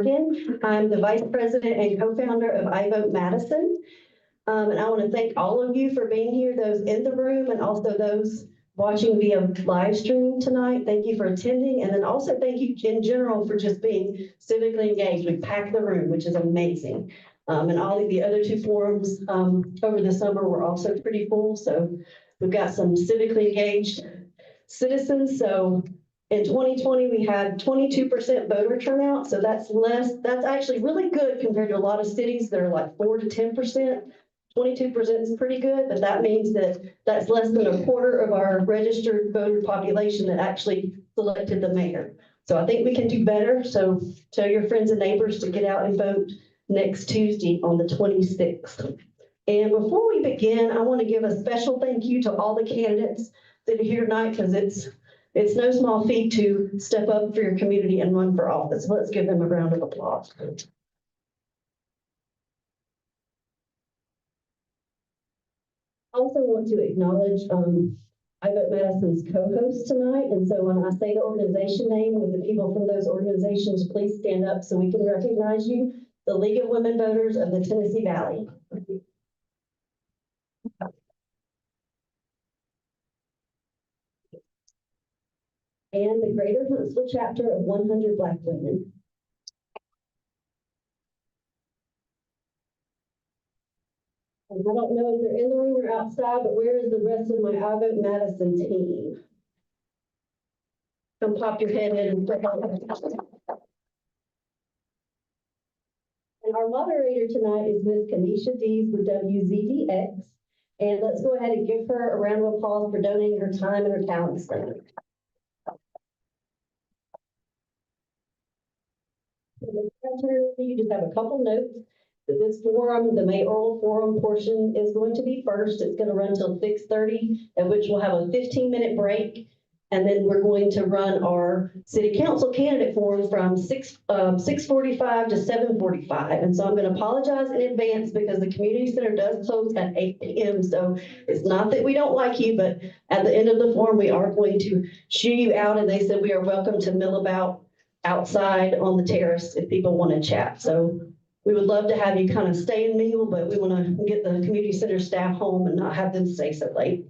I'm the Vice President and co-founder of I Vote Madison. And I want to thank all of you for being here, those in the room and also those watching via live stream tonight. Thank you for attending. And then also thank you in general for just being civically engaged. We packed the room, which is amazing. And all of the other two forums over the summer were also pretty full. So we've got some civically engaged citizens. So in 2020, we had 22% voter turnout. So that's actually really good compared to a lot of cities that are like 4 to 10%. 22% is pretty good, but that means that that's less than a quarter of our registered voter population that actually selected the mayor. So I think we can do better. So tell your friends and neighbors to get out and vote next Tuesday on the 26th. And before we begin, I want to give a special thank you to all the candidates that are here tonight, because it's no small feat to step up for your community and run for office. Let's give them a round of applause. I also want to acknowledge I Vote Madison's co-host tonight. And so when I say the organization name with the people from those organizations, please stand up so we can recognize you. The League of Women Voters of the Tennessee Valley. And the Greater Huntsville chapter of 100 Black Women. And I don't know if they're in the room or outside, but where is the rest of my I Vote Madison team? Come pop your head in and put And our moderator tonight is Ms. Kenesha Dees with WZDX. And let's go ahead and give her a round of applause for donating her time and her talents. You just have a couple notes. This forum, the Mayoral forum portion, is going to be first. It's going to run till 6:30, at which we'll have a 15-minute break. And then we're going to run our city council candidate forum from 6:45 to 7:45. And so I'm going to apologize in advance because the community center does close at 8 p.m. So it's not that we don't like you, but at the end of the forum, we are going to shoo you out. And they said we are welcome to mill about outside on the terrace if people want to chat. So we would love to have you kind of stay and mingle, but we want to get the community center staff home and not have them stay so late.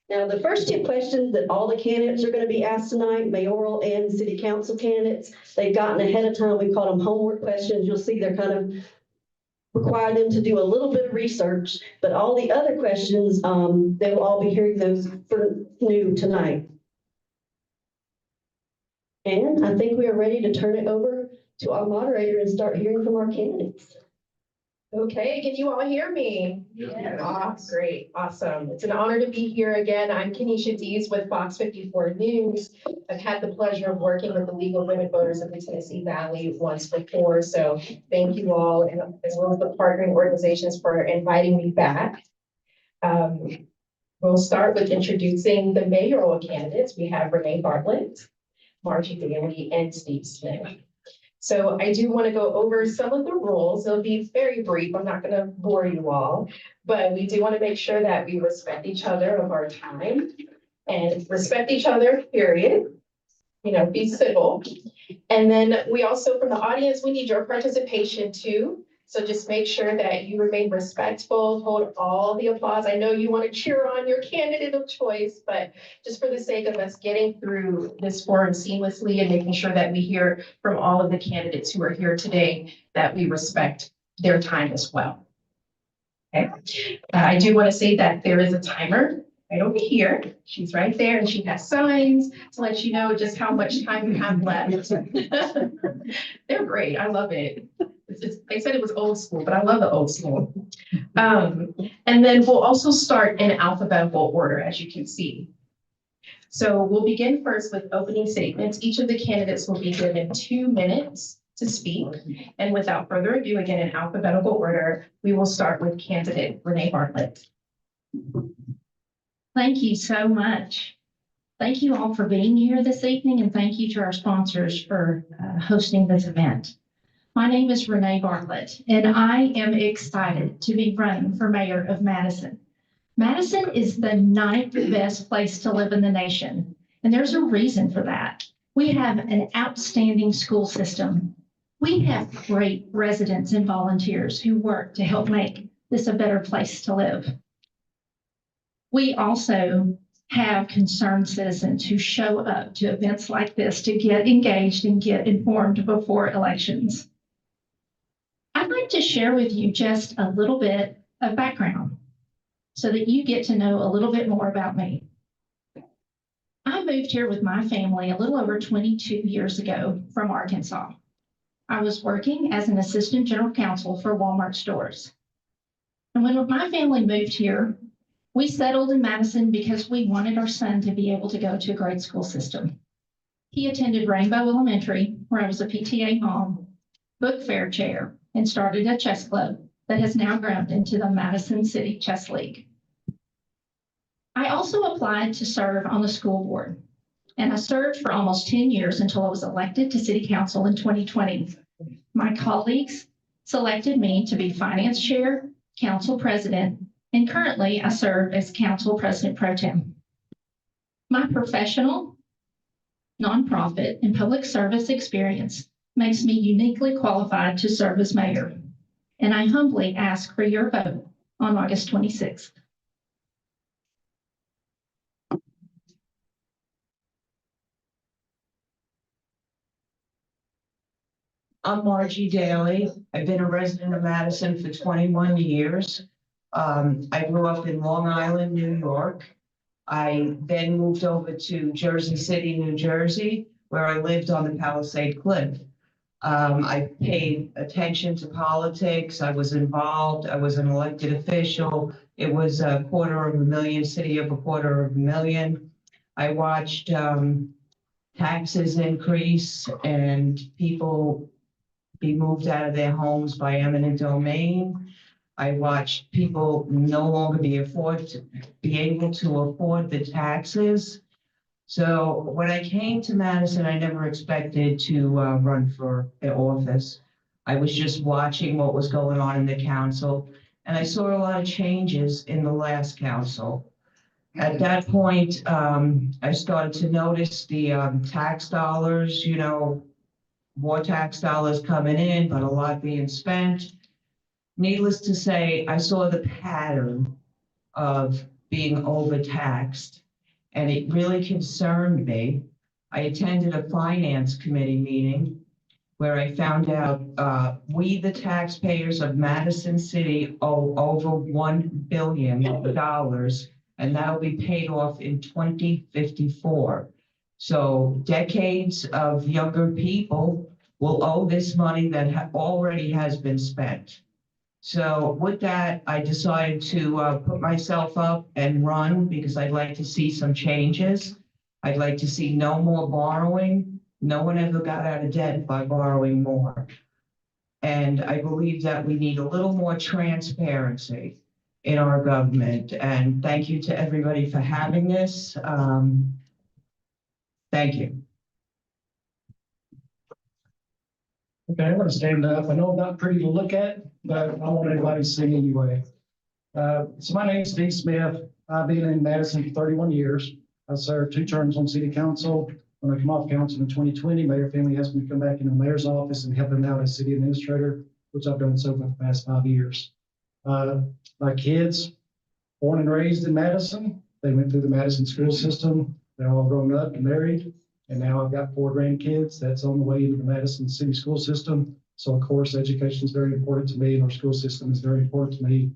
Now, the first two questions that all the candidates are going to be asked tonight, mayoral and city council candidates, they've gotten ahead of time. We call them homework questions. You'll see they're kind of require them to do a little bit of research, but all the other questions, they will all be hearing those for new tonight. And I think we are ready to turn it over to our moderator and start hearing from our candidates. Okay, can you all hear me? Yeah. Oh, great, awesome. It's an honor to be here again. I'm Kenesha Dees with Fox 54 News. I've had the pleasure of working with the League of Women Voters of the Tennessee Valley once before, so thank you all, and as well as the partnering organizations for inviting me back. We'll start with introducing the mayoral candidates. We have Renee Bartlett, Margie Bailey, and Steve Smith. So I do want to go over some of the rules. It'll be very brief. I'm not going to bore you all, but we do want to make sure that we respect each other of our time and respect each other, period. You know, be civil. And then we also, from the audience, we need your participation too. So just make sure that you remain respectful, hold all the applause. I know you want to cheer on your candidate of choice, but just for the sake of us getting through this forum seamlessly and making sure that we hear from all of the candidates who are here today, that we respect their time as well. Okay. I do want to say that there is a timer right over here. She's right there, and she has signs to let you know just how much time you have left. They're great. I love it. They said it was old school, but I love the old school. And then we'll also start in alphabetical order, as you can see. So we'll begin first with opening statements. Each of the candidates will be given 2 minutes to speak. And without further ado, again, in alphabetical order, we will start with candidate Renee Bartlett. Thank you so much. Thank you all for being here this evening, and thank you to our sponsors for hosting this event. My name is Renee Bartlett, and I am excited to be running for mayor of Madison. Madison is the 9th best place to live in the nation, and there's a reason for that. We have an outstanding school system. We have great residents and volunteers who work to help make this a better place to live. We also have concerned citizens who show up to events like this to get engaged and get informed before elections. I'd like to share with you just a little bit of background so that you get to know a little bit more about me. I moved here with my family a little over 22 years ago from Arkansas. I was working as an assistant general counsel for Walmart stores. And when my family moved here, we settled in Madison because we wanted our son to be able to go to a great school system. He attended Rainbow Elementary, where I was a PTA mom, book fair chair, and started a chess club that has now grown into the Madison City Chess League. I also applied to serve on the school board, and I served for almost 10 years until I was elected to city council in 2020. My colleagues selected me to be finance chair, council president, and currently I serve as council president pro tem. My professional, nonprofit, and public service experience makes me uniquely qualified to serve as mayor, and I humbly ask for your vote on August 26th. I'm Margie Daly. I've been a resident of Madison for 21 years. I grew up in Long Island, New York. I then moved over to Jersey City, New Jersey, where I lived on the Palisade Cliff. I paid attention to politics. I was involved. I was an elected official. It was a $250,000 city of a $250,000. I watched taxes increase and people be moved out of their homes by eminent domain. I watched people no longer be able to afford the taxes. So when I came to Madison, I never expected to run for the office. I was just watching what was going on in the council, and I saw a lot of changes in the last council. At that point, I started to notice the tax dollars, more tax dollars coming in, but a lot being spent. Needless to say, I saw the pattern of being overtaxed, and it really concerned me. I attended a finance committee meeting where I found out we, the taxpayers of Madison City, owe over $1 billion, and that'll be paid off in 2054. So decades of younger people will owe this money that already has been spent. So with that, I decided to put myself up and run because I'd like to see some changes. I'd like to see no more borrowing. No one ever got out of debt by borrowing more. And I believe that we need a little more transparency in our government. And thank you to everybody for having this. Thank you. Okay, I'm going to stand up. I know I'm not pretty to look at, but I want everybody to see anyway. So my name is Steve Smith. I've been in Madison for 31 years. I served 2 terms on city council. When I come off council in 2020, Mayor Finley asked me to come back into the mayor's office and help him out as city administrator, which I've done so for the past 5 years. My kids, born and raised in Madison, they went through the Madison school system. They're all grown up and married. And now I've got 4 grandkids that's on the way into the Madison City school system. So of course, education is very important to me, and our school system is very important to me,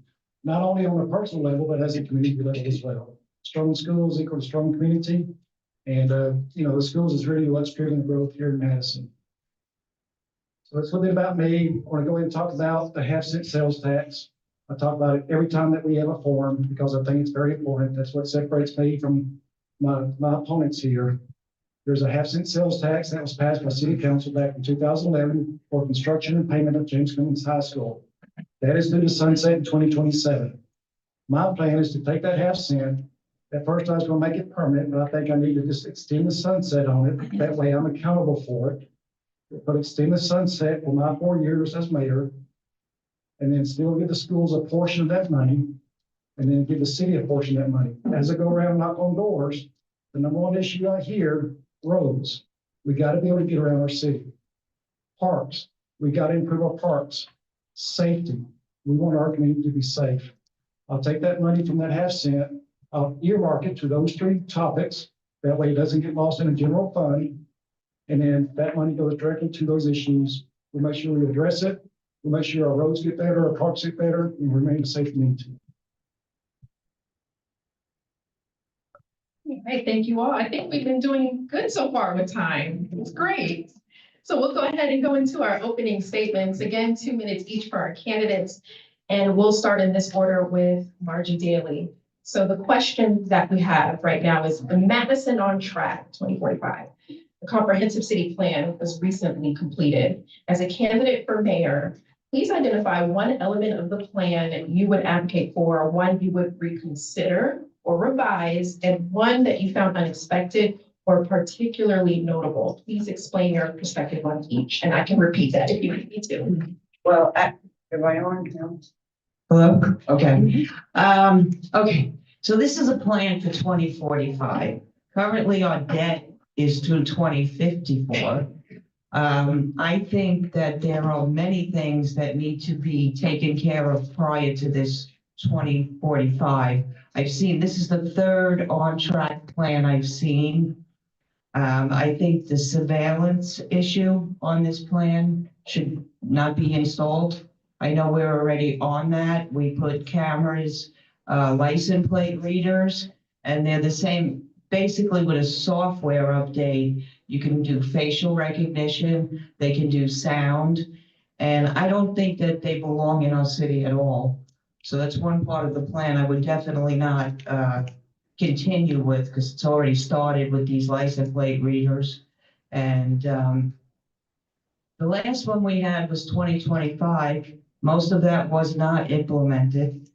not only on a personal level, but as a community level as well. Strong schools equal to strong community. And, the schools is really what's driven the growth here in Madison. So that's a little bit about me. I want to go ahead and talk about the half-cent sales tax. I talk about it every time that we have a forum because I think it's very important. That's what separates me from my opponents here. There's a half-cent sales tax that was passed by City Council back in 2011 for construction and payment of James Cummings High School. That is due to sunset in 2027. My plan is to take that half-cent. At first, I was going to make it permanent, but I think I need to just extend the sunset on it. That way, I'm accountable for it. But extend the sunset for my 4 years as mayor, and then still give the schools a portion of that money, and then give the city a portion of that money. As I go around and knock on doors, the number one issue I hear, roads. We got to be able to get around our city. Parks. We got to improve our parks, safety. We want our community to be safe. I'll take that money from that half cent, I'll earmark it to those three topics. That way it doesn't get lost in a general fund. And then that money goes directly to those issues. We make sure we address it. We make sure our roads get better, our parks get better, and remain a safe community. All right, thank you all. I think we've been doing good so far with time. It's great. So we'll go ahead and go into our opening statements. Again, 2 minutes each for our candidates. And we'll start in this order with Margie Daly. So the question that we have right now is Madison on track 2045. The comprehensive city plan was recently completed. As a candidate for mayor, please identify one element of the plan you would advocate for, one you would reconsider or revise, and one that you found unexpected or particularly notable. Please explain your perspective on each, and I can repeat that if you need me to. Well, am I on now? Hello? Okay. Okay, so this is a plan for 2045. Currently, our debt is through 2054. I think that there are many things that need to be taken care of prior to this 2045. I've seen, this is the third on-track plan I've seen. I think the surveillance issue on this plan should not be installed. I know we're already on that. We put cameras, license plate readers, and they're the same, basically with a software update. You can do facial recognition, they can do sound, and I don't think that they belong in our city at all. So that's one part of the plan I would definitely not continue with, because it's already started with these license plate readers. And the last one we had was 2025. Most of that was not implemented.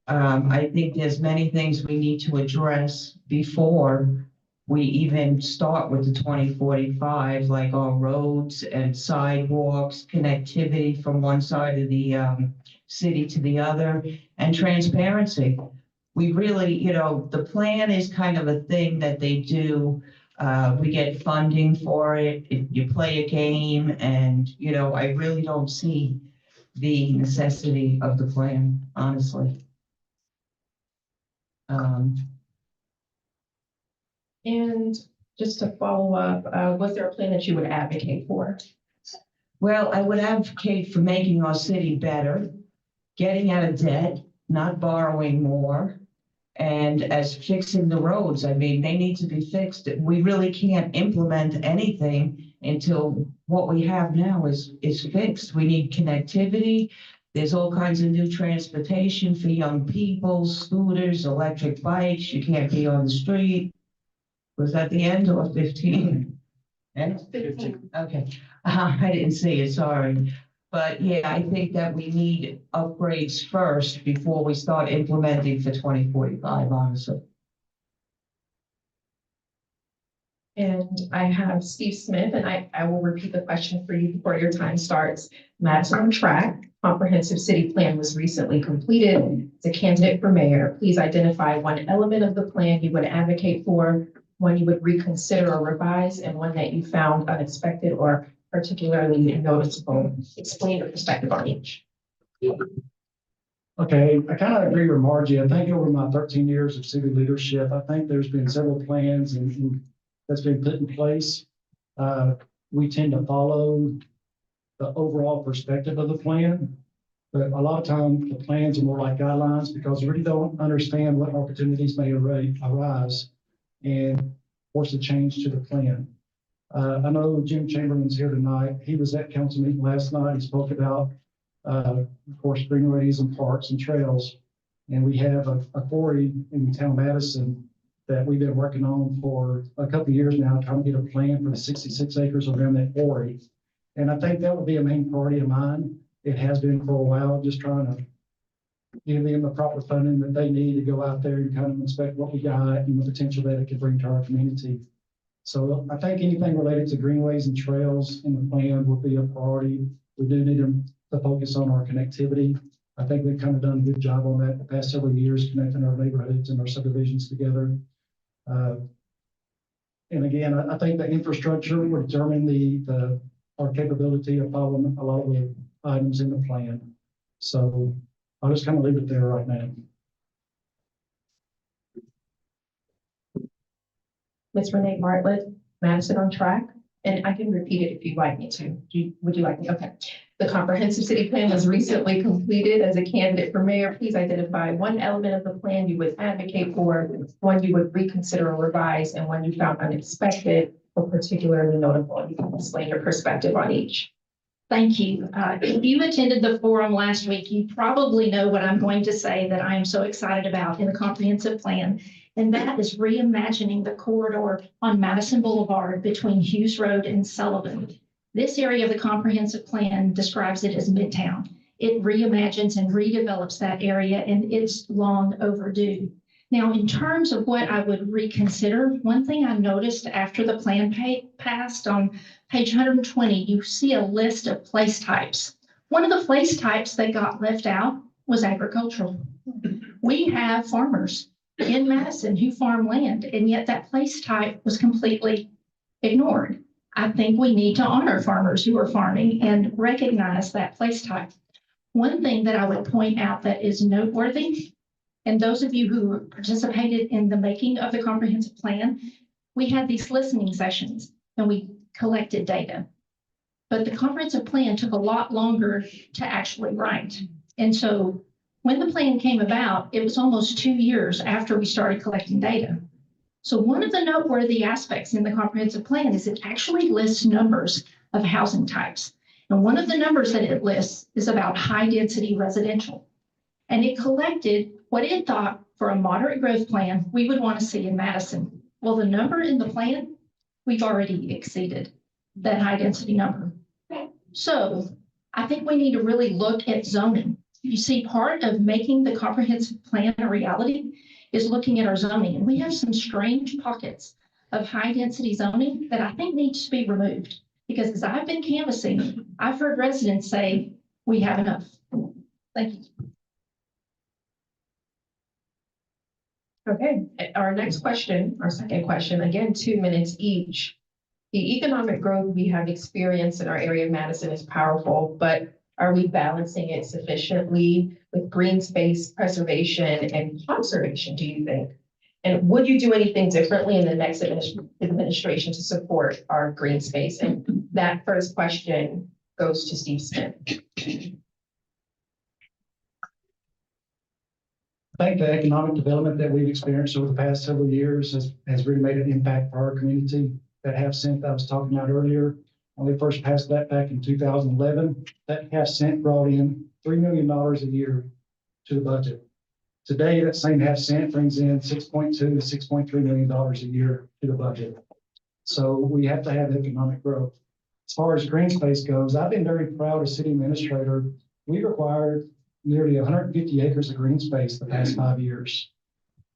I think there's many things we need to address before we even start with the 2045, like our roads and sidewalks, connectivity from one side of the city to the other, and transparency. We really, you know, the plan is kind of a thing that they do. We get funding for it. You play a game, and, you know, I really don't see the necessity of the plan, honestly. And just to follow up, was there a plan that you would advocate for? Well, I would advocate for making our city better, getting out of debt, not borrowing more, and as fixing the roads. I mean, they need to be fixed. We really can't implement anything until what we have now is fixed. We need connectivity. There's all kinds of new transportation for young people, scooters, electric bikes. You can't be on the street. Was that the end or 15? And 15. Okay, I didn't see it, sorry. But yeah, I think that we need upgrades first before we start implementing for 2045, honestly. And I have Steve Smith, and I will repeat the question for you before your time starts. Madison on track, comprehensive city plan was recently completed. As a candidate for mayor, please identify one element of the plan you would advocate for, one you would reconsider or revise, and one that you found unexpected or particularly noticeable. Explain your perspective on each. Okay, I kind of agree with Margie. I think over my 13 years of city leadership, I think there's been several plans and that's been put in place. We tend to follow the overall perspective of the plan, but a lot of times the plans are more like guidelines because we really don't understand what opportunities may arise and force a change to the plan. I know Jim Chamberlain's here tonight. He was at council meeting last night. He spoke about, of course, greenways and parks and trails. And we have a quarry in town Madison that we've been working on for a couple of years now, trying to get a plan for the 66 acres around that quarry. And I think that would be a main priority of mine. It has been for a while, just trying to give them the proper funding that they need to go out there and kind of inspect what we got and the potential that it could bring to our community. So I think anything related to greenways and trails in the plan would be a priority. We do need to focus on our connectivity. I think we've kind of done a good job on that the past several years, connecting our neighborhoods and our subdivisions together. And again, I think the infrastructure will determine the our capability of following a lot of the items in the plan. So I'll just kind of leave it there right now. Ms. Renee Bartlett, Madison on track, and I can repeat it if you'd like me to. Would you like me? Okay. The comprehensive city plan was recently completed. As a candidate for mayor, please identify one element of the plan you would advocate for, one you would reconsider or revise, and one you found unexpected or particularly notable. You can explain your perspective on each. Thank you. If you attended the forum last week, you probably know what I'm going to say that I am so excited about in the comprehensive plan. And that is reimagining the corridor on Madison Boulevard between Hughes Road and Sullivan. This area of the comprehensive plan describes it as Midtown. It reimagines and redevelops that area, and it's long overdue. Now, in terms of what I would reconsider, one thing I noticed after the plan passed on page 120, you see a list of place types. One of the place types that got left out was agricultural. We have farmers in Madison who farm land, and yet that place type was completely ignored. I think we need to honor farmers who are farming and recognize that place type. One thing that I would point out that is noteworthy, and those of you who participated in the making of the comprehensive plan, we had these listening sessions and we collected data. But the comprehensive plan took a lot longer to actually write. And so when the plan came about, it was almost 2 years after we started collecting data. So one of the noteworthy aspects in the comprehensive plan is it actually lists numbers of housing types. And one of the numbers that it lists is about high density residential. And it collected what it thought for a moderate growth plan we would want to see in Madison. Well, the number in the plan, we've already exceeded that high density number. So I think we need to really look at zoning. You see, part of making the comprehensive plan a reality is looking at our zoning. And we have some strange pockets of high density zoning that I think needs to be removed. Because as I've been canvassing, I've heard residents say, we have enough. Thank you. Okay, our next question, our second question, again, 2 minutes each. The economic growth we have experienced in our area of Madison is powerful, but are we balancing it sufficiently with green space preservation and conservation, do you think? And would you do anything differently in the next administration to support our green space? And that first question goes to Steve Smith. I think the economic development that we've experienced over the past several years has really made an impact for our community. That half cent that I was talking about earlier, when we first passed that back in 2011, that half cent brought in $3 million a year to the budget. Today, that same half cent brings in $6.2 to $6.3 million a year to the budget. So we have to have economic growth. As far as green space goes, I've been very proud as city administrator. We required nearly 150 acres of green space the past 5 years.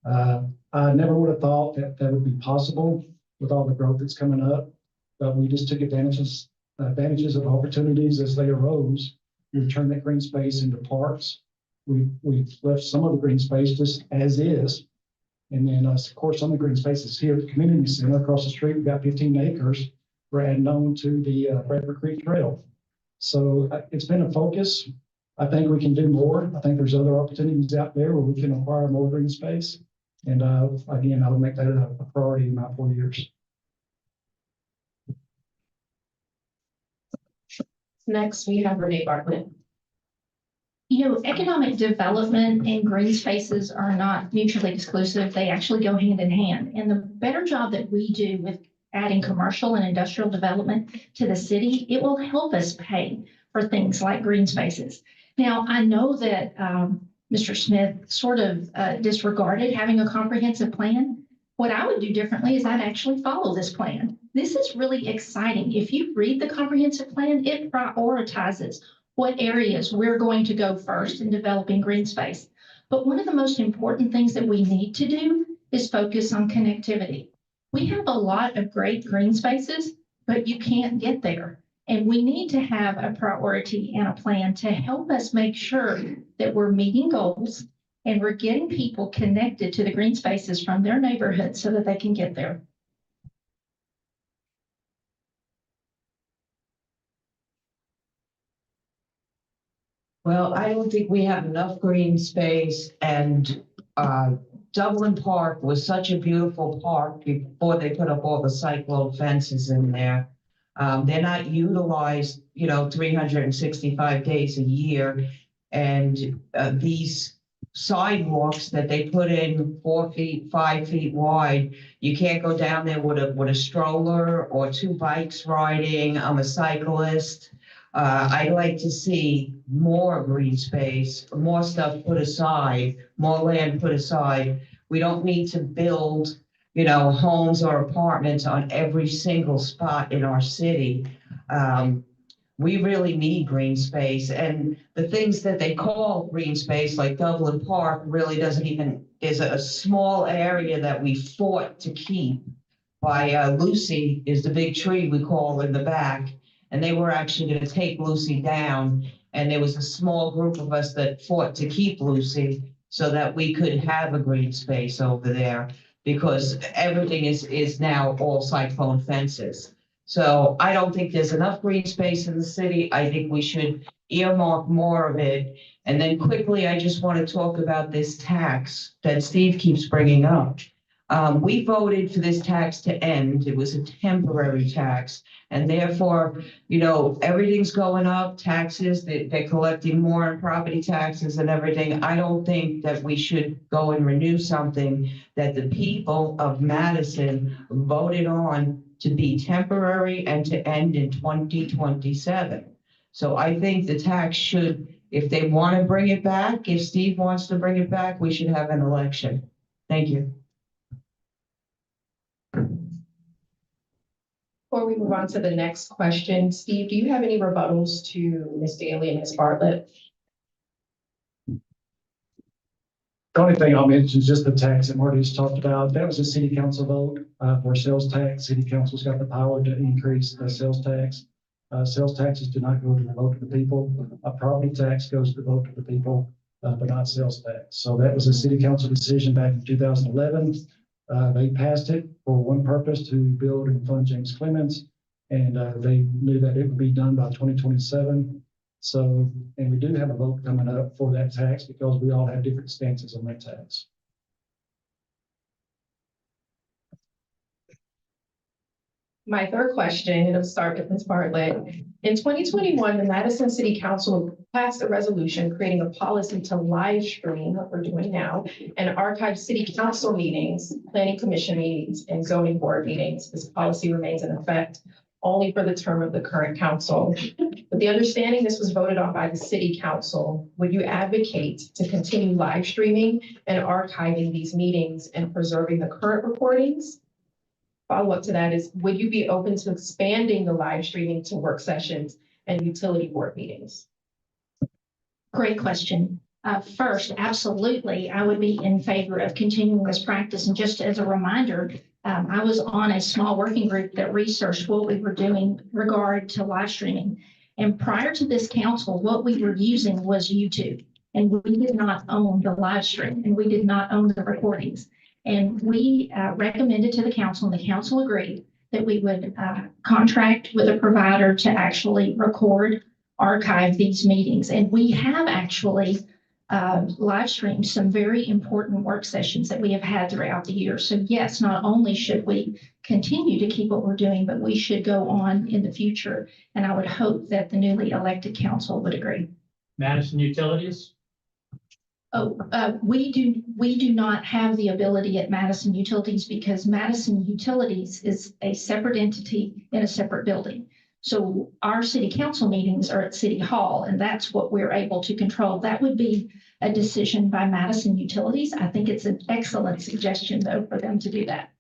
I never would have thought that that would be possible with all the growth that's coming up, but we just took advantages of opportunities as they arose. We turned that green space into parks. We've left some of the green space just as is. And then, of course, some of the green spaces here at the community center across the street, we've got 15 acres. We're adding on to the Bradford Creek Trail. So it's been a focus. I think we can do more. I think there's other opportunities out there where we can acquire more green space. And again, I would make that a priority in my 4 years. Next, we have Renee Bartlett. You know, economic development and green spaces are not mutually exclusive. They actually go hand in hand. And the better job that we do with adding commercial and industrial development to the city, it will help us pay for things like green spaces. Now, I know that Mr. Smith sort of disregarded having a comprehensive plan. What I would do differently is I'd actually follow this plan. This is really exciting. If you read the comprehensive plan, it prioritizes what areas we're going to go first in developing green space. But one of the most important things that we need to do is focus on connectivity. We have a lot of great green spaces, but you can't get there. And we need to have a priority and a plan to help us make sure that we're meeting goals and we're getting people connected to the green spaces from their neighborhood so that they can get there. Well, I don't think we have enough green space and Dublin Park was such a beautiful park before they put up all the cyclone fences in there. They're not utilized, 365 days a year. And these sidewalks that they put in 4 feet, 5 feet wide, you can't go down there with a stroller or two bikes riding. I'm a cyclist. I'd like to see more green space, more stuff put aside, more land put aside. We don't need to build, homes or apartments on every single spot in our city. We really need green space, and the things that they call green space, like Dublin Park, really doesn't even, is a small area that we fought to keep by Lucy is the big tree we call in the back. And they were actually going to take Lucy down. And there was a small group of us that fought to keep Lucy so that we could have a green space over there because everything is now all cyclone fences. So I don't think there's enough green space in the city. I think we should earmark more of it. And then quickly, I just want to talk about this tax that Steve keeps bringing up. We voted for this tax to end. It was a temporary tax. And therefore, everything's going up, taxes, they're collecting more in property taxes and everything. I don't think that we should go and renew something that the people of Madison voted on to be temporary and to end in 2027. So I think the tax should, if they want to bring it back, if Steve wants to bring it back, we should have an election. Thank you. Before we move on to the next question, Steve, do you have any rebuttals to Ms. Daly and Ms. Bartlett? The only thing I'll mention is just the tax that Marty just talked about. That was a city council vote for sales tax. City council's got the power to increase the sales tax. Sales taxes do not go to the vote of the people. A property tax goes to the vote of the people, but not sales tax. So that was a city council decision back in 2011. They passed it for one purpose, to build and fund James Clemens. And they knew that it would be done by 2027. So, and we do have a vote coming up for that tax because we all have different stances on that tax. My third question, it'll start with Ms. Bartlett. In 2021, the Madison City Council passed a resolution creating a policy to live stream what we're doing now and archive city council meetings, planning commission meetings, and zoning board meetings. This policy remains in effect only for the term of the current council. With the understanding this was voted on by the city council, would you advocate to continue live streaming and archiving these meetings and preserving the current recordings? Follow-up to that is, would you be open to expanding the live streaming to work sessions and utility board meetings? Great question. First, absolutely, I would be in favor of continuing this practice. And just as a reminder, I was on a small working group that researched what we were doing regard to live streaming. And prior to this council, what we were using was YouTube. And we did not own the live stream and we did not own the recordings. And we recommended to the council, and the council agreed, that we would contract with a provider to actually record, archive these meetings. And we have actually live streamed some very important work sessions that we have had throughout the year. So yes, not only should we continue to keep what we're doing, but we should go on in the future. And I would hope that the newly elected council would agree. Madison Utilities? Oh, we do not have the ability at Madison Utilities because Madison Utilities is a separate entity in a separate building. So our city council meetings are at City Hall, and that's what we're able to control. That would be a decision by Madison Utilities. I think it's an excellent suggestion, though, for them to do that.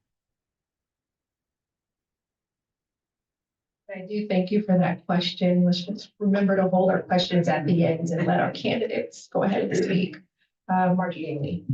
I do thank you for that question. Let's just remember to hold our questions at the end and let our candidates go ahead and speak. Margie Daly.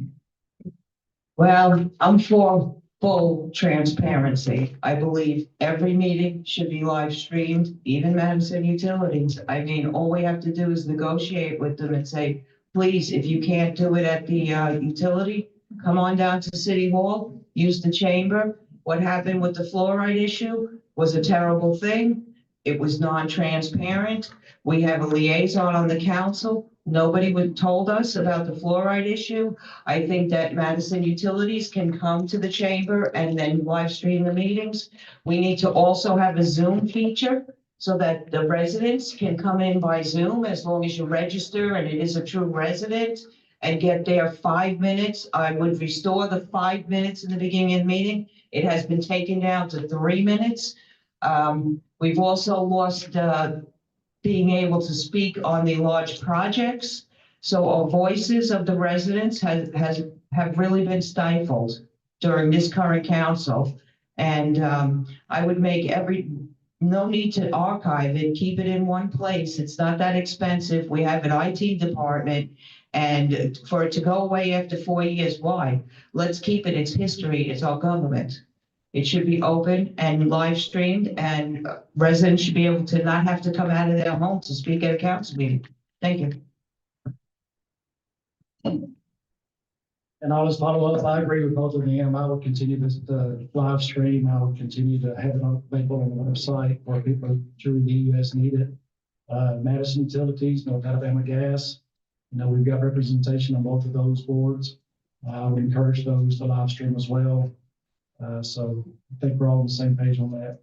Well, I'm for full transparency. I believe every meeting should be live streamed, even Madison Utilities. I mean, all we have to do is negotiate with them and say, please, if you can't do it at the utility, come on down to City Hall, use the chamber. What happened with the fluoride issue was a terrible thing. it was non-transparent. We have a liaison on the council. Nobody would told us about the fluoride issue. I think that Madison Utilities can come to the chamber and then live stream the meetings. We need to also have a Zoom feature so that the residents can come in by Zoom as long as you register and it is a true resident and get there 5 minutes. I would restore the 5 minutes in the beginning of the meeting. It has been taken down to 3 minutes. We've also lost, being able to speak on the large projects. So our voices of the residents have really been stifled during this current council. And, I would make no need to archive it, keep it in one place. It's not that expensive. We have an IT department. And for it to go away after 4 years, why? Let's keep it. It's history. It's our government. It should be open and live streamed, and residents should be able to not have to come out of their home to speak at a council meeting. Thank you. And I'll just follow up. I agree with both of them. I will continue this, the live stream. I will continue to have it available on the website for people through the US need it. Madison Utilities, North Alabama Gas. We've got representation on both of those boards. We encourage those to live stream as well. So I think we're all on the same page on that.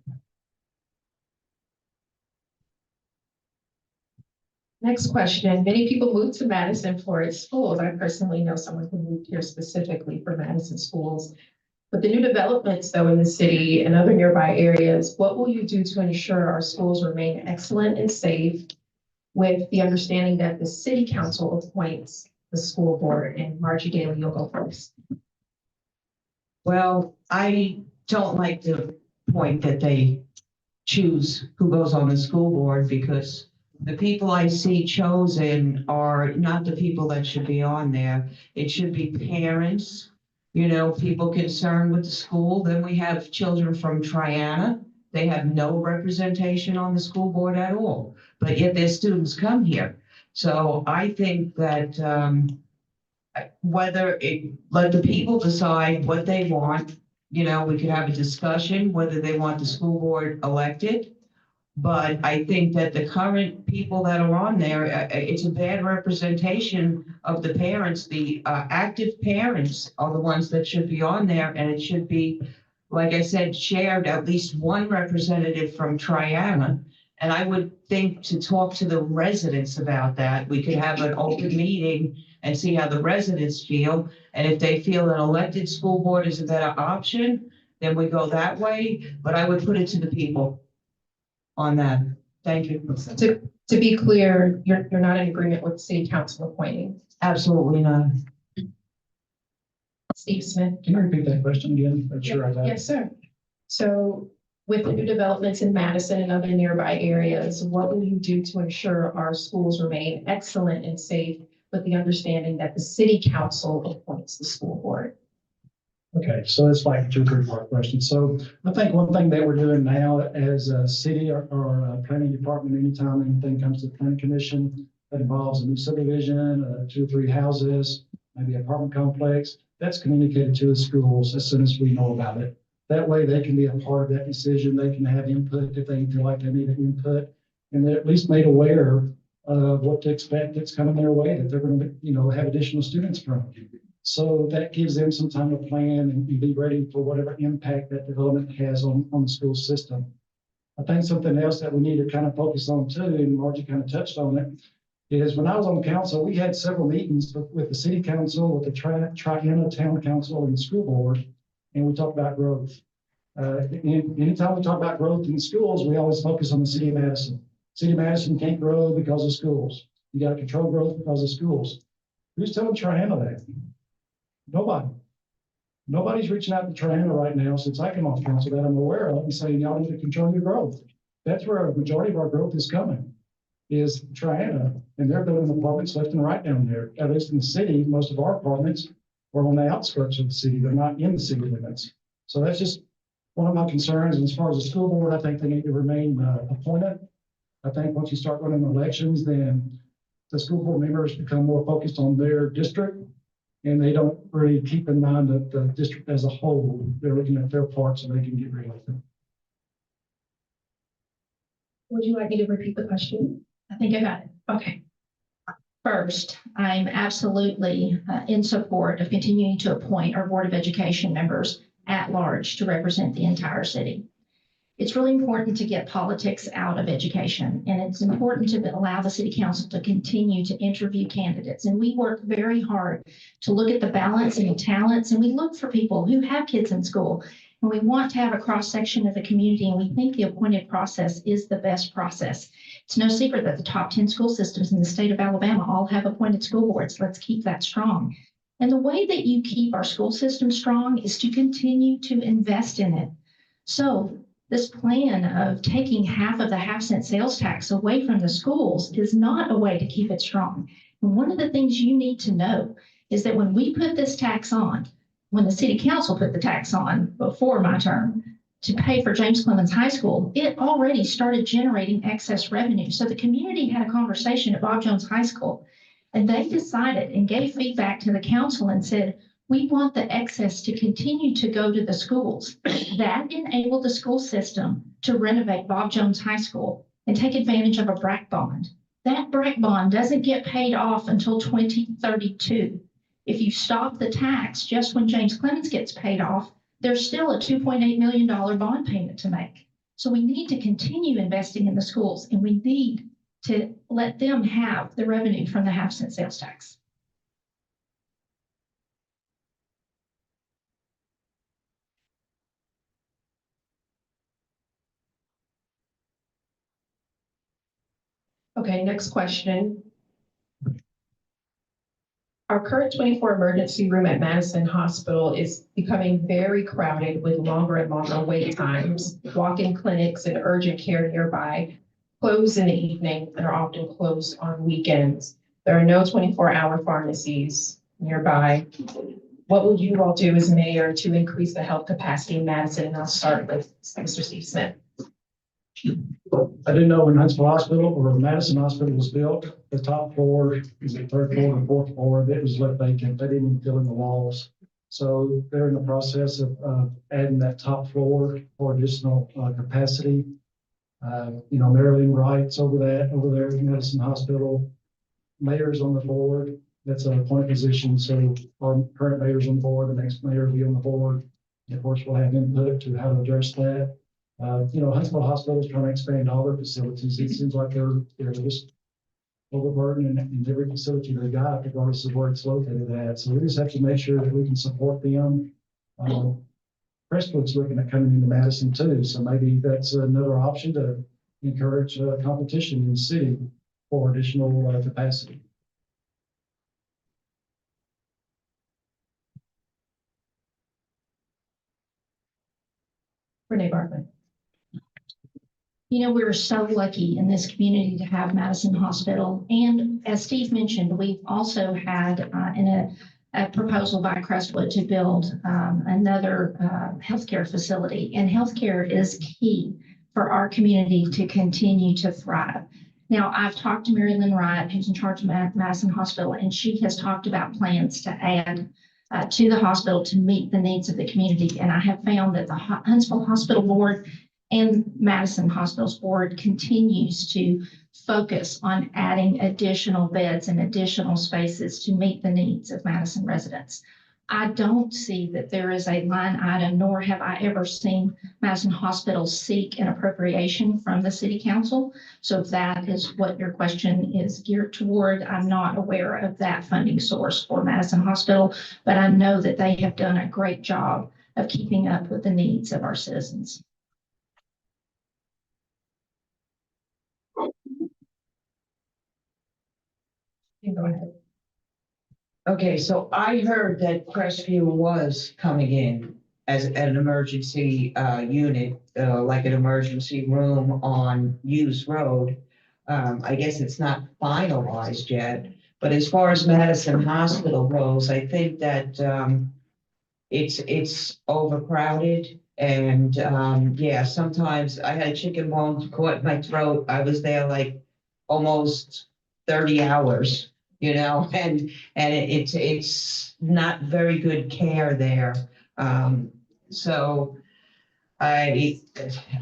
Next question. Many people move to Madison for its schools. I personally know someone who moved here specifically for Madison schools. With the new developments, though, in the city and other nearby areas, what will you do to ensure our schools remain excellent and safe with the understanding that the city council appoints the school board? And Margie Daly, you'll go first. Well, I don't like the point that they choose who goes on the school board, because the people I see chosen are not the people that should be on there. It should be parents, people concerned with the school. Then we have children from Triana. They have no representation on the school board at all, but yet their students come here. So I think that, let the people decide what they want. We could have a discussion whether they want the school board elected. But I think that the current people that are on there, it's a bad representation of the parents. The active parents are the ones that should be on there, and it should be, like I said, shared at least one representative from Triana. And I would think to talk to the residents about that. We could have an open meeting and see how the residents feel. And if they feel an elected school board is a better option, then we go that way. But I would put it to the people on that. Thank you. To be clear, you're not in agreement with city council appointing? Absolutely not. Steve Smith? Can you repeat that question again? Make sure I got it. Yes, sir. So with the new developments in Madison and other nearby areas, what will you do to ensure our schools remain excellent and safe with the understanding that the city council appoints the school board? Okay, so it's like a 2 or 3 part question. So I think one thing that we're doing now as a city or planning department, anytime anything comes to the planning commission that involves a new subdivision, 2 or 3 houses, maybe apartment complex, that's communicated to the schools as soon as we know about it. That way they can be a part of that decision. They can have input if they feel like they need an input, and they're at least made aware of what to expect that's coming their way, that they're going to, have additional students from. So that gives them some time to plan and be ready for whatever impact that development has on the school system. I think something else that we need to kind of focus on too, and Margie kind of touched on it, is when I was on council, we had several meetings with the city council, with the Triana Town Council and the school board, and we talked about growth. Anytime we talk about growth in schools, we always focus on the city of Madison. City of Madison can't grow because of schools. You got to control growth because of schools. Who's telling Triana that? Nobody. Nobody's reaching out to Triana right now since I came off council that I'm aware of and saying y'all need to control your growth. That's where a majority of our growth is coming, is Triana, and they're building apartments left and right down there. At least in the city, most of our apartments are on the outskirts of the city. They're not in the city limits. So that's just one of my concerns. And as far as the school board, I think they need to remain appointed. I think once you start running elections, then the school board members become more focused on their district, and they don't really keep in mind that the district as a whole, they're looking at their parts and they can get rid of them. Would you like me to repeat the question? I think I got it. Okay. First, I'm absolutely in support of continuing to appoint our Board of Education members at large to represent the entire city. It's really important to get politics out of education, and it's important to allow the city council to continue to interview candidates. And we work very hard to look at the balance and the talents, and we look for people who have kids in school. And we want to have a cross-section of the community, and we think the appointed process is the best process. It's no secret that the top 10 school systems in the state of Alabama all have appointed school boards. Let's keep that strong. And the way that you keep our school system strong is to continue to invest in it. So this plan of taking half of the half-cent sales tax away from the schools is not a way to keep it strong. And one of the things you need to know is that when we put this tax on, when the city council put the tax on before my term to pay for James Clemens High School, it already started generating excess revenue. So the community had a conversation at Bob Jones High School, and they decided and gave feedback to the council and said, we want the excess to continue to go to the schools. That enabled the school system to renovate Bob Jones High School and take advantage of a BRAC bond. That BRAC bond doesn't get paid off until 2032. If you stop the tax just when James Clemens gets paid off, there's still a $2.8 million bond payment to make. So we need to continue investing in the schools, and we need to let them have the revenue from the half-cent sales tax. Okay, next question. Our current 24 emergency room at Madison Hospital is becoming very crowded with longer and longer wait times. Walk-in clinics and urgent care nearby close in the evening and are often closed on weekends. There are no 24-hour pharmacies nearby. What will you all do as mayor to increase the health capacity in Madison? And I'll start with Mr. Steve Smith. I didn't know when Huntsville Hospital or Madison Hospital was built, the top floor, is it third floor or fourth floor, it was left vacant. They didn't even fill in the walls. So they're in the process of adding that top floor for additional capacity. Marilyn Wright's over there at Madison Hospital. Mayor's on the board. That's an appointed position. So our current mayor's on the board, the next mayor will be on the board. And of course, we'll have input to how to address that. Huntsville Hospital is trying to expand all their facilities. It seems like they're just overburdened in every facility they got, regardless of where it's located at. So we just have to make sure that we can support them. Crestwood's looking at coming into Madison too, so maybe that's another option to encourage competition in the city for additional capacity. Renee Bartlett. We're so lucky in this community to have Madison Hospital. And as Steve mentioned, we've also had a proposal by Crestwood to build another healthcare facility. And healthcare is key for our community to continue to thrive. Now, I've talked to Mary Lynn Wright, who's in charge of Madison Hospital, and she has talked about plans to add to the hospital to meet the needs of the community. And I have found that the Huntsville Hospital Board and Madison Hospital's board continues to focus on adding additional beds and additional spaces to meet the needs of Madison residents. I don't see that there is a line item, nor have I ever seen Madison Hospital seek an appropriation from the city council. So if that is what your question is geared toward, I'm not aware of that funding source for Madison Hospital, but I know that they have done a great job of keeping up with the needs of our citizens. Go ahead. Okay, so I heard that Crestview was coming in as an emergency unit, like an emergency room on Hughes Road. I guess it's not finalized yet, but as far as Madison Hospital goes, I think that it's overcrowded. And yeah, sometimes I had a chicken bone caught in my throat. I was there like almost 30 hours. And it's not very good care there. So I,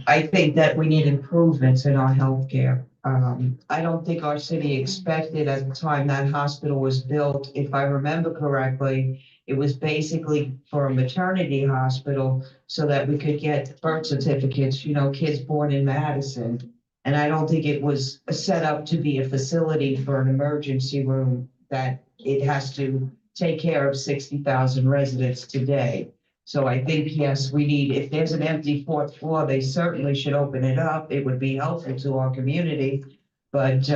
I think that we need improvements in our healthcare. I don't think our city expected at the time that hospital was built, if I remember correctly, it was basically for a maternity hospital so that we could get birth certificates, kids born in Madison. And I don't think it was set up to be a facility for an emergency room that it has to take care of 60,000 residents today. So I think, yes, we need, if there's an empty fourth floor, they certainly should open it up. It would be helpful to our community. But,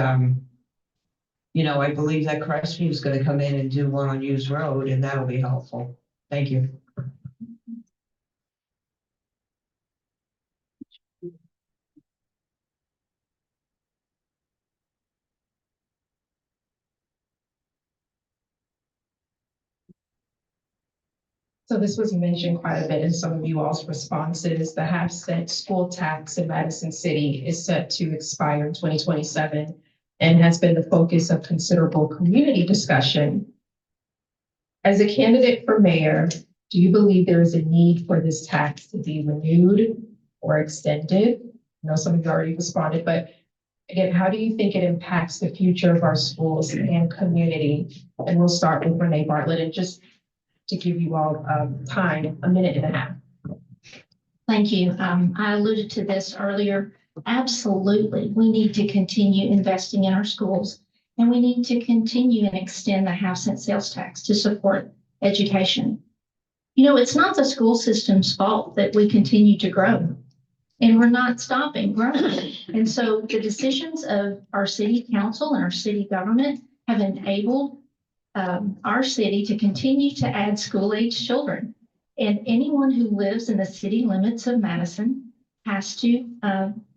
I believe that Crestview is gonna come in and do one on Hughes Road, and that'll be helpful. Thank you. So this was mentioned quite a bit in some of you all's responses. The half-cent school tax in Madison City is set to expire in 2027 and has been the focus of considerable community discussion. As a candidate for mayor, do you believe there is a need for this tax to be renewed or extended? I know some of you already responded, but again, how do you think it impacts the future of our schools and community? And we'll start with Renee Bartlett, and just to give you all time, a minute and a half. Thank you. I alluded to this earlier. Absolutely, we need to continue investing in our schools, and we need to continue and extend the half-cent sales tax to support education. It's not the school system's fault that we continue to grow, and we're not stopping growing. And so the decisions of our city council and our city government have enabled our city to continue to add school-age children. And anyone who lives in the city limits of Madison has to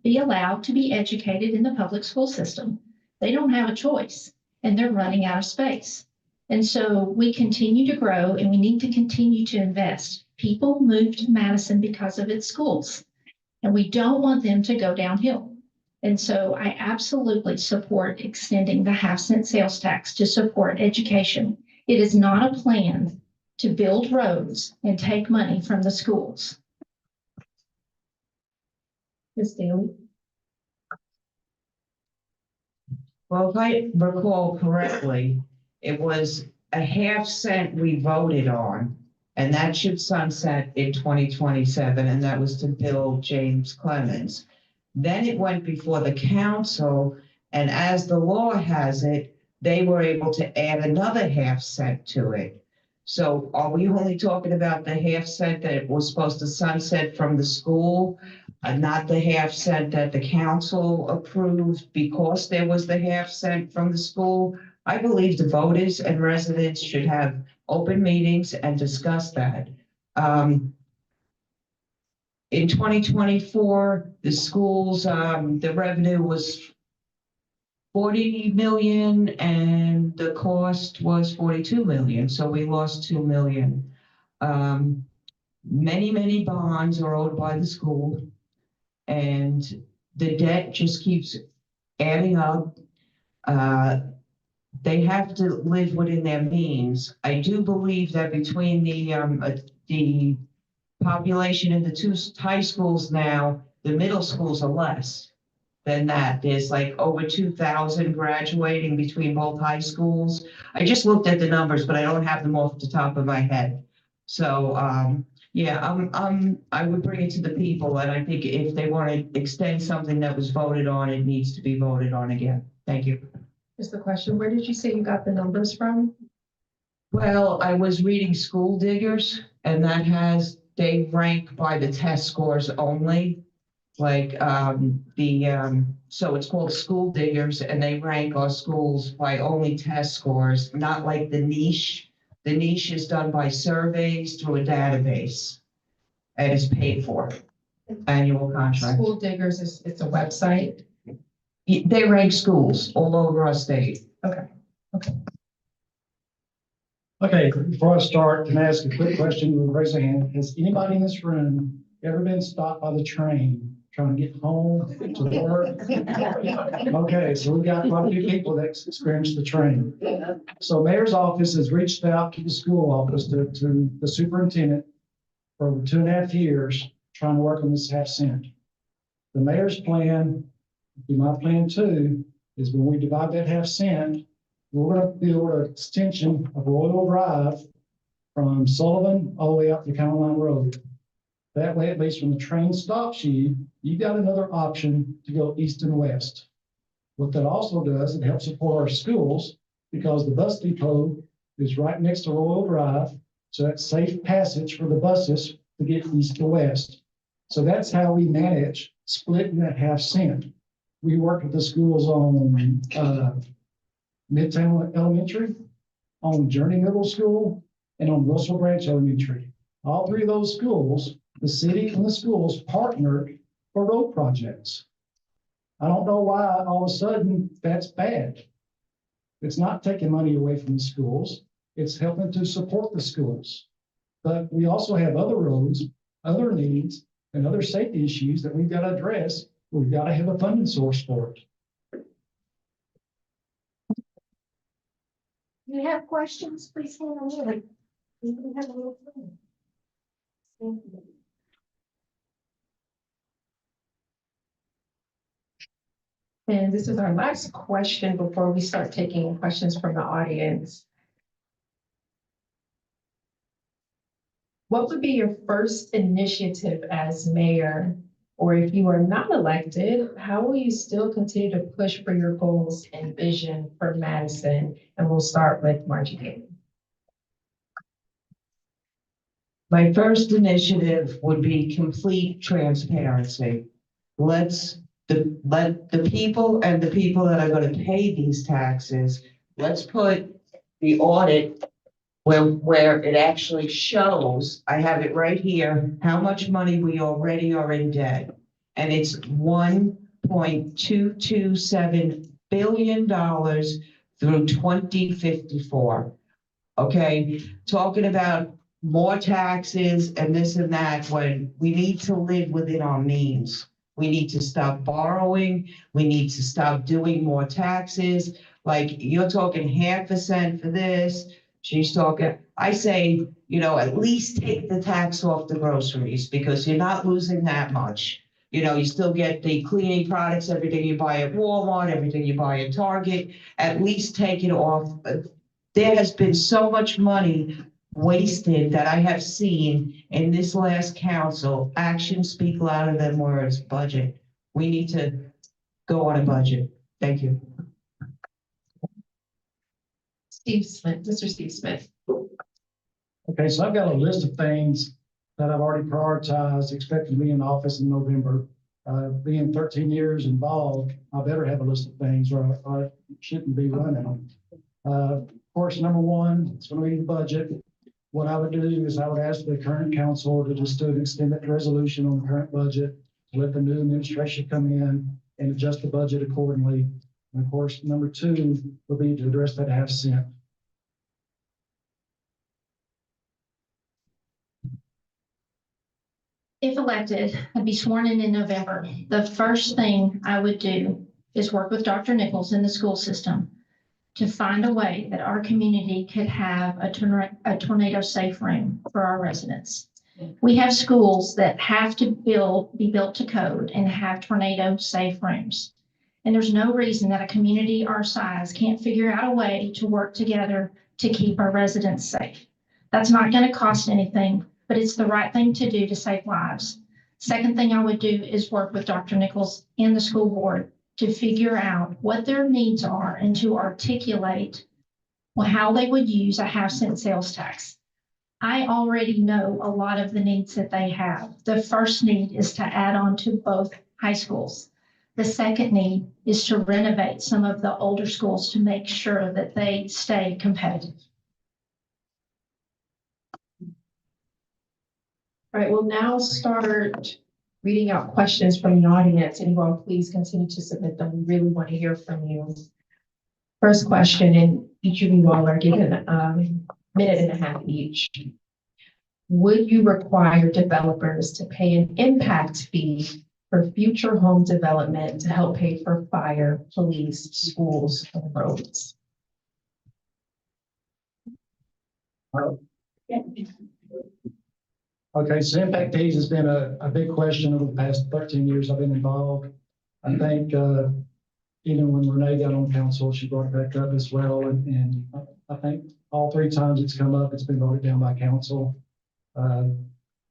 be allowed to be educated in the public school system. They don't have a choice, and they're running out of space. And so we continue to grow, and we need to continue to invest. People move to Madison because of its schools, and we don't want them to go downhill. And so I absolutely support extending the half-cent sales tax to support education. It is not a plan to build roads and take money from the schools. Ms. Daly? Well, if I recall correctly, it was a half cent we voted on, and that should sunset in 2027, and that was to build James Clemens. Then it went before the council, and as the law has it, they were able to add another half cent to it. So are we only talking about the half cent that was supposed to sunset from the school, not the half cent that the council approved because there was the half cent from the school? I believe the voters and residents should have open meetings and discuss that. In 2024, the schools, the revenue was 40 million and the cost was 42 million. So we lost 2 million. Many bonds are owed by the school, and the debt just keeps adding up. They have to live within their means. I do believe that between the population in the two high schools now, the middle schools are less than that. There's like over 2,000 graduating between both high schools. I just looked at the numbers, but I don't have them off the top of my head. So, yeah, I would bring it to the people, and I think if they want to extend something that was voted on, it needs to be voted on again. Thank you. Just the question, where did you say you got the numbers from? Well, I was reading School Diggers, and they rank by the test scores only. Like, so it's called School Diggers, and they rank our schools by only test scores, not like the niche. The niche is done by surveys through a database, and is paid for, annual contract. School Diggers it's a website. They rank schools all over our state. Okay. Okay, before I start, can I ask a quick question? Raise a hand. Has anybody in this room ever been stopped by the train trying to get home to work? Okay, so we've got quite a few people that experienced the train. So mayor's office has reached out to the school office, to the superintendent for over 2.5 years, trying to work on this half cent. The mayor's plan, my plan too, is when we divide that half cent, we're gonna build an extension of Royal Drive from Sullivan all the way up to County Line Road. That way, at least when the train stops you, you've got another option to go east and west. What that also does, it helps support our schools because the bus depot is right next to Royal Drive. So that's safe passage for the buses to get east to west. So that's how we manage splitting that half cent. We work with the schools on Midtown Elementary, on Journey Middle School, and on Russell Branch Elementary. All three of those schools, the city and the schools partnered for road projects. I don't know why all of a sudden that's bad. It's not taking money away from the schools. It's helping to support the schools. But we also have other roads, other needs, and other safety issues that we've got to address. We've got to have a funding source for it. You have questions, please stand on it. You can have a little fun. Thank you. And this is our last question before we start taking questions from the audience. What would be your first initiative as mayor? Or if you are not elected, how will you still continue to push for your goals and vision for Madison? And we'll start with Margie Daly. My first initiative would be complete transparency. Let the people and the people that are going to pay these taxes, let's put the audit where it actually shows, I have it right here, how much money we already are in debt. And it's $1.227 billion through 2054. Okay, talking about more taxes and this and that when we need to live within our means. We need to stop borrowing. We need to stop doing more taxes. Like you're talking 0.5% for this. She's talking, I say, at least take the tax off the groceries because you're not losing that much. You still get the cleaning products, everything you buy at Walmart, everything you buy at Target, at least take it off. There has been so much money wasted that I have seen in this last council. Actions speak louder than words. Budget. We need to go on a budget. Thank you. Steve Smith, Mr. Steve Smith. Okay, so I've got a list of things that I've already prioritized, expecting to be in office in November. Being 13 years involved, I better have a list of things or I shouldn't be running. Of course, number one, it's going to be the budget. What I would do is I would ask the current council to just do an extended resolution on the current budget, let the new administration come in and adjust the budget accordingly. And of course, number two will be to address that half cent. If elected, I'd be sworn in November. The first thing I would do is work with Dr. Nichols in the school system to find a way that our community could have a tornado safe room for our residents. We have schools that have to be built to code and have tornado safe rooms. And there's no reason that a community our size can't figure out a way to work together to keep our residents safe. That's not going to cost anything, but it's the right thing to do to save lives. Second thing I would do is work with Dr. Nichols and the school board to figure out what their needs are and to articulate how they would use a half-cent sales tax. I already know a lot of the needs that they have. The first need is to add on to both high schools. The second need is to renovate some of the older schools to make sure that they stay competitive. All right, we'll now start reading out questions from the audience, and you all please continue to submit them. We really want to hear from you. First question, and each of you all are given a minute and a half each. Would you require developers to pay an impact fee for future home development to help pay for fire, police, schools, and roads? Okay, so impact fees has been a big question over the past 13 years I've been involved. I think, even when Renee got on council, she brought it back up as well, and I think all three times it's come up, it's been voted down by council. Uh,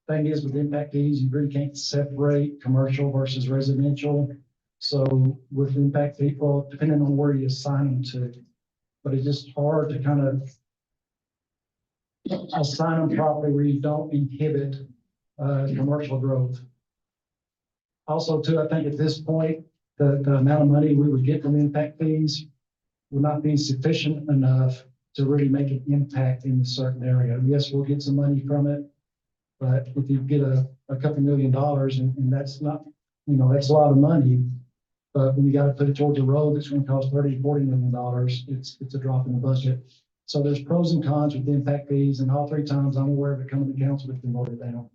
Thing is, with impact fees, you really can't separate commercial versus residential. So with impact fee, well, depending on where you assign them to, but it's just hard to kind of assign them properly where you don't inhibit, commercial growth. Also, too, I think at this point, the amount of money we would get from impact fees would not be sufficient enough to really make an impact in a certain area. Yes, we'll get some money from it, but if you get a couple $1 million and that's not, that's a lot of money. But when you got to put it towards a road that's going to cost $30-40 million, it's a drop in the budget. So there's pros and cons with the impact fees, and all three times I'm aware of it coming to council, it's been voted down.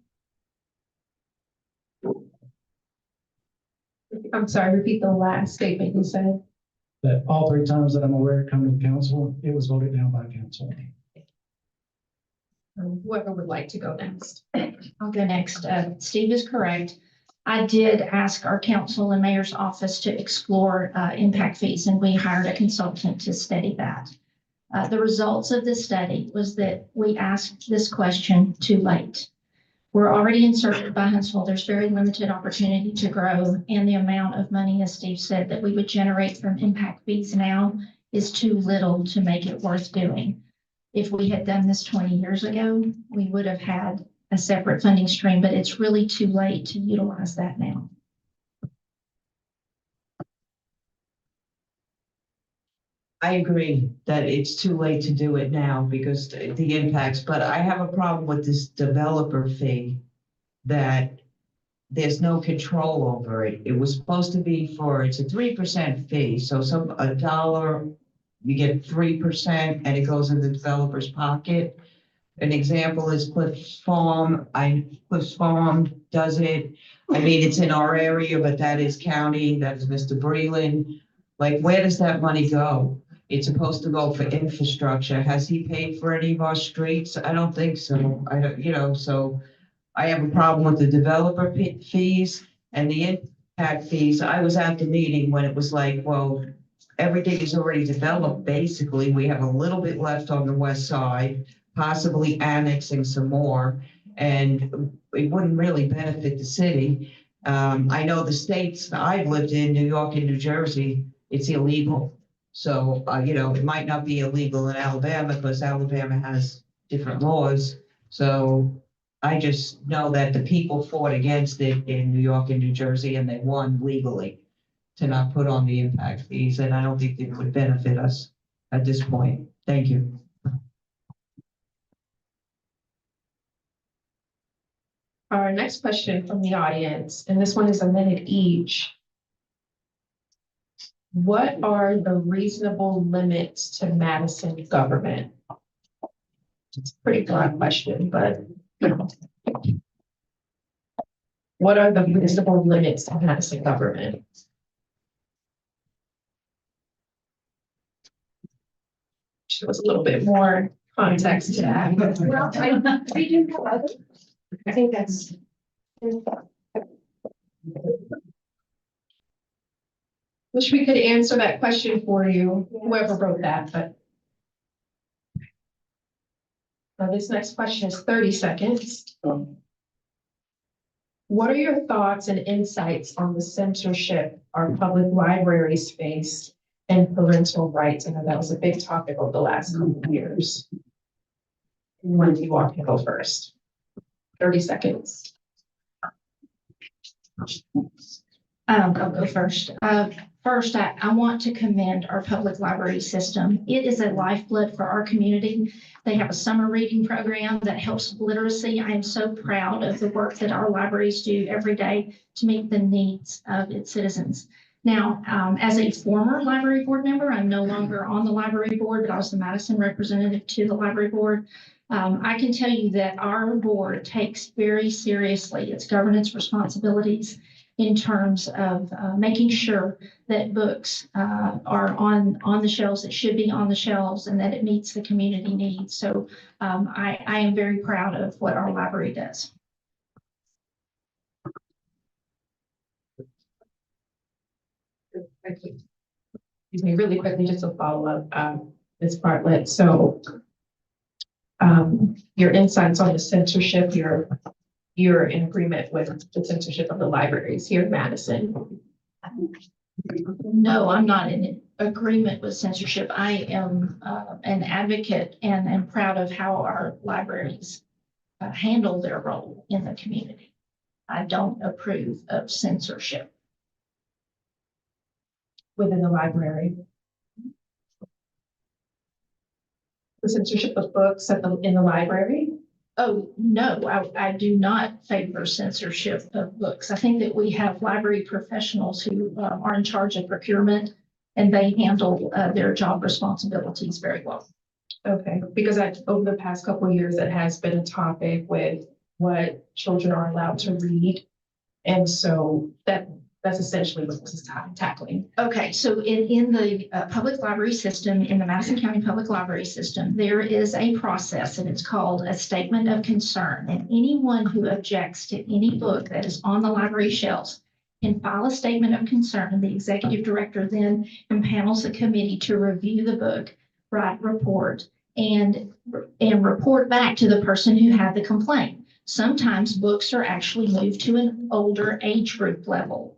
I'm sorry, repeat the last statement you said. That all three times that I'm aware of coming to council, it was voted down by council. Whoever would like to go next. I'll go next. Steve is correct. I did ask our council and mayor's office to explore impact fees, and we hired a consultant to study that. The results of the study was that we asked this question too late. We're already inserted by Huntsville. There's very limited opportunity to grow, and the amount of money, as Steve said, that we would generate from impact fees now is too little to make it worth doing. If we had done this 20 years ago, we would have had a separate funding stream, but it's really too late to utilize that now. I agree that it's too late to do it now because the impacts, but I have a problem with this developer fee that there's no control over it. It was supposed to be it's a 3% fee. So a dollar, you get 3% and it goes in the developer's pocket. An example is Cliff's Farm. Cliff's Farm does it. I mean, it's in our area, but that is county. That is Mr. Breland. Like, where does that money go? It's supposed to go for infrastructure. Has he paid for any of our streets? I don't think so. I don't, so I have a problem with the developer fees and the impact fees. I was at the meeting when it was like, well, everything is already developed. Basically, we have a little bit left on the west side, possibly annexing some more, and it wouldn't really benefit the city. I know the states I've lived in, New York and New Jersey, it's illegal. So, it might not be illegal in Alabama because Alabama has different laws. So I just know that the people fought against it in New York and New Jersey, and they won legally to not put on the impact fees. And I don't think it would benefit us at this point. Thank you. Our next question from the audience, and this one is a minute each. What are the reasonable limits to Madison government? It's a pretty broad question, but what are the reasonable limits to Madison government? There was a little bit more context to that. Well, I do have other. I think that's. Wish we could answer that question for you, whoever wrote that, but. Now, this next question is 30 seconds. What are your thoughts and insights on the censorship our public libraries face and parental rights? I know that was a big topic over the last couple of years. When do you want to go first? 30 seconds. I'll go first. First, I want to commend our public library system. It is a lifeblood for our community. They have a summer reading program that helps with literacy. I am so proud of the work that our libraries do every day to meet the needs of its citizens. Now, as a former library board member, I'm no longer on the library board, but I was the Madison representative to the library board. I can tell you that our board takes very seriously its governance responsibilities in terms of making sure that books are on the shelves that should be on the shelves and that it meets the community needs. So I am very proud of what our library does. Excuse me, really quickly, just to follow up, Ms. Bartlett, so your insights on the censorship, you're in agreement with the censorship of the libraries here in Madison. No, I'm not in agreement with censorship. I am an advocate and am proud of how our libraries handle their role in the community. I don't approve of censorship. Within the library. The censorship of books in the library. Oh, no, I do not favor censorship of books. I think that we have library professionals who are in charge of procurement and they handle their job responsibilities very well. Okay, because over the past couple of years, it has been a topic with what children are allowed to read. And so that's essentially what this is tackling. Okay, so in the public library system, in the Madison County Public Library System, there is a process and it's called a statement of concern. And anyone who objects to any book that is on the library shelves can file a statement of concern. And the executive director then impanels a committee to review the book, write report, and report back to the person who had the complaint. Sometimes books are actually moved to an older age group level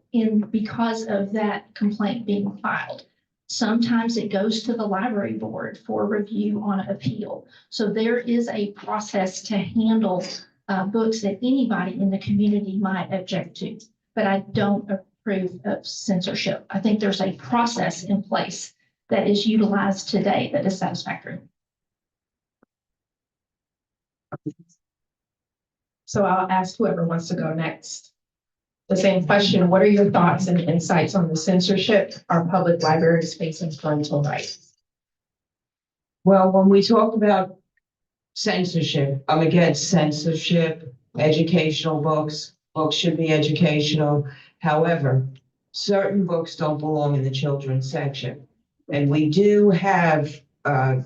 because of that complaint being filed. Sometimes it goes to the library board for review on appeal. So there is a process to handle books that anybody in the community might object to, but I don't approve of censorship. I think there's a process in place that is utilized today that is satisfactory. So I'll ask whoever wants to go next. The same question, what are your thoughts and insights on the censorship our public libraries facing parental rights? Well, when we talk about censorship, I'm against censorship, educational books. Books should be educational. However, certain books don't belong in the children's section. And we do have a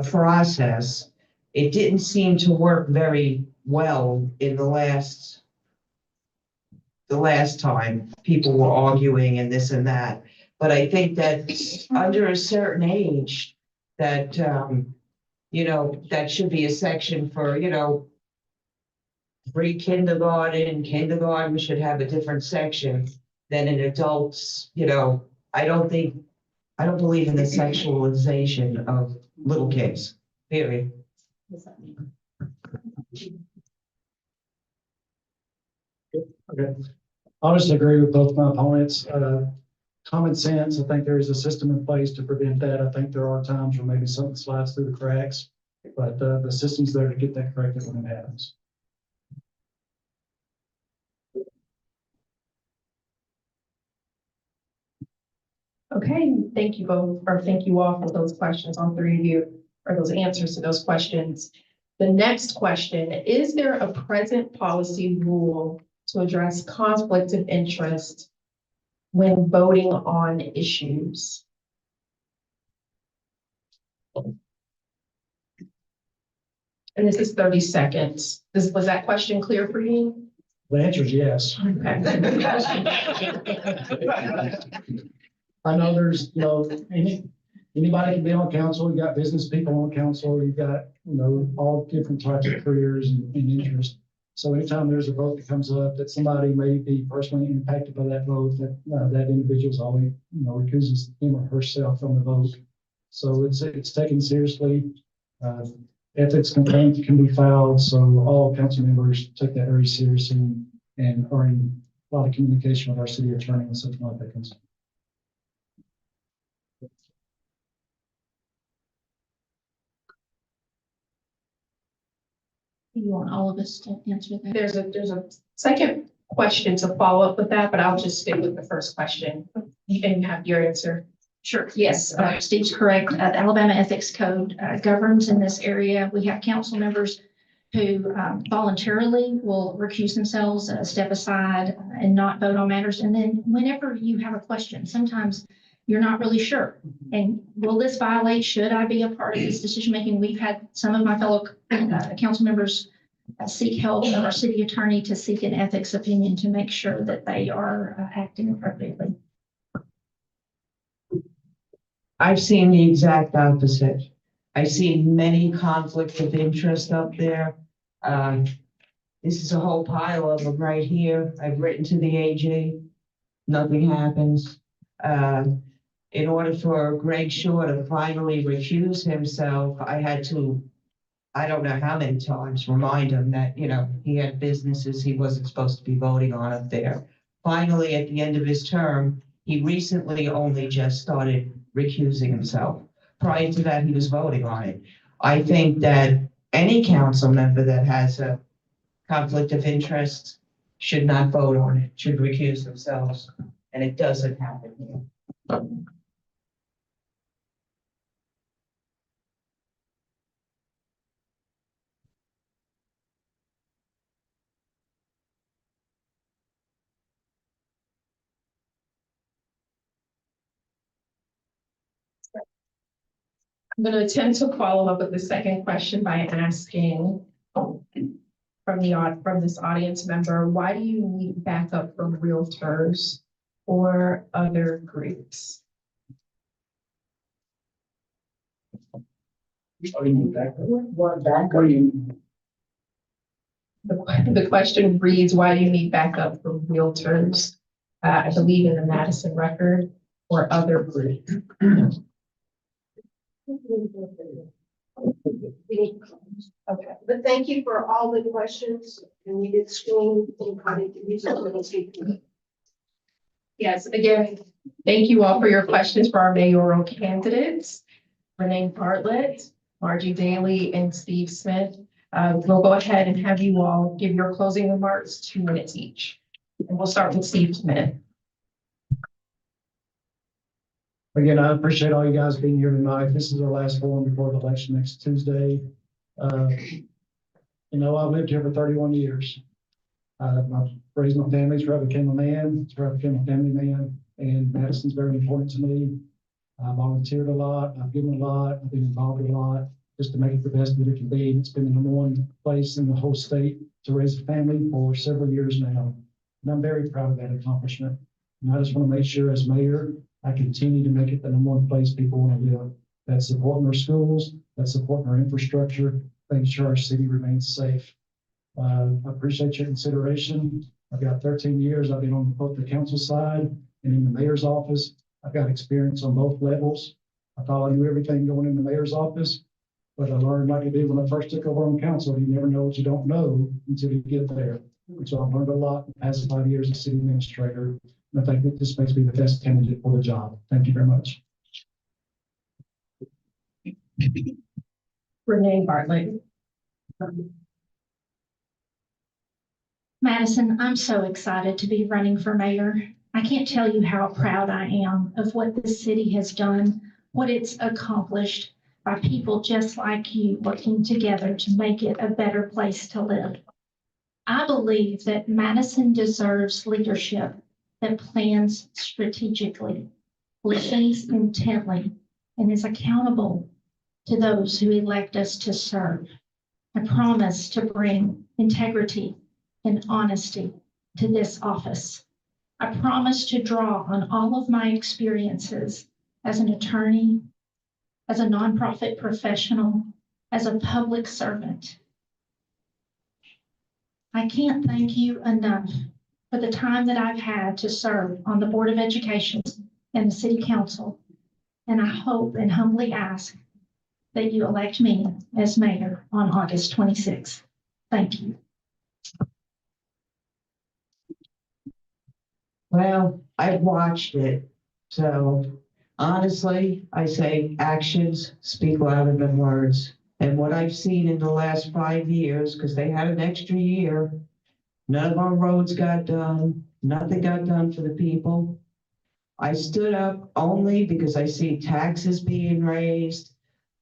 process. It didn't seem to work very well in the last time people were arguing and this and that. But I think that under a certain age that, that should be a section for, kindergarten should have a different section than in adults. I don't believe in the sexualization of little kids, period. Okay. I'll just agree with both my opponents. Common sense, I think there is a system in place to prevent that. I think there are times where maybe something slides through the cracks, but the system's there to get that corrected when it happens. Okay, thank you both, or thank you all for those questions, all three of you, or those answers to those questions. The next question, is there a present policy rule to address conflict of interest when voting on issues? And this is 30 seconds. Was that question clear for you? The answer is yes. Okay. I know there's, anybody can be on council. You got business people on council. You've got, all different types of careers and interests. So anytime there's a vote that comes up that somebody may be personally impacted by that vote, that individual's always, recuses him or herself from the vote. So it's taken seriously. Ethics complaints can be filed. So all council members take that very seriously and are in a lot of communication with our city attorney and such like that. You want all of us to answer that? There's a second question to follow up with that, but I'll just stick with the first question. You can have your answer. Sure. Yes, Steve's correct. The Alabama Ethics Code governs in this area. We have council members who voluntarily will recuse themselves, step aside, and not vote on matters. And then whenever you have a question, sometimes you're not really sure. And will this violate? Should I be a part of this decision making? We've had some of my fellow council members seek help of our city attorney to seek an ethics opinion to make sure that they are acting appropriately. I've seen the exact opposite. I see many conflicts of interest up there. This is a whole pile of them right here. I've written to the AG. Nothing happens. In order for Greg Shaw to finally recuse himself, I had to, I don't know how many times, remind him that, he had businesses he wasn't supposed to be voting on up there. Finally, at the end of his term, he recently only just started recusing himself. Prior to that, he was voting on it. I think that any council member that has a conflict of interest should not vote on it, should recuse themselves, and it doesn't happen here. I'm going to attempt to follow up with the second question by asking from this audience member, why do you need backup from realtors or other groups? Oh, you need backup? What do you? The question reads, why do you need backup from realtors? I believe in the Madison record or other groups. Okay, but thank you for all the questions, and we did screen anybody to use it. Yes, again, thank you all for your questions for our mayoral candidates, Renee Bartlett, Margie Daly, and Steve Smith. We'll go ahead and have you all give your closing remarks, 2 minutes each. And we'll start with Steve Smith. Again, I appreciate all you guys being here tonight. This is our last forum before the election next Tuesday. I've lived here for 31 years. I've raised my family, it's where I became a man, it's where I became a family man, and Madison's very important to me. I volunteered a lot, I've given a lot, I've been involved a lot, just to make it the best that it can be. It's been the number one place in the whole state to raise a family for several years now. And I'm very proud of that accomplishment. And I just want to make sure as mayor, I continue to make it the number one place people want to live. That's supporting our schools, that's supporting our infrastructure, making sure our city remains safe. I appreciate your consideration. I've got 13 years. I've been on both the council side and in the mayor's office. I've got experience on both levels. I thought I knew everything going in the mayor's office, but I learned like I did when I first took over on council. You never know what you don't know until you get there. And so I've learned a lot in the past 5 years as city administrator. And I think that this makes me the best candidate for the job. Thank you very much. Renee Bartlett. Madison, I'm so excited to be running for mayor. I can't tell you how proud I am of what this city has done, what it's accomplished by people just like you working together to make it a better place to live. I believe that Madison deserves leadership that plans strategically, listens intently, and is accountable to those who elect us to serve. I promise to bring integrity and honesty to this office. I promise to draw on all of my experiences as an attorney, as a nonprofit professional, as a public servant. I can't thank you enough for the time that I've had to serve on the Board of Education and the City Council. And I hope and humbly ask that you elect me as mayor on August 26th. Thank you. Well, I've watched it. So honestly, I say actions speak louder than words. And what I've seen in the last 5 years, because they had an extra year, none of our roads got done, nothing got done for the people. I stood up only because I see taxes being raised,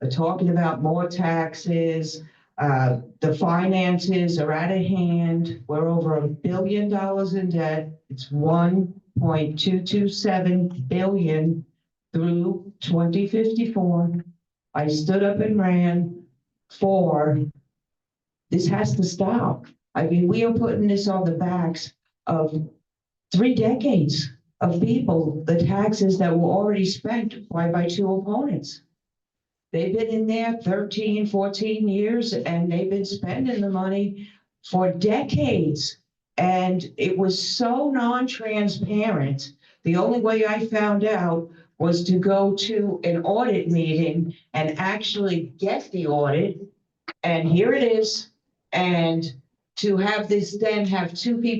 talking about more taxes. The finances are out of hand. We're over $1 billion in debt. It's 1.227 billion through 2054. I stood up and ran for this has to stop. I mean, we are putting this on the backs of 3 decades of people the taxes that were already spent by two opponents. They've been in there 13, 14 years and they've been spending the money for decades. And it was so non-transparent. The only way I found out was to go to an audit meeting and actually get the audit. And here it is. And to have this then have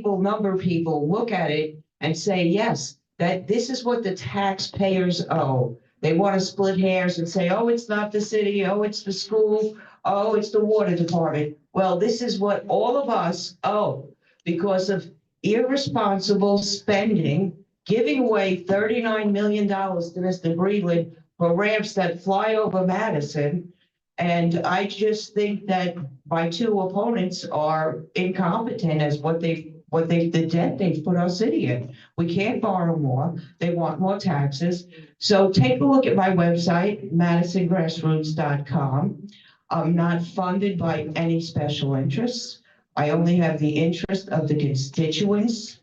number people look at it and say, yes, that this is what the taxpayers owe. They want to split hairs and say, oh, it's not the city, oh, it's the school, oh, it's the water department. Well, this is what all of us owe because of irresponsible spending, giving away $39 million to Mr. Breland for ramps that fly over Madison. And I just think that my two opponents are incompetent as the debt they've put our city in. We can't borrow more. They want more taxes. So take a look at my website, madisongrassroots.com. I'm not funded by any special interests. I only have the interest of the constituents.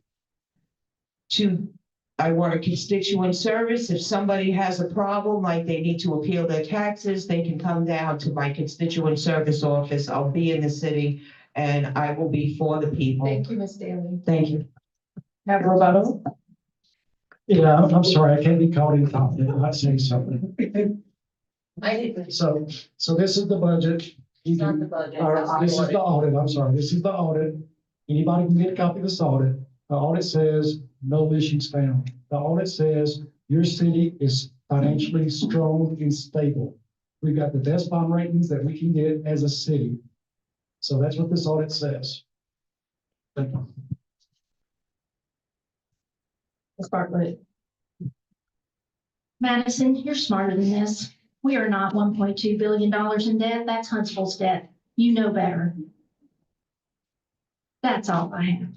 I want a constituent service. If somebody has a problem, like they need to appeal their taxes, they can come down to my constituent service office. I'll be in the city and I will be for the people. Thank you, Ms. Daly. Thank you. Have a rebuttal? Yeah, I'm sorry, I can't be called in confident, I'll say something. So this is the budget. It's not the budget. This is the audit, I'm sorry, this is the audit. Anybody can get a copy of this audit. The audit says no issues found. The audit says your city is financially strong and stable. We've got the best bond ratings that we can get as a city. So that's what this audit says. Thank you. Ms. Bartlett. Madison, you're smarter than this. We are not $1.2 billion in debt. That's Huntsville's debt. You know better. That's all I have.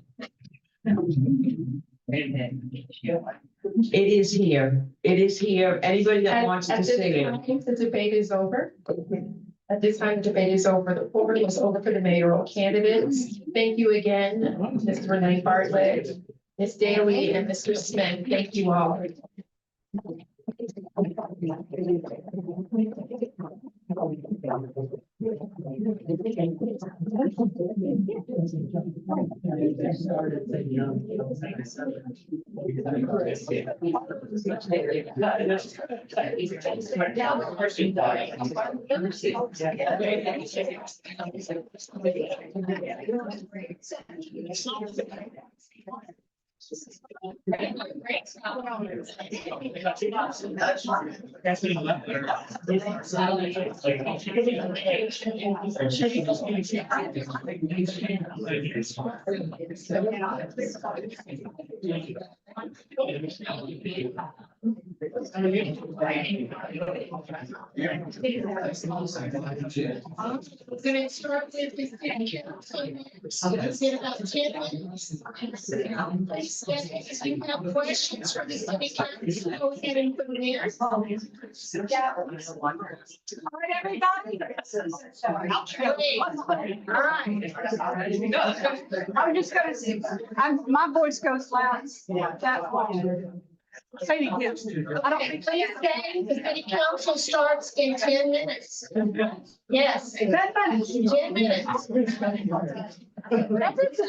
It is here. It is here. Anybody that wants to say it. At this time, the debate is over. At this time, the debate is over. The floor is over for the mayoral candidates. Thank you again, Mr. Renee Bartlett, Ms. Daly, and Mr. Smith. Thank you all. Going to start with the city council. It's in about 10 minutes. If you have questions for the city council, go ahead and put them there. All right, everybody. All right. I'm just gonna say, my voice goes loud. That's why. Say it again. I don't think. Please stay. The city council starts in 10 minutes. Yes. 10 minutes. 10 minutes.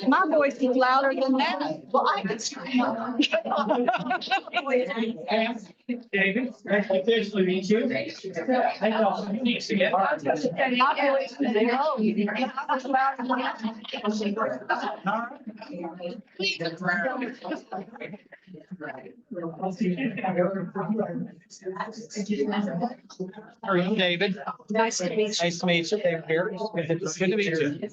My voice is louder than that. Well, I can scream. David, nice to officially meet you. I know. Thanks again. And my voice is low. I was louder than How are you, David? Nice to meet you. Nice to meet you. David here. Good to meet you.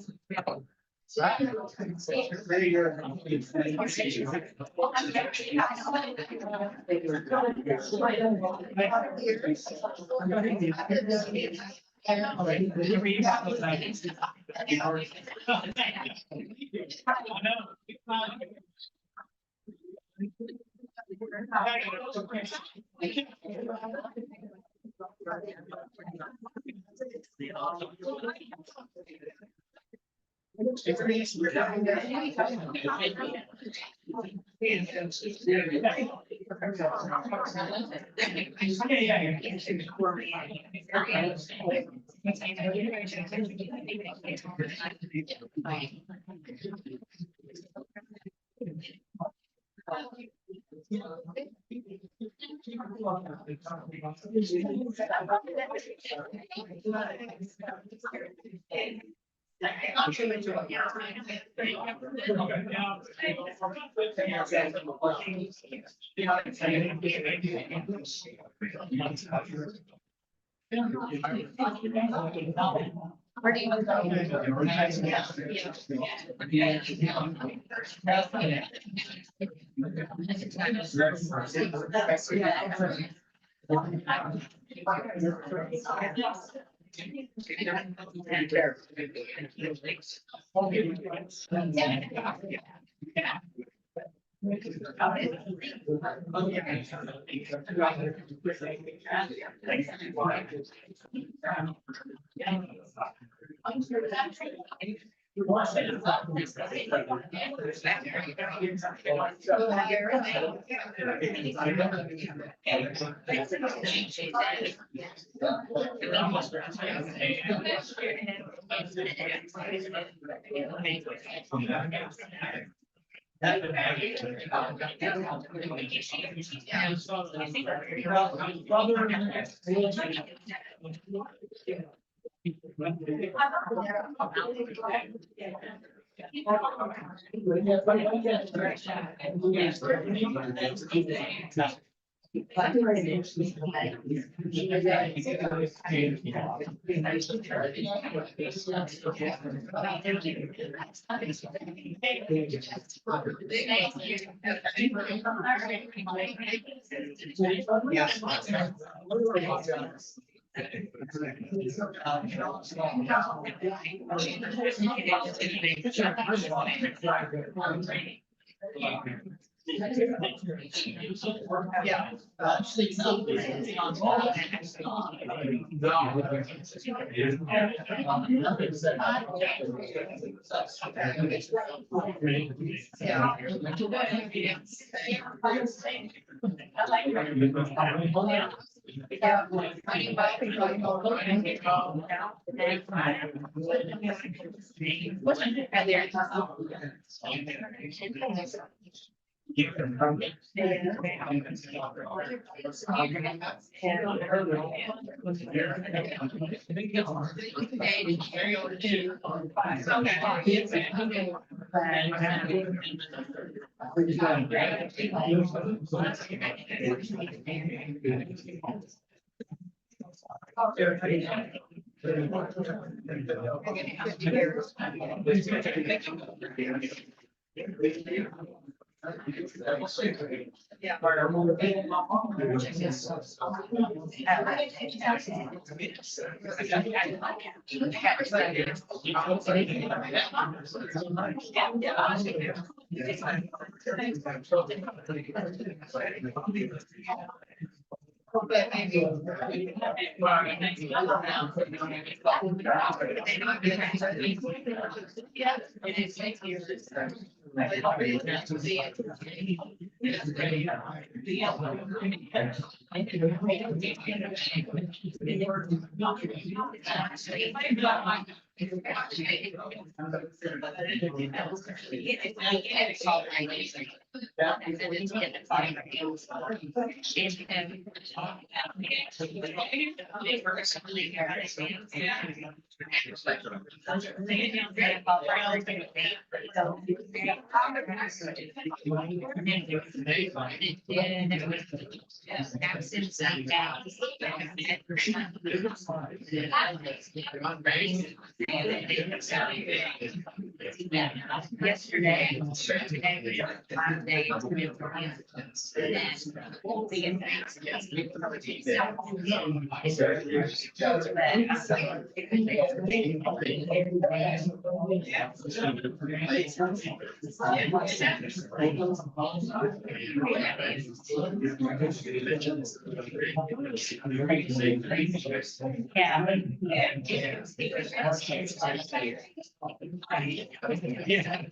Yeah.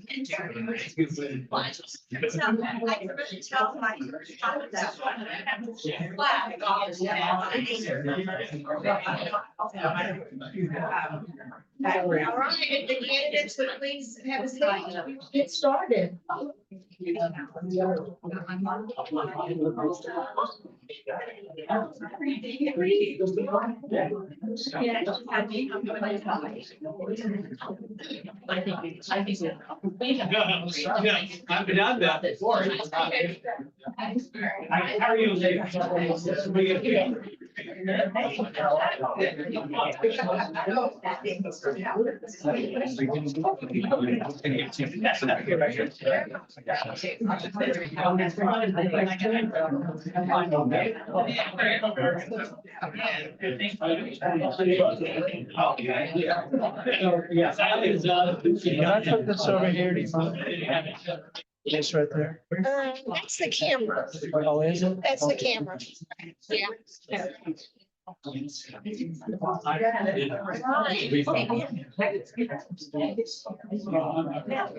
All right, if the candidates would please have a seat, get started. I've done that before. How are you, Dave? Yes, I is, Can I put this over here? Do you mind? This right there. That's the camera. Oh, is it? That's the camera. Yeah.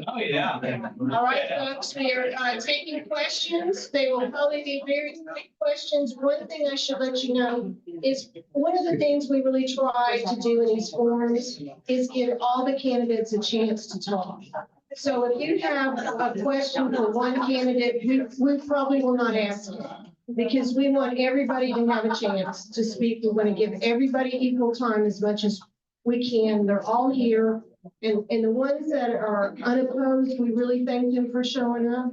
Oh, yeah. All right, folks, we are taking questions. They will probably be very quick questions. One thing I should let you know is one of the things we really try to do in these forums is give all the candidates a chance to talk. So if you have a question for one candidate, we probably will not ask it. Because we want everybody to have a chance to speak. We want to give everybody equal time as much as we can. They're all here. And the ones that are unopposed, we really thank them for showing up.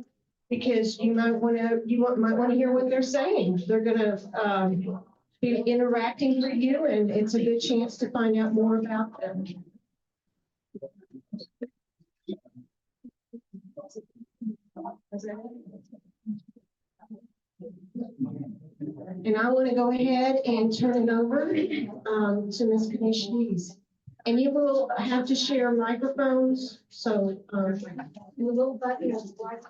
Because you might want to hear what they're saying. They're gonna be interacting for you, and it's a good chance to find out more about them. And I want to go ahead and turn it over to Ms. Kanish. And you will have to share microphones, so the little button is right.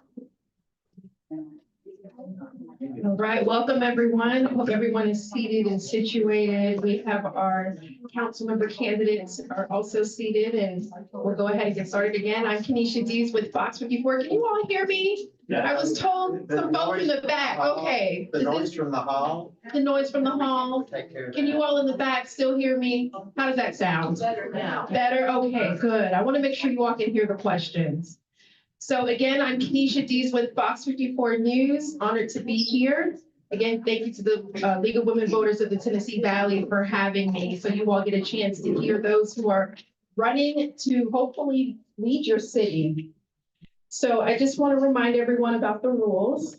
All right, welcome everyone. Hope everyone is seated and situated. We have our council member candidates are also seated, and we'll go ahead and get started again. I'm Kenesha Dees with Fox 54. Can you all hear me? I was told some folks in the back. Okay. The noise from the hall. The noise from the hall. Take care of Can you that. all in the back still hear me? How does that sound? Better now. Better? Okay, good. I want to make sure you all can hear the questions. So again, I'm Kenesha Dees with Fox 54 News. Honored to be here. Again, thank you to the League of Women Voters of the Tennessee Valley for having me. So you all get a chance to hear those who are running to hopefully lead your city. So I just want to remind everyone about the rules.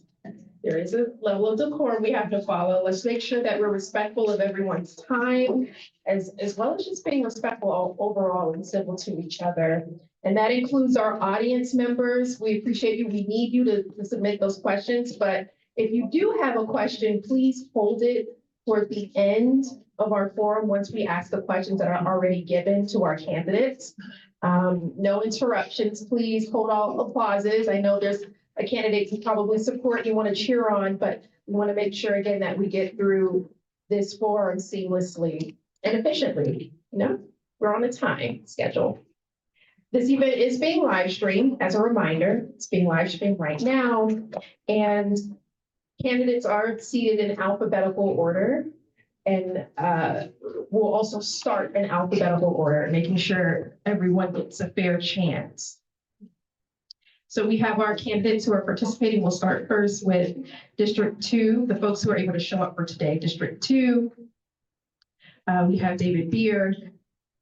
There is a level of decorum we have to follow. Let's make sure that we're respectful of everyone's time, as well as just being respectful overall and civil to each other. And that includes our audience members. We appreciate you. We need you to submit those questions. But if you do have a question, please hold it toward the end of our forum once we ask the questions that are already given to our candidates. No interruptions, please. Hold all applauses. I know there's a candidate you probably support, you want to cheer on, but we want to make sure again that we get through this forum seamlessly and efficiently. You know, we're on a time schedule. This event is being live streamed. As a reminder, it's being live streamed right now, and candidates are seated in alphabetical order. And we'll also start in alphabetical order, making sure everyone gets a fair chance. So we have our candidates who are participating. We'll start first with District 2, the folks who are able to show up for today. District 2, we have David Beard.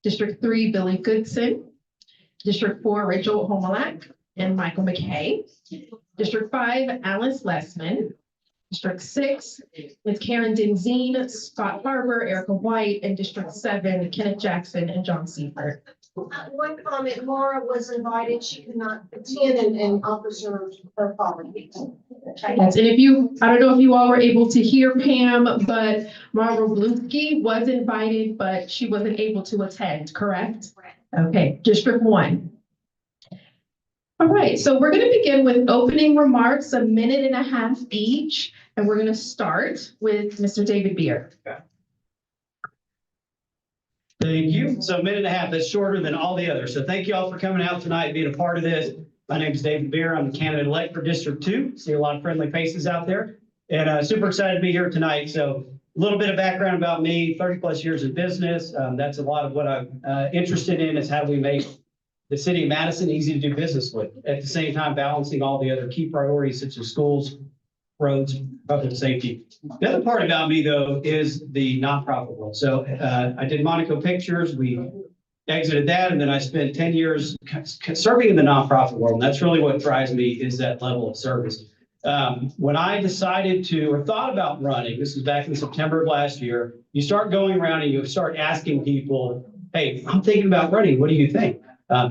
District 3, Billy Goodson. District 4, Rachel Homelak and Michael McKay. District 5, Alice Lessman. District 6, with Karen Denzine, Scott Harbour, Erica White, and District 7, Kenneth Jackson and John Seifert. One comment, Laura was invited, she could not attend and offers her apologies. Yes, and if you, I don't know if you all were able to hear Pam, but Mara Bluski was invited, but she wasn't able to attend, correct? Okay, District 1. All right, so we're going to begin with opening remarks, 1.5 minutes each, and we're going to start with Mr. David Beard. Thank you. So 1.5 minutes, that's shorter than all the others. So thank you all for coming out tonight and being a part of this. My name is David Beer. I'm the candidate-elect for District 2. See a lot of friendly faces out there. And super excited to be here tonight. So a little bit of background about me, 30+ years in business. That's a lot of what I'm interested in, is how we make the city of Madison easy to do business with, at the same time balancing all the other key priorities such as schools, roads, public safety. The other part about me, though, is the nonprofit world. So I did Monaco Pictures. We exited that, and then I spent 10 years serving in the nonprofit world. And that's really what drives me, is that level of service. When I decided to, or thought about running, this was back in September of last year, you start going around and you start asking people, hey, I'm thinking about running. What do you think?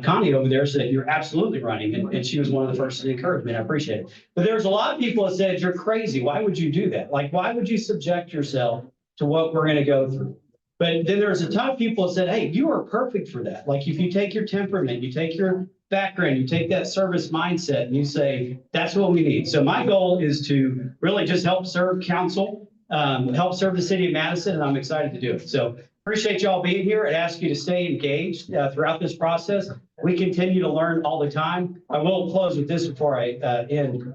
Connie over there said, you're absolutely running. And she was one of the first to encourage me. I appreciate it. But there's a lot of people that said, you're crazy. Why would you do that? Like, why would you subject yourself to what we're going to go through? But then there's a ton of people that said, hey, you are perfect for that. Like, if you take your temperament, you take your background, you take that service mindset, and you say, that's what we need. So my goal is to really just help serve council, help serve the city of Madison, and I'm excited to do it. So appreciate y'all being here and ask you to stay engaged throughout this process. We continue to learn all the time. I will close with this before I end.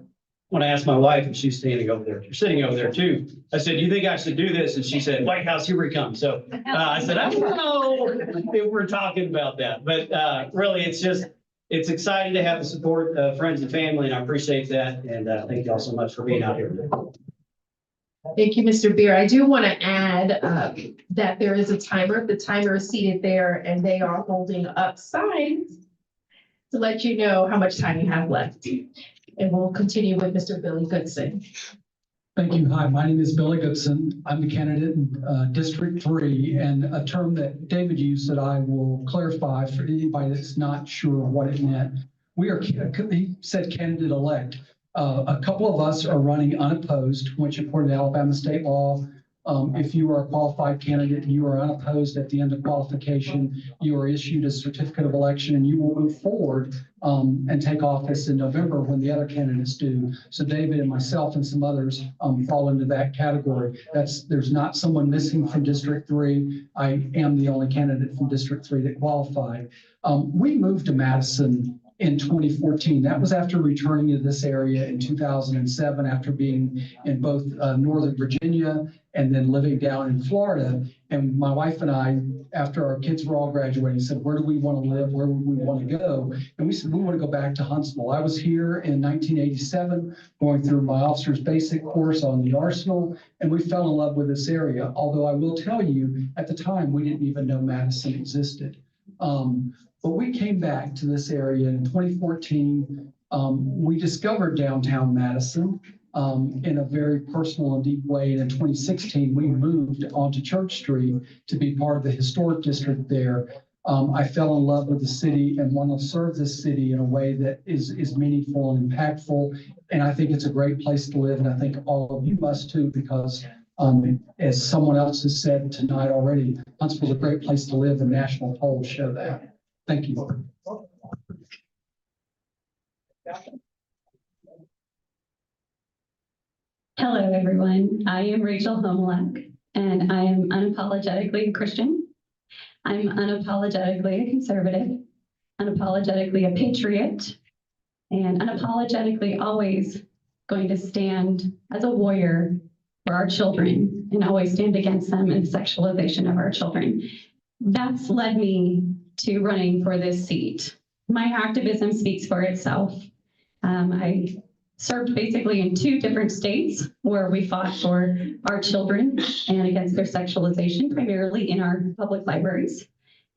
When I asked my wife, and she's standing over there, you're sitting over there too, I said, do you think I should do this? And she said, White House, here we come. So I said, I don't know if we're talking about that, but really it's exciting to have the support of friends and family, and I appreciate that. And thank you all so much for being out here today. Thank you, Mr. Beer. I do want to add that there is a timer. The timer is seated there, and they are holding up signs to let you know how much time you have left. And we'll continue with Mr. Billy Goodson. Thank you. Hi, my name is Billy Goodson. I'm the candidate in District 3, and a term that David used that I will clarify for anybody that's not sure what it meant. We are, he said candidate-elect. A couple of us are running unopposed, which according to Alabama state law, if you are a qualified candidate and you are unopposed at the end of qualification, you are issued a certificate of election and you will move forward and take office in November when the other candidates do. So David and myself and some others fall into that category. There's not someone missing from District 3. I am the only candidate from District 3 that qualified. We moved to Madison in 2014. That was after returning to this area in 2007, after being in both Northern Virginia and then living down in Florida. And my wife and I, after our kids were all graduating, said, where do we want to live? Where would we want to go? And we said, we want to go back to Huntsville. I was here in 1987, going through my officer's basic course on the Arsenal, and we fell in love with this area. Although I will tell you, at the time, we didn't even know Madison existed. But we came back to this area in 2014. We discovered downtown Madison in a very personal and deep way. And in 2016, we moved onto Church Street to be part of the historic district there. I fell in love with the city and want to serve this city in a way that is meaningful and impactful. And I think it's a great place to live. And I think all of you must too, because as someone else has said tonight already, Huntsville's a great place to live, and national polls show that. Thank you. Hello, everyone. I am Rachel Homelak, and I am unapologetically a Christian. I'm unapologetically a conservative, unapologetically a patriot, and unapologetically always going to stand as a warrior for our children and always stand against them and the sexualization of our children. That's led me to running for this seat. My activism speaks for itself. I served basically in 2 different states where we fought for our children and against their sexualization, primarily in our public libraries.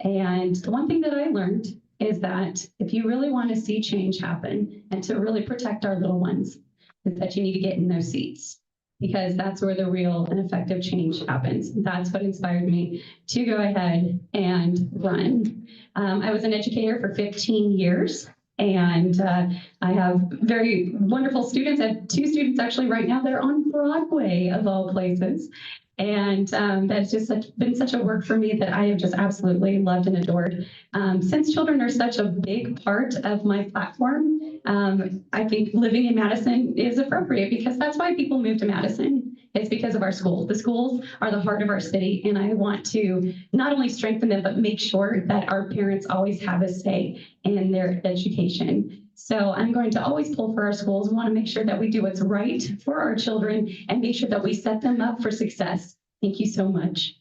And the one thing that I learned is that if you really want to see change happen and to really protect our little ones, is that you need to get in those seats, because that's where the real and effective change happens. That's what inspired me to go ahead and run. I was an educator for 15 years, and I have very wonderful students. I have 2 students actually right now that are on Broadway, of all places. And that's just been such a work for me that I have just absolutely loved and adored. Since children are such a big part of my platform, I think living in Madison is appropriate, because that's why people move to Madison. It's because of our schools. The schools are the heart of our city, and I want to not only strengthen them, but make sure that our parents always have a say in their education. So I'm going to always pull for our schools. We want to make sure that we do what's right for our children and make sure that we set them up for success. Thank you so much.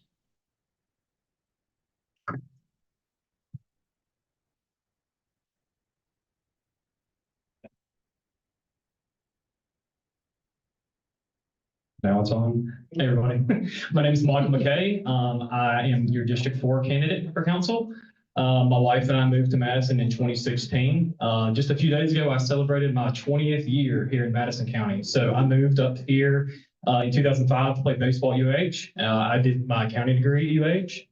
Now it's on. Hey, everybody. My name is Michael McKay. I am your District 4 candidate for council. My wife and I moved to Madison in 2016. Just a few days ago, I celebrated my 20th year here in Madison County. So I moved up here in 2005 to play baseball at UH. I did my accounting degree at UH.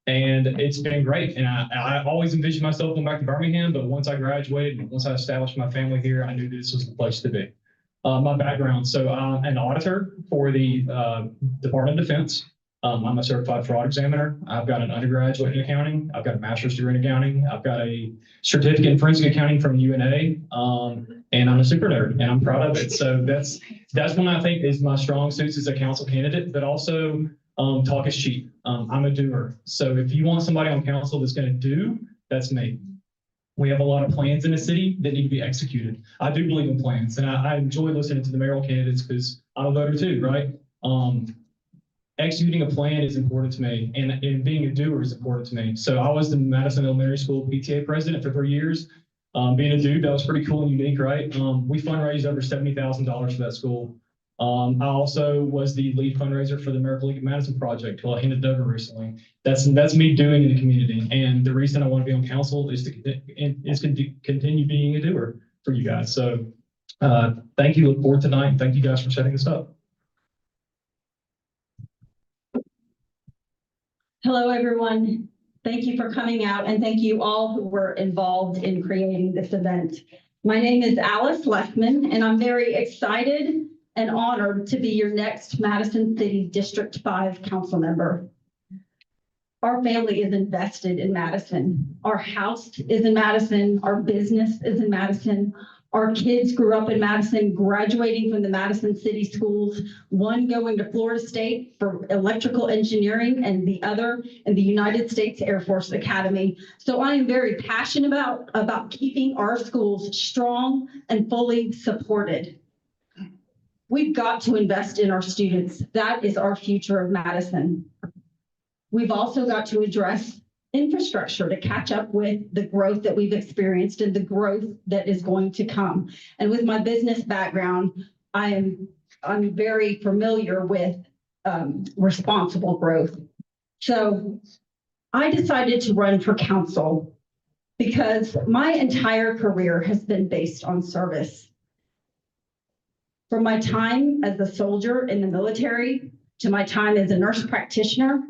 And it's been great. And I always envisioned myself going back to Birmingham, but once I graduated and once I established my family here, I knew this was the place to be. My background, so I'm an auditor for the Department of Defense. I'm a certified fraud examiner. I've got an undergraduate in accounting. I've got a master's degree in accounting. I've got a certificate in forensic accounting from UNA. And I'm a super nerd and I'm proud of it. So that's one I think is my strong suits as a council candidate, but also talk is cheap. I'm a doer. So if you want somebody on council that's going to do, that's me. We have a lot of plans in the city that need to be executed. I do believe in plans, and I enjoy listening to the mayoral candidates because I'm a voter too, right? Executing a plan is important to me, and being a doer is important to me. So I was the Madison Elementary School PTA president for 3 years. Being a dude, that was pretty cool and unique, right? We fundraised over $70,000 for that school. I also was the lead fundraiser for the Miracle League of Madison project, who I handed over recently. That's me doing in the community. And the reason I want to be on council is to continue being a doer for you guys. So thank you. Look forward tonight. And thank you guys for setting this up. Hello, everyone. Thank you for coming out, and thank you all who were involved in creating this event. My name is Alice Leffman, and I'm very excited and honored to be your next Madison City District 5 council member. Our family is invested in Madison. Our house is in Madison. Our business is in Madison. Our kids grew up in Madison, graduating from the Madison City Schools, one going to Florida State for electrical engineering and the other in the United States Air Force Academy. So I am very passionate about keeping our schools strong and fully supported. We've got to invest in our students. That is our future of Madison. We've also got to address infrastructure to catch up with the growth that we've experienced and the growth that is going to come. And with my business background, I'm very familiar with responsible growth. So I decided to run for council because my entire career has been based on service. From my time as a soldier in the military to my time as a nurse practitioner,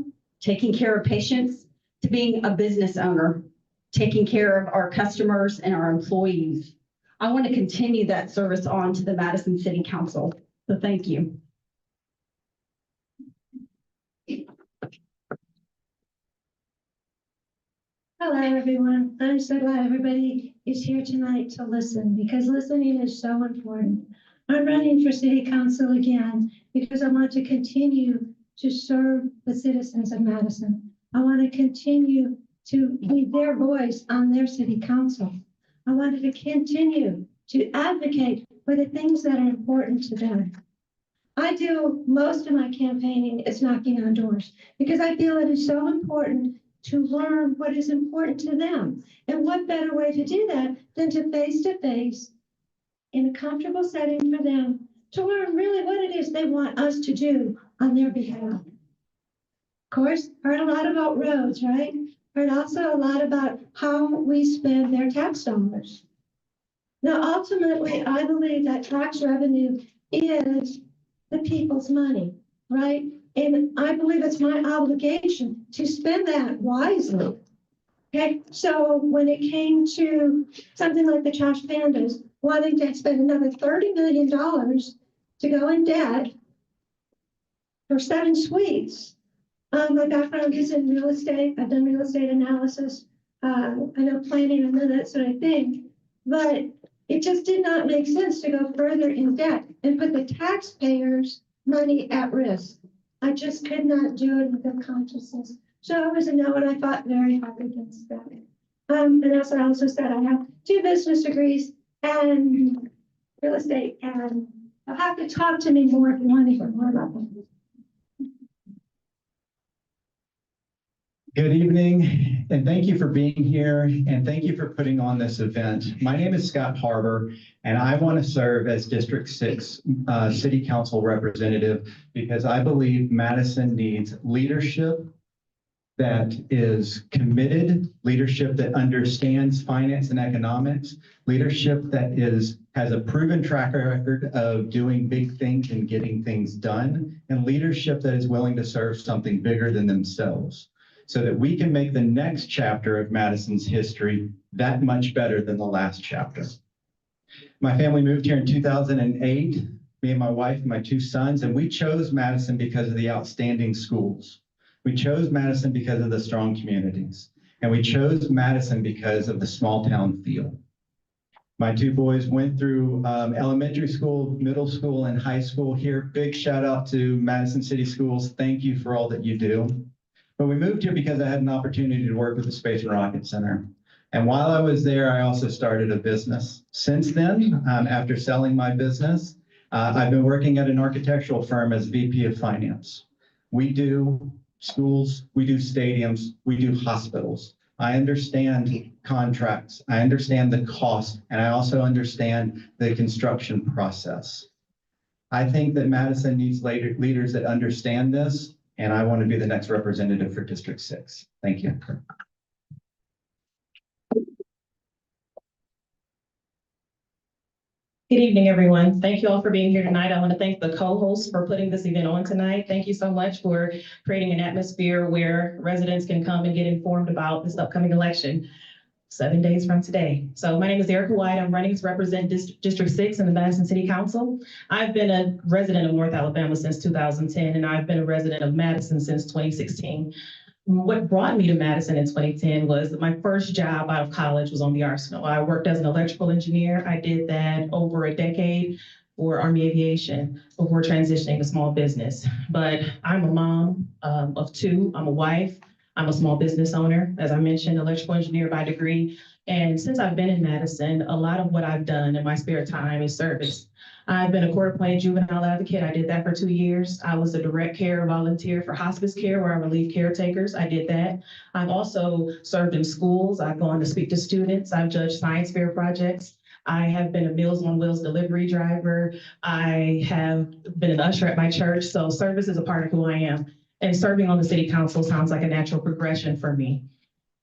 taking care of patients, to being a business owner, taking care of our customers and our employees. I want to continue that service on to the Madison City Council. So thank you. Hello, everyone. I'm so glad everybody is here tonight to listen because listening is so important. I'm running for city council again because I want to continue to serve the citizens of Madison. I want to continue to be their voice on their city council. I wanted to continue to advocate for the things that are important to them. I do most of my campaigning is knocking on doors because I feel it is so important to learn what is important to them. And what better way to do that than to face in a comfortable setting for them to learn really what it is they want us to do on their behalf. Of course, heard a lot about roads, right? Heard also a lot about how we spend their tax dollars. Now, ultimately, I believe that tax revenue is the people's money, right? And I believe it's my obligation to spend that wisely. Okay, so when it came to something like the Trash Pandas, wanting to spend another $30 million to go in debt for 7 suites. My background is in real estate. I've done real estate analysis. I know planning and that sort of thing, but it just did not make sense to go further in debt and put the taxpayers' money at risk. I just could not do it with good consciousness. So I was a no, and I fought very hard against that. And as I also said, I have 2 business degrees and real estate, and you'll have to talk to me more if you want to hear more about them. Good evening, and thank you for being here, and thank you for putting on this event. My name is Scott Harbor, and I want to serve as District 6 City Council representative because I believe Madison needs leadership that is committed, leadership that understands finance and economics, leadership that has a proven track record of doing big things and getting things done, and leadership that is willing to serve something bigger than themselves, so that we can make the next chapter of Madison's history that much better than the last chapter. My family moved here in 2008, me and my wife and my 2 sons, and we chose Madison because of the outstanding schools. We chose Madison because of the strong communities, and we chose Madison because of the small town feel. My 2 boys went through elementary school, middle school, and high school here. Big shout out to Madison City Schools. Thank you for all that you do. But we moved here because I had an opportunity to work with the Space and Rocket Center. And while I was there, I also started a business. Since then, after selling my business, I've been working at an architectural firm as VP of Finance. We do schools, we do stadiums, we do hospitals. I understand contracts, I understand the cost, and I also understand the construction process. I think that Madison needs leaders that understand this, and I want to be the next representative for District 6. Thank you. Good evening, everyone. Thank you all for being here tonight. I want to thank the co-hosts for putting this event on tonight. Thank you so much for creating an atmosphere where residents can come and get informed about this upcoming election 7 days from today. So my name is Erica White. I'm running to represent District 6 in the Madison City Council. I've been a resident of North Alabama since 2010, and I've been a resident of Madison since 2016. What brought me to Madison in 2010 was that my first job out of college was on the Arsenal. I worked as an electrical engineer. I did that over a decade for Army Aviation before transitioning to small business. But I'm a mom of 2. I'm a wife. I'm a small business owner, as I mentioned, electrical engineer by degree. And since I've been in Madison, a lot of what I've done in my spare time is service. I've been a court-appointed juvenile advocate. I did that for 2 years. I was a direct care volunteer for hospice care where I relieve caretakers. I did that. I've also served in schools. I've gone to speak to students. I've judged science fair projects. I have been a Meals on Wheels delivery driver. I have been an usher at my church. So service is a part of who I am. And serving on the city council sounds like a natural progression for me.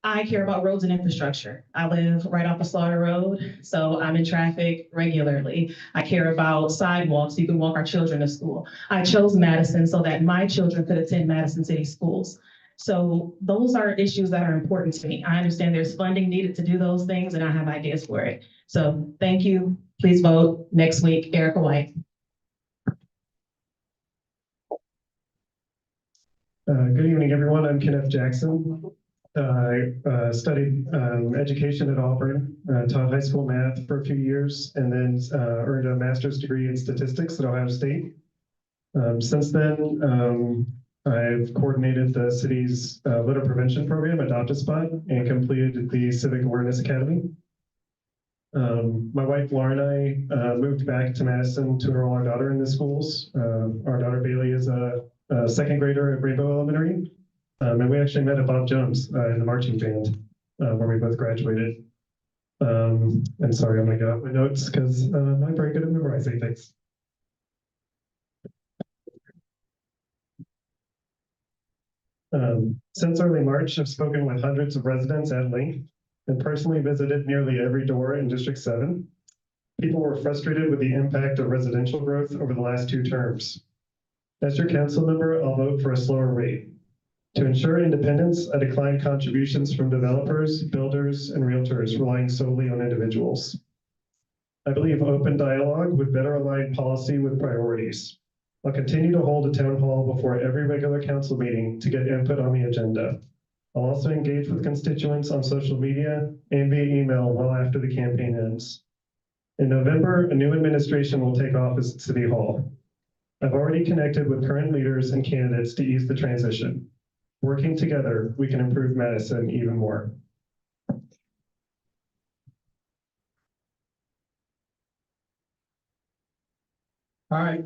I care about roads and infrastructure. I live right off of Slaughter Road, so I'm in traffic regularly. I care about sidewalks so you can walk our children to school. I chose Madison so that my children could attend Madison City Schools. So those are issues that are important to me. I understand there's funding needed to do those things, and I have ideas for it. So thank you. Please vote next week, Erica White. Good evening, everyone. I'm Kenneth Jackson. I studied education at Auburn, taught high school math for a few years, and then earned a master's degree in statistics at Ohio State. Since then, I've coordinated the city's litter prevention program, Adopt a Spot, and completed the Civic Awareness Academy. My wife, Laura, and I moved back to Madison to enroll our daughter in the schools. Our daughter, Bailey, is a second grader at Rainbow Elementary. And we actually met at Bob Jones in the marching band where we both graduated. And sorry, I'm gonna get out my notes because I'm not very good at memorizing things. Since early March, I've spoken with hundreds of residents at length and personally visited nearly every door in District 7. People were frustrated with the impact of residential growth over the last 2 terms. As your council member, I'll vote for a slower rate. To ensure independence, I decline contributions from developers, builders, and realtors relying solely on individuals. I believe open dialogue would better align policy with priorities. I'll continue to hold a town hall before every regular council meeting to get input on the agenda. I'll also engage with constituents on social media and via email well after the campaign ends. In November, a new administration will take office at City Hall. I've already connected with current leaders and candidates to ease the transition. Working together, we can improve Madison even more. All right,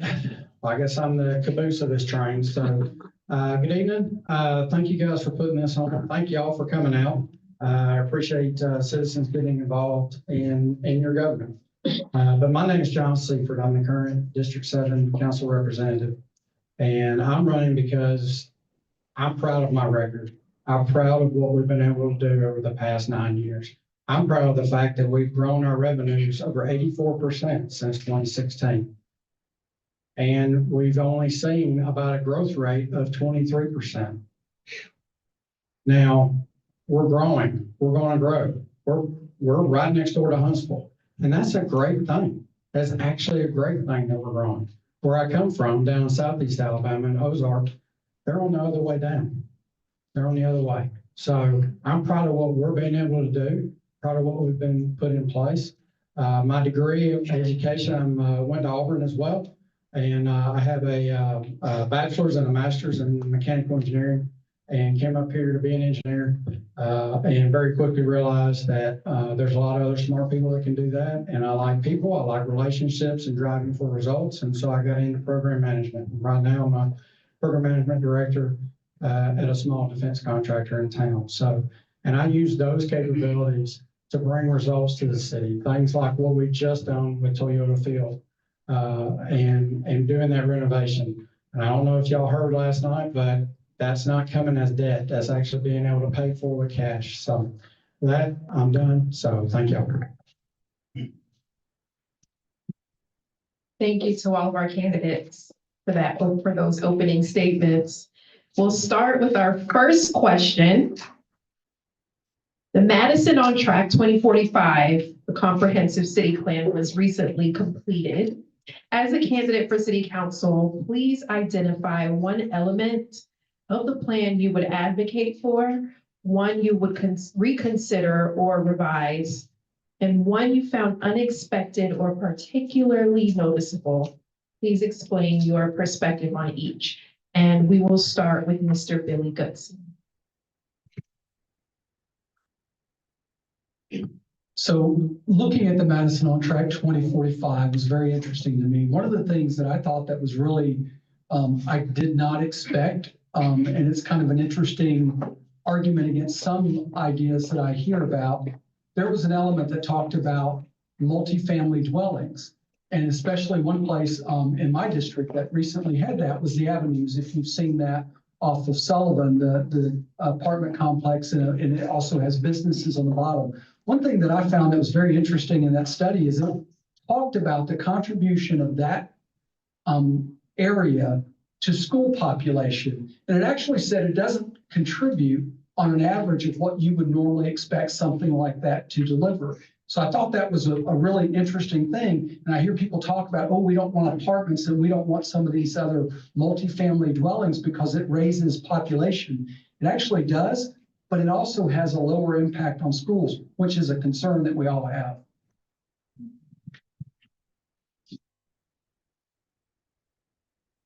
well, I guess I'm the caboose of this train, so, good evening. Thank you guys for putting this on. Thank you all for coming out. I appreciate, citizens getting involved in your government. But my name is John Seaford. I'm the current District 7 Council Representative. And I'm running because I'm proud of my record. I'm proud of what we've been able to do over the past 9 years. I'm proud of the fact that we've grown our revenues over 84% since 2016. And we've only seen about a growth rate of 23%. Now, we're growing. We're going to grow. We're right next door to Huntsville. And that's a great thing. That's actually a great thing that we're growing. Where I come from, down in Southeast Alabama and Ozark, they're on the other way down. They're on the other way. So I'm proud of what we're being able to do, proud of what we've been put in place. My degree of education, I went to Auburn as well. And I have a bachelor's and a master's in mechanical engineering and came up here to be an engineer and very quickly realized that there's a lot of other smart people that can do that. And I like people, I like relationships and driving for results. And so I got into program management. Right now, I'm a program management director at a small defense contractor in town. So, and I use those capabilities to bring results to the city. Things like what we just done with Toyota Field. And doing that renovation. And I don't know if y'all heard last night, but that's not coming as debt. That's actually being able to pay for with cash. So that I'm done. So thank y'all. Thank you to all of our candidates for those opening statements. We'll start with our first question. The Madison on Track 2045, the comprehensive city plan, was recently completed. As a candidate for city council, please identify one element of the plan you would advocate for, one you would reconsider or revise, and one you found unexpected or particularly noticeable. Please explain your perspective on each. And we will start with Mr. Billy Goodson. So looking at the Madison on Track 2045 was very interesting to me. One of the things that I thought that was really, I did not expect, and it's kind of an interesting argument against some ideas that I hear about. There was an element that talked about multifamily dwellings. And especially one place in my district that recently had that was the Avenues. If you've seen that off of Sullivan, the apartment complex, and it also has businesses on the bottom. One thing that I found that was very interesting in that study is it talked about the contribution of that area to school population. And it actually said it doesn't contribute on an average of what you would normally expect something like that to deliver. So I thought that was a really interesting thing. And I hear people talk about, oh, we don't want apartments and we don't want some of these other multifamily dwellings because it raises population. It actually does, but it also has a lower impact on schools, which is a concern that we all have.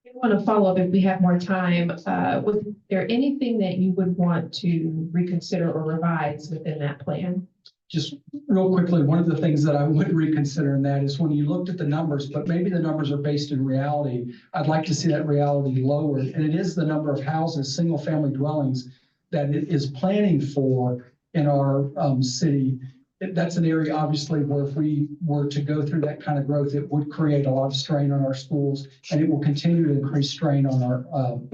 I want to follow up if we have more time. Was there anything that you would want to reconsider or revise within that plan? Just real quickly, one of the things that I would reconsider in that is when you looked at the numbers, but maybe the numbers are based in reality, I'd like to see that reality lowered. And it is the number of houses, single family dwellings that it is planning for in our city. That's an area obviously where if we were to go through that kind of growth, it would create a lot of strain on our schools and it will continue to increase strain on our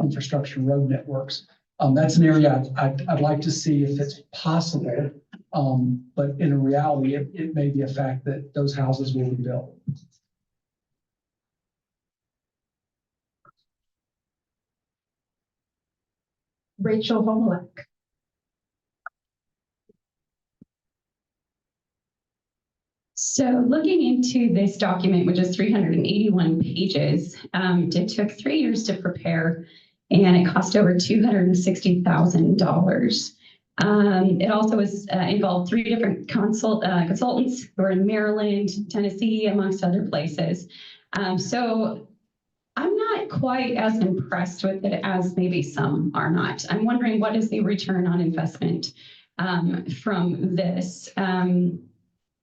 infrastructure road networks. That's an area I'd like to see if it's possible. But in reality, it may be a fact that those houses will be built. Rachel Homelack. So looking into this document, which is 381 pages, it took 3 years to prepare and it cost over $260,000. It also was involved 3 different consultants who are in Maryland, Tennessee, amongst other places. So I'm not quite as impressed with it as maybe some are not. I'm wondering what is the return on investment from this?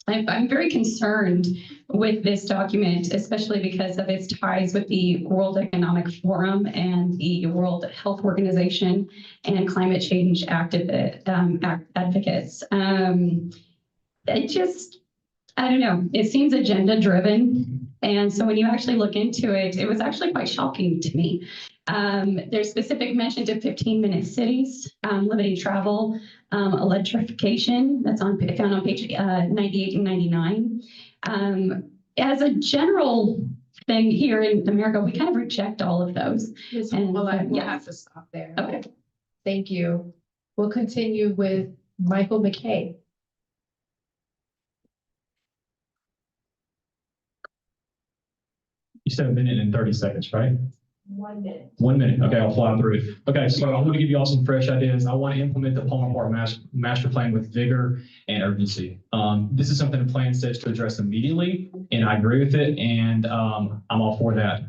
I'm very concerned with this document, especially because of its ties with the World Economic Forum and the World Health Organization and climate change advocates. I don't know, it seems agenda driven. And so when you actually look into it, it was actually quite shocking to me. There's specific mention to 15-minute cities, limiting travel, electrification, that's found on page 98 and 99. As a general thing here in America, we kind of reject all of those. Well, I will yeah. have to stop there. Okay. Thank you. We'll continue with Michael McKay. You said a minute and 30 seconds, right? 1 minute. 1 minute. Okay, I'll fly through it. Okay, so I want to give you all some fresh ideas. I want to implement the Palmer Park master plan with vigor and urgency. This is something the plan says to address immediately, and I agree with it, and I'm all for that.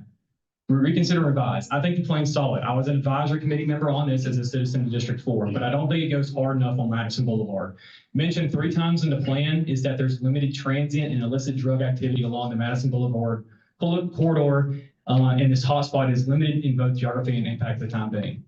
Reconsider, revise. I think the plan's solid. I was an advisory committee member on this as a citizen of District 4, but I don't think it goes hard enough on Madison Boulevard. Mentioned 3 times in the plan is that there's limited transient and illicit drug activity along the Madison Boulevard corridor, and this hotspot is limited in both geography and impact for the time being.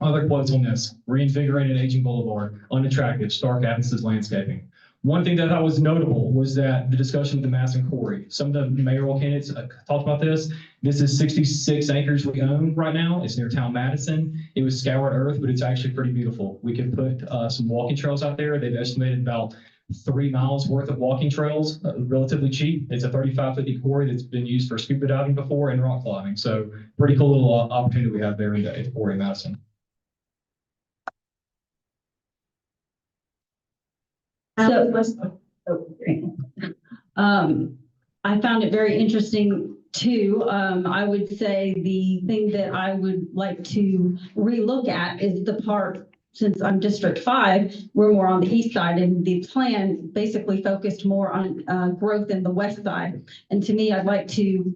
Other quotes on this: reinvigorated aging boulevard, unattractive, stark absences landscaping. One thing that I thought was notable was that the discussion of the Madison Quarry. Some of the mayoral candidates talked about this. This is 66 acres we own right now. It's near town Madison. It was scoured earth, but it's actually pretty beautiful. We could put some walking trails out there. They've estimated about 3 miles worth of walking trails, relatively cheap. It's a 35-foot quarry that's been used for scuba diving before and rock climbing. So pretty cool little opportunity we have there in the quarry in Madison. I found it very interesting too. I would say the thing that I would like to relook at is the part, since I'm District 5, we're more on the east side, and the plan basically focused more on growth in the west side. And to me, I'd like to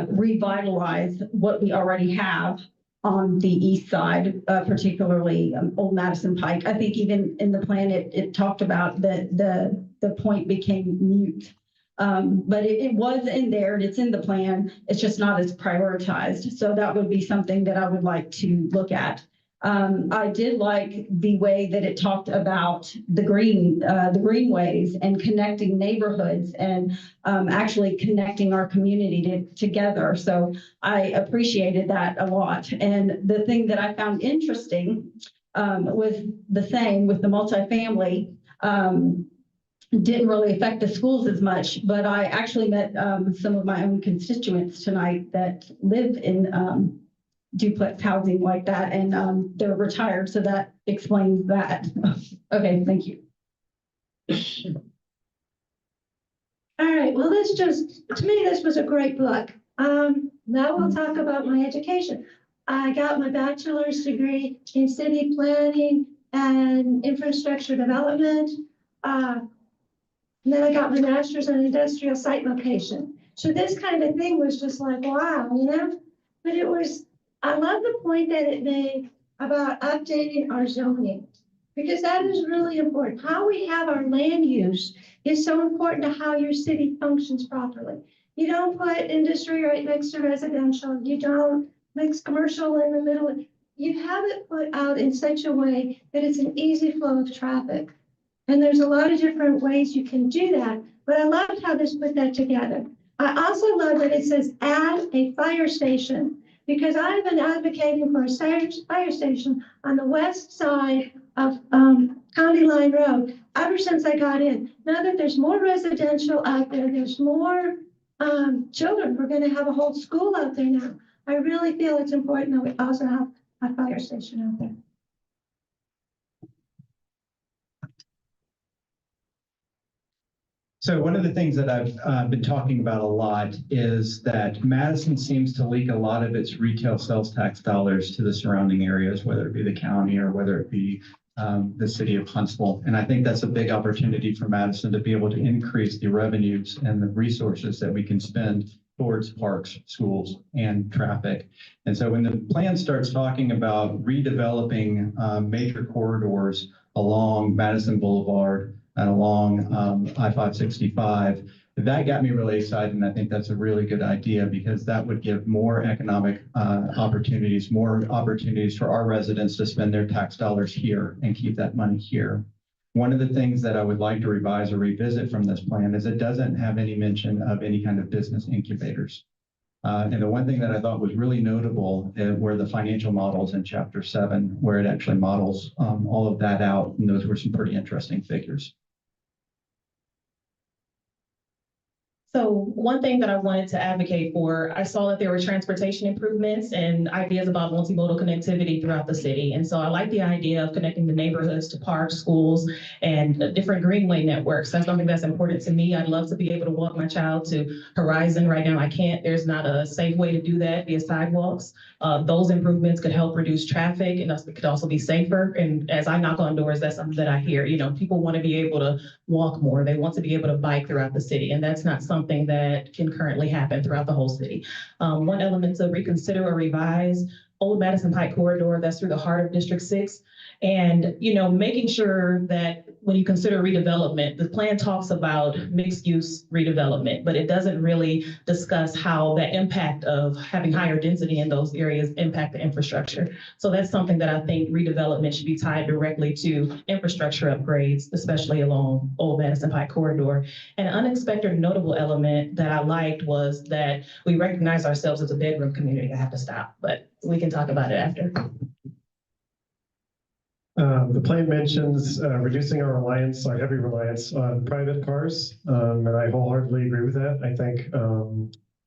revitalize what we already have on the east side, particularly Old Madison Pike. I think even in the plan, it talked about that the point became mute. But it was in there and it's in the plan. It's just not as prioritized. So that would be something that I would like to look at. I did like the way that it talked about the greenways and connecting neighborhoods and actually connecting our community together. So I appreciated that a lot. And the thing that I found interesting was the same with the multifamily. Didn't really affect the schools as much, but I actually met some of my own constituents tonight that live in duplex housing like that, and they're retired, so that explains that. Okay, thank you. All right, well, to me, this was a great book. Now we'll talk about my education. I got my bachelor's degree in city planning and infrastructure development. And then I got my master's in industrial site location. So this kind of thing was just like, wow, you know? But I love the point that it made about updating our zoning, because that is really important. How we have our land use is so important to how your city functions properly. You don't put industry right next to residential. You don't mix commercial in the middle. You have it put out in such a way that it's an easy flow of traffic. And there's a lot of different ways you can do that, but I loved how this put that together. I also love that it says add a fire station, because I've been advocating for a fire station on the west side of County Line Road ever since I got in. Now that there's more residential out there, there's more children. We're going to have a whole school out there now. I really feel it's important that we also have a fire station out there. So one of the things that I've been talking about a lot is that Madison seems to leak a lot of its retail sales tax dollars to the surrounding areas, whether it be the county or whether it be the city of Huntsville. And I think that's a big opportunity for Madison to be able to increase the revenues and the resources that we can spend towards parks, schools, and traffic. And so when the plan starts talking about redeveloping major corridors along Madison Boulevard, and along I-565. That got me really excited, and I think that's a really good idea because that would give more economic opportunities, more opportunities for our residents to spend their tax dollars here and keep that money here. One of the things that I would like to revise or revisit from this plan is it doesn't have any mention of any kind of business incubators. And the one thing that I thought was really notable were the financial models in Chapter 7, where it actually models all of that out, and those were some pretty interesting figures. So one thing that I wanted to advocate for, I saw that there were transportation improvements and ideas about multimodal connectivity throughout the city. And so I like the idea of connecting the neighborhoods to parks, schools, and different greenway networks. That's something that's important to me. I'd love to be able to walk my child to Horizon. Right now I can't. There's not a safe way to do that via sidewalks. Those improvements could help reduce traffic, and it could also be safer. And as I knock on doors, that's something that I hear. You know, people want to be able to walk more. They want to be able to bike throughout the city, and that's not something that can currently happen throughout the whole city. One element to reconsider or revise, Old Madison Pike corridor, that's through the heart of District 6. And, you know, making sure that when you consider redevelopment, the plan talks about mixed use redevelopment, but it doesn't really discuss how the impact of having higher density in those areas impact the infrastructure. So that's something that I think redevelopment should be tied directly to infrastructure upgrades, especially along Old Madison Pike corridor. An unexpected notable element that I liked was that we recognize ourselves as a bedroom community. I have to stop, but we can talk about it after. The plan mentions reducing our reliance, our heavy reliance on private cars, and I wholeheartedly agree with that. I think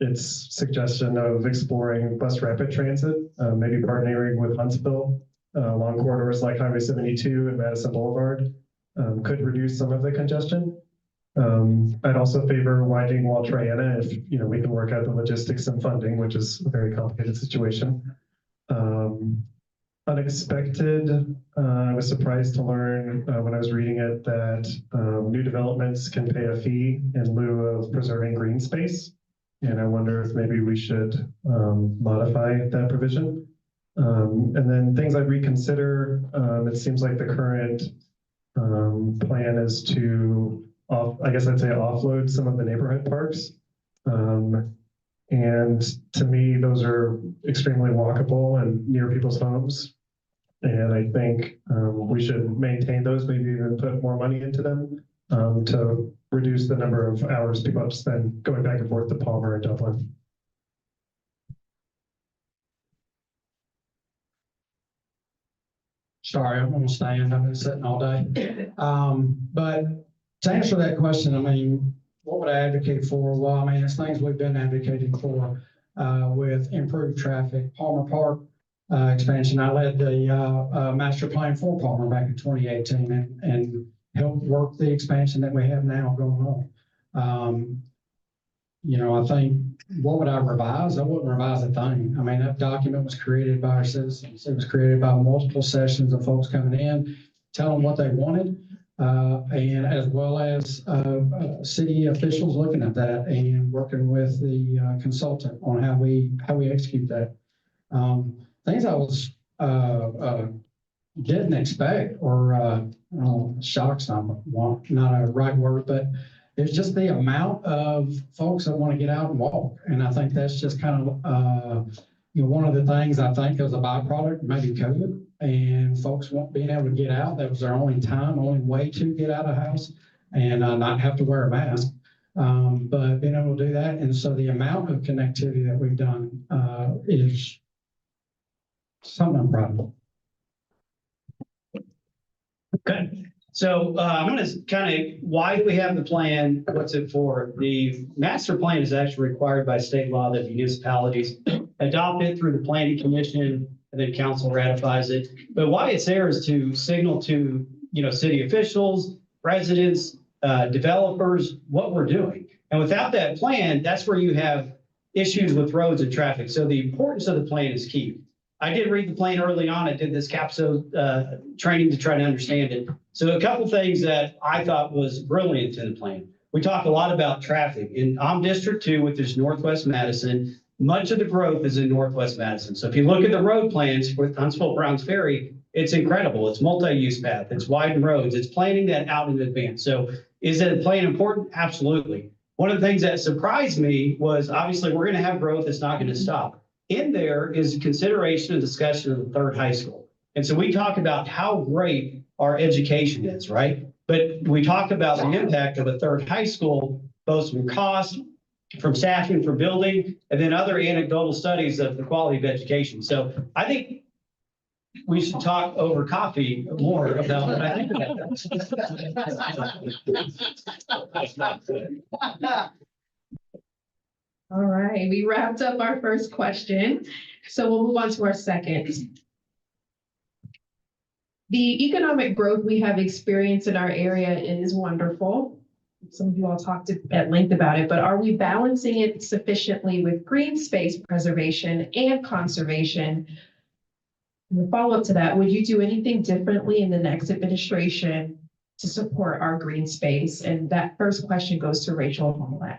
its suggestion of exploring bus rapid transit, maybe partnering with Huntsville along corridors like Highway 72 and Madison Boulevard could reduce some of the congestion. I'd also favor widening Wall Triana if we can work out the logistics and funding, which is a very complicated situation. Unexpected, I was surprised to learn when I was reading it that new developments can pay a fee in lieu of preserving green space. And I wonder if maybe we should modify that provision. And then things I'd reconsider, it seems like the current plan is to, I guess I'd say offload some of the neighborhood parks. And to me, those are extremely walkable and near people's homes. And I think we should maintain those, maybe even put more money into them to reduce the number of hours people have to spend going back and forth to Palmer and Dublin. Sorry, I'm gonna stand. I've been sitting all day. But to answer that question, I mean, what would I advocate for? Well, I mean, it's things we've been advocating for with improved traffic. Palmer Park expansion. I led the master plan for Palmer back in 2018 and helped work the expansion that we have now going on. I think, what would I revise? I wouldn't revise a thing. I mean, that document was created by our citizens. It was created by multiple sessions of folks coming in, telling what they wanted, and as well as city officials looking at that and working with the consultant on how we execute that. Things I was didn't expect, or shock's not a right word, but it's just the amount of folks that want to get out and walk. And I think that's just kind of, one of the things I think is a byproduct, maybe COVID, and folks being able to get out. That was their only way to get out of the house and not have to wear a mask. But being able to do that. And so the amount of connectivity that we've done is something I'm proud of. Okay. So I'm going to kind of, why do we have the plan? What's it for? The master plan is actually required by state law that municipalities adopt it through the planning commission, and then council ratifies it. But why it's there is to signal to, city officials, residents, developers, what we're doing. And without that plan, that's where you have issues with roads and traffic. So the importance of the plan is key. I did read the plan early on. I did this CAPSO training to try to understand it. So a couple things that I thought was brilliant in the plan. We talk a lot about traffic. I'm District 2, which is Northwest Madison. Much of the growth is in Northwest Madison. So if you look at the road plans with Huntsville Browns Ferry, it's incredible. It's multi-use path, it's widened roads, it's planning that out in advance. So is it plan important? Absolutely. One of the things that surprised me was obviously we're going to have growth. It's not going to stop. In there is consideration and discussion of the third high school. And so we talk about how great our education is, right? But we talk about the impact of a third high school, both from cost, from staffing, from building, and then other anecdotal studies of the quality of education. So I think we should talk over coffee more about what I think about that. All right, we wrapped up our first question, so we'll move on to our second. The economic growth we have experienced in our area is wonderful. Some of you all talked at length about it, but are we balancing it sufficiently with green space preservation and conservation? And the follow-up to that, would you do anything differently in the next administration to support our green space? And that first question goes to Rachel Homolak.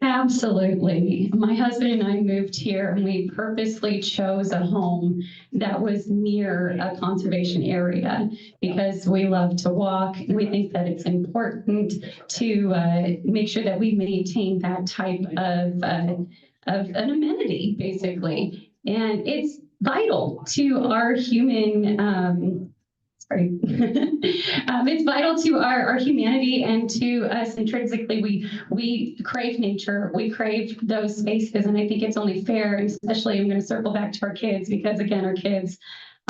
Absolutely. My husband and I moved here and we purposely chose a home that was near a conservation area because we love to walk. We think that it's important to make sure that we maintain that type of an amenity, basically. And it's vital to our human it's vital to our humanity and to us intrinsically. We crave nature, we crave those spaces, and I think it's only fair, and especially I'm going to circle back to our kids because again, our kids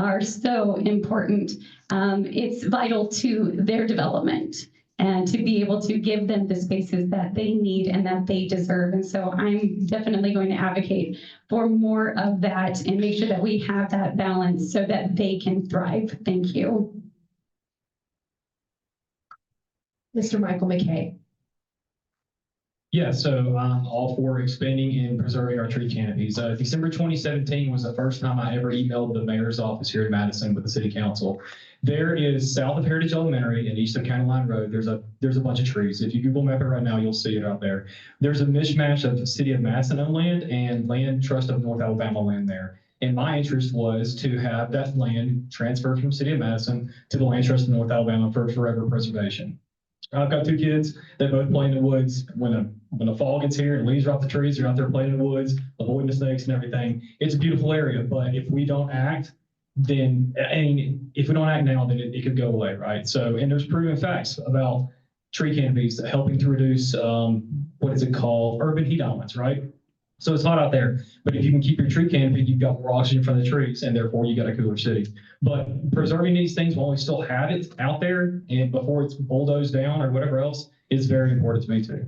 are so important. It's vital to their development and to be able to give them the spaces that they need and that they deserve. And so I'm definitely going to advocate for more of that and make sure that we have that balance so that they can thrive. Thank you. Mr. Michael McKay. Yeah, so I'm all for expanding and preserving our tree canopies. December 2017 was the first time I ever emailed the mayor's office here in Madison with the city council. There is south of Heritage Elementary and east of County Line Road, there's a bunch of trees. If you Google map it right now, you'll see it out there. There's a mishmash of the city of Madison owned land and Land Trust of North Alabama land there. And my interest was to have that land transferred from the city of Madison to the Land Trust of North Alabama for forever preservation. I've got two kids. They both play in the woods. When the fall gets here and leaves are off the trees, they're out there playing in the woods, avoiding the snakes and everything. It's a beautiful area, but if we don't act, then, if we don't act now, then it could go away, right? So, and there's proven facts about tree canopies helping to reduce, what is it called? Urban heat elements, right? So it's hot out there, but if you can keep your tree canopy, you've got more oxygen from the trees, and therefore you got a cooler city. But preserving these things while we still have it out there and before it's bulldozed down or whatever else is very important to me too.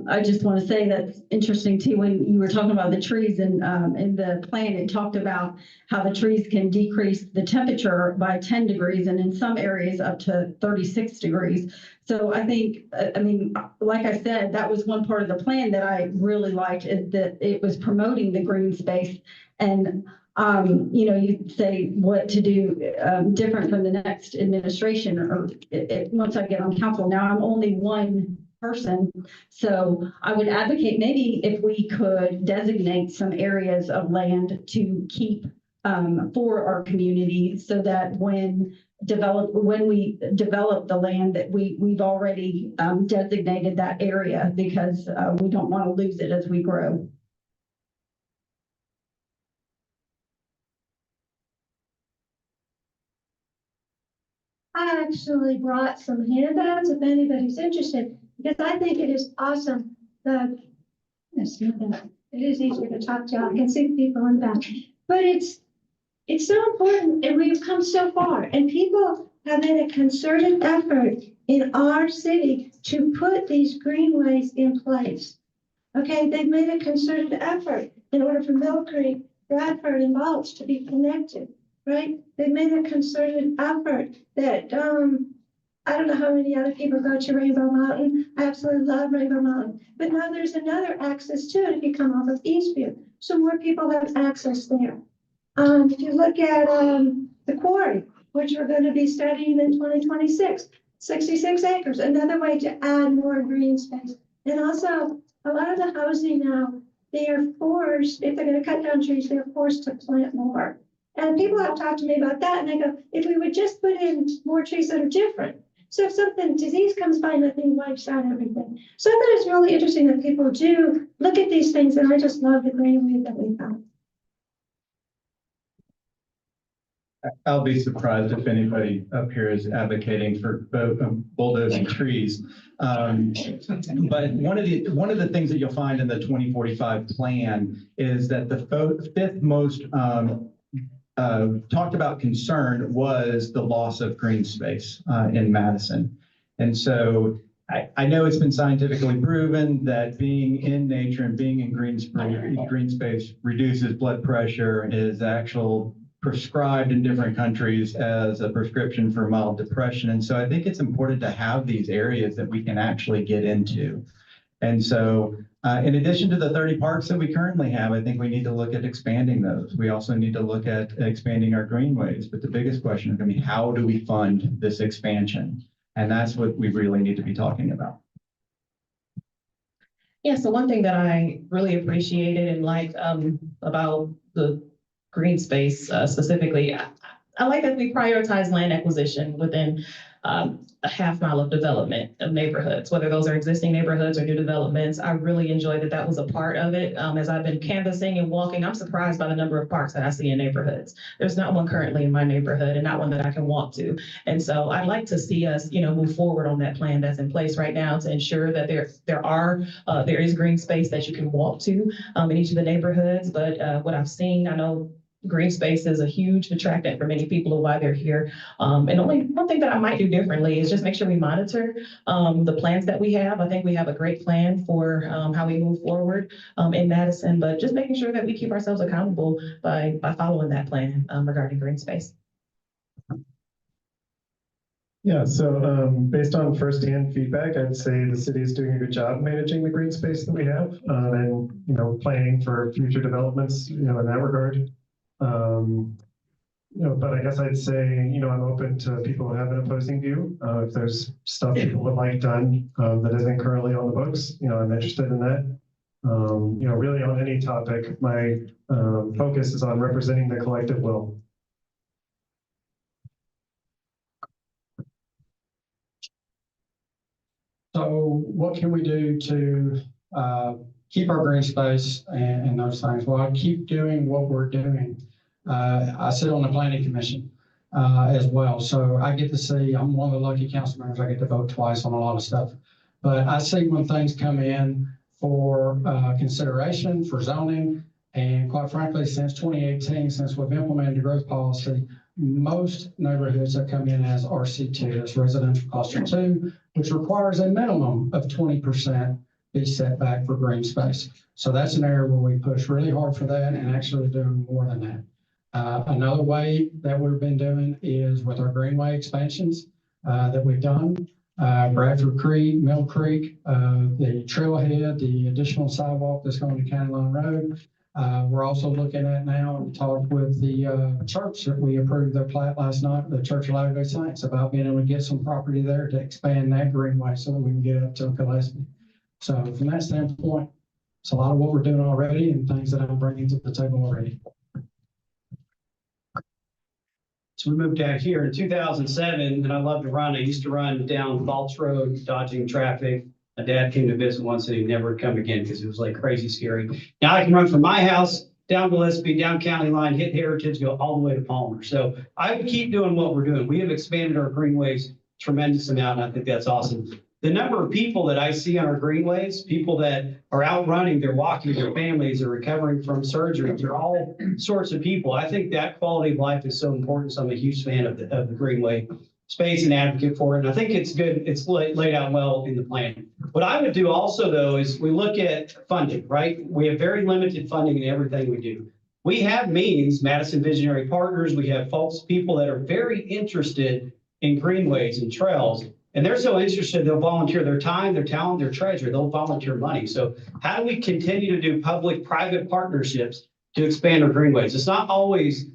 I just want to say that's interesting too, when you were talking about the trees and in the plan, it talked about how the trees can decrease the temperature by 10 degrees and in some areas up to 36 degrees. So I think, like I said, that was one part of the plan that I really liked, is that it was promoting the green space. And you say what to do different from the next administration, or once I get on council. Now I'm only one person, so I would advocate maybe if we could designate some areas of land to keep for our community, so that when we develop the land, that we've already designated that area, because we don't want to lose it as we grow. I actually brought some handouts if anybody's interested, because I think it is awesome. It is easier to talk to. I can see people in the back, but it's so important, and we've come so far, and people have made a concerted effort in our city to put these greenways in place. Okay, they've made a concerted effort in order for Mill Creek, Bradford, and Balch to be connected, right? They've made a concerted effort that, I don't know how many other people go to Rainbow Mountain. I absolutely love Rainbow Mountain. But now there's another access to it if you come off of Eastview. So more people have access there. If you look at the quarry, which we're going to be studying in 2026, 66 acres, another way to add more green space. And also, a lot of the housing now they are forced, if they're gonna cut down trees, they're forced to plant more. And people have talked to me about that, and I go, if we would just put in more trees that are different. So if something, disease comes by, nothing wipes out everything. So I thought it's really interesting that people do look at these things, and I just love the greenway that we found. I'll be surprised if anybody up here is advocating for bulldozing trees. But one of the things that you'll find in the 2045 plan is that the fifth most talked about concern was the loss of green space in Madison. And so I know it's been scientifically proven that being in nature and being in green space reduces blood pressure, is actual prescribed in different countries as a prescription for mild depression. And so I think it's important to have these areas that we can actually get into. And so in addition to the 30 parks that we currently have, I think we need to look at expanding those. We also need to look at expanding our greenways. But the biggest question is going to be, how do we fund this expansion? And that's what we really need to be talking about. Yeah, so one thing that I really appreciated and liked about the green space specifically, I like that we prioritize land acquisition within a half mile of development of neighborhoods, whether those are existing neighborhoods or new developments. I really enjoyed that that was a part of it. As I've been canvassing and walking, I'm surprised by the number of parks that I see in neighborhoods. There's not one currently in my neighborhood and not one that I can walk to. And so I'd like to see us, move forward on that plan that's in place right now to ensure that there is green space that you can walk to in each of the neighborhoods. But what I've seen, I know green space is a huge attractant for many people of why they're here. And only one thing that I might do differently is just make sure we monitor the plans that we have. I think we have a great plan for how we move forward in Madison, but just making sure that we keep ourselves accountable by following that plan regarding green space. Yeah, so based on firsthand feedback, I'd say the city is doing a good job managing the green space that we have and, planning for future developments, in that regard. But I guess I'd say, I'm open to people who have an opposing view. If there's stuff people would like done that isn't currently on the books, I'm interested in that. Really on any topic, my focus is on representing the collective will. So what can we do to keep our green space and those things? Well, I keep doing what we're doing. I sit on the planning commission as well. So I get to see, I'm one of the lucky council members, I get to vote twice on a lot of stuff. But I see when things come in for consideration, for zoning, and quite frankly, since 2018, since we've implemented the growth policy, most neighborhoods have come in as RC2, as residential cluster 2, which requires a minimum of 20% be set back for green space. So that's an area where we push really hard for that and actually doing more than that. Another way that we've been doing is with our greenway expansions that we've done. Bradford Creek, Mill Creek, the trailhead, the additional sidewalk that's going to County Line Road. We're also looking at now and talked with the church that we approved their plat last night, the Church of Latter-day Saints, about being able to get some property there to expand that greenway so that we can get up to Gillespie. So from that standpoint, it's a lot of what we're doing already and things that I'm bringing to the table already. So we moved down here in 2007, and I love to run. I used to run down Falls Road, dodging traffic. My dad came to visit once, and he never would come again because it was like crazy scary. Now I can run from my house down Gillespie, down County Line, hit Heritage, go all the way to Palmer. So I would keep doing what we're doing. We have expanded our greenways tremendous amount, and I think that's awesome. The number of people that I see on our greenways, people that are out running, they're walking, their families are recovering from surgery, they're all sorts of people. I think that quality of life is so important. So I'm a huge fan of the greenway space and advocate for it. And I think it's good. It's laid out well in the plan. What I would do also, though, is we look at funding, right? We have very limited funding in everything we do. We have means, Madison Visionary Partners, we have people that are very interested in greenways and trails. And they're so interested, they'll volunteer their time, their talent, their treasure. They'll volunteer money. So how do we continue to do public-private partnerships to expand our greenways? It's not always,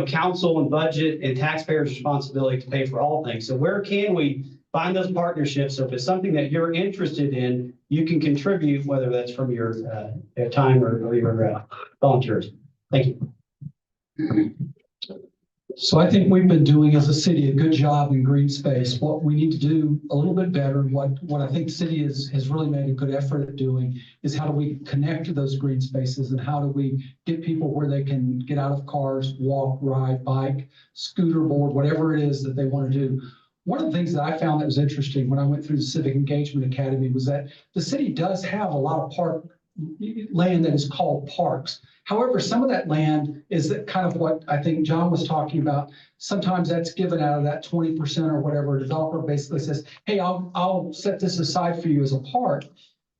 council and budget and taxpayers' responsibility to pay for all things. So where can we find those partnerships. So if it's something that you're interested in, you can contribute, whether that's from your time or your volunteers. Thank you. So I think we've been doing as a city a good job in green space. What we need to do a little bit better, what I think the city has really made a good effort at doing is how do we connect to those green spaces and how do we get people where they can get out of cars, walk, ride, bike, scooter board, whatever it is that they want to do. One of the things that I found that was interesting when I went through the Civic Engagement Academy was that the city does have a lot of park land that is called parks. However, some of that land is that kind of what I think John was talking about. Sometimes that's given out of that 20% or whatever. A developer basically says, hey, I'll set this aside for you as a park.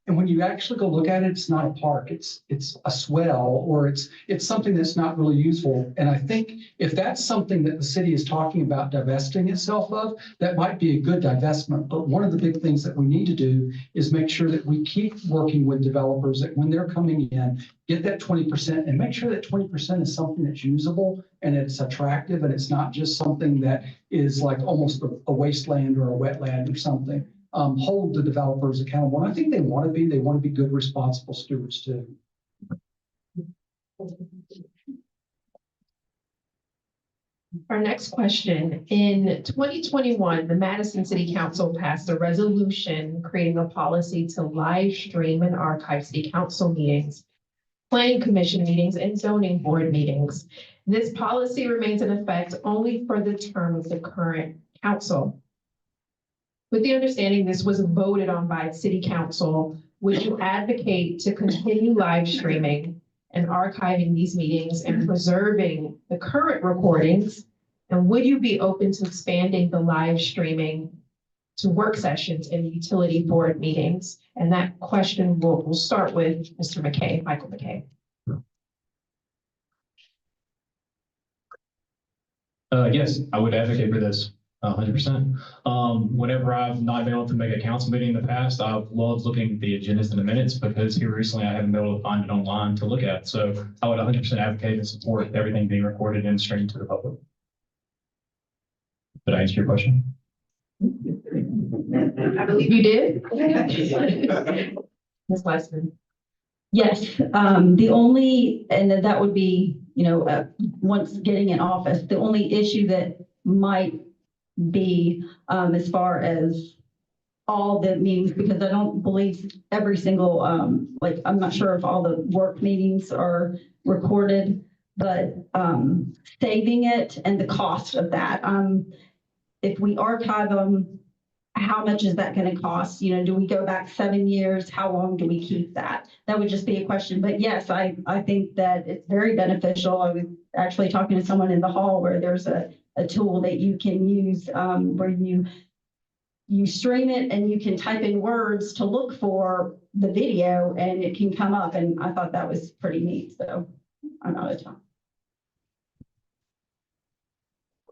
And when you actually go look at it, it's not a park, it's a swell, or it's something that's not really useful. And I think if that's something that the city is talking about divesting itself of, that might be a good divestment. But one of the big things that we need to do is make sure that we keep working with developers, that when they're coming in, get that 20% and make sure that 20% is something that's usable and it's attractive and it's not just something that is like almost a wasteland or a wetland or something. Hold the developers accountable. And I think they want to be good, responsible stewards too. Our next question, in 2021, the Madison City Council passed a resolution creating a policy to live stream and archive city council meetings, planning commission meetings, and zoning board meetings. This policy remains in effect only for the term of the current council. With the understanding this was voted on by City Council, would you advocate to continue live streaming and archiving these meetings and preserving the current recordings? And would you be open to expanding the live streaming to work sessions and utility board meetings? And that question we'll start with Mr. McKay, Michael McKay. Yes, I would advocate for this. 100%. Whenever I've not been able to make a council meeting in the past, I've loved looking at the agendas and the minutes because here recently I haven't been able to find it online to look at. So I would 100% advocate and support everything being recorded and streamed to the public. Did I answer your question? I believe you did. Ms. Weissman. Yes, the only, and that would be, once getting in office, the only issue that might be as far as all the meetings, because I don't believe every single, I'm not sure if all the work meetings are recorded, but saving it and the cost of that. If we archive them, how much is that going to cost? Do we go back 7 years? How long do we keep that? That would just be a question. But yes, I think that it's very beneficial. I was actually talking to someone in the hall where there's a tool that you can use where you stream it and you can type in words to look for the video and it can come up. And I thought that was pretty neat. So I'm out of time.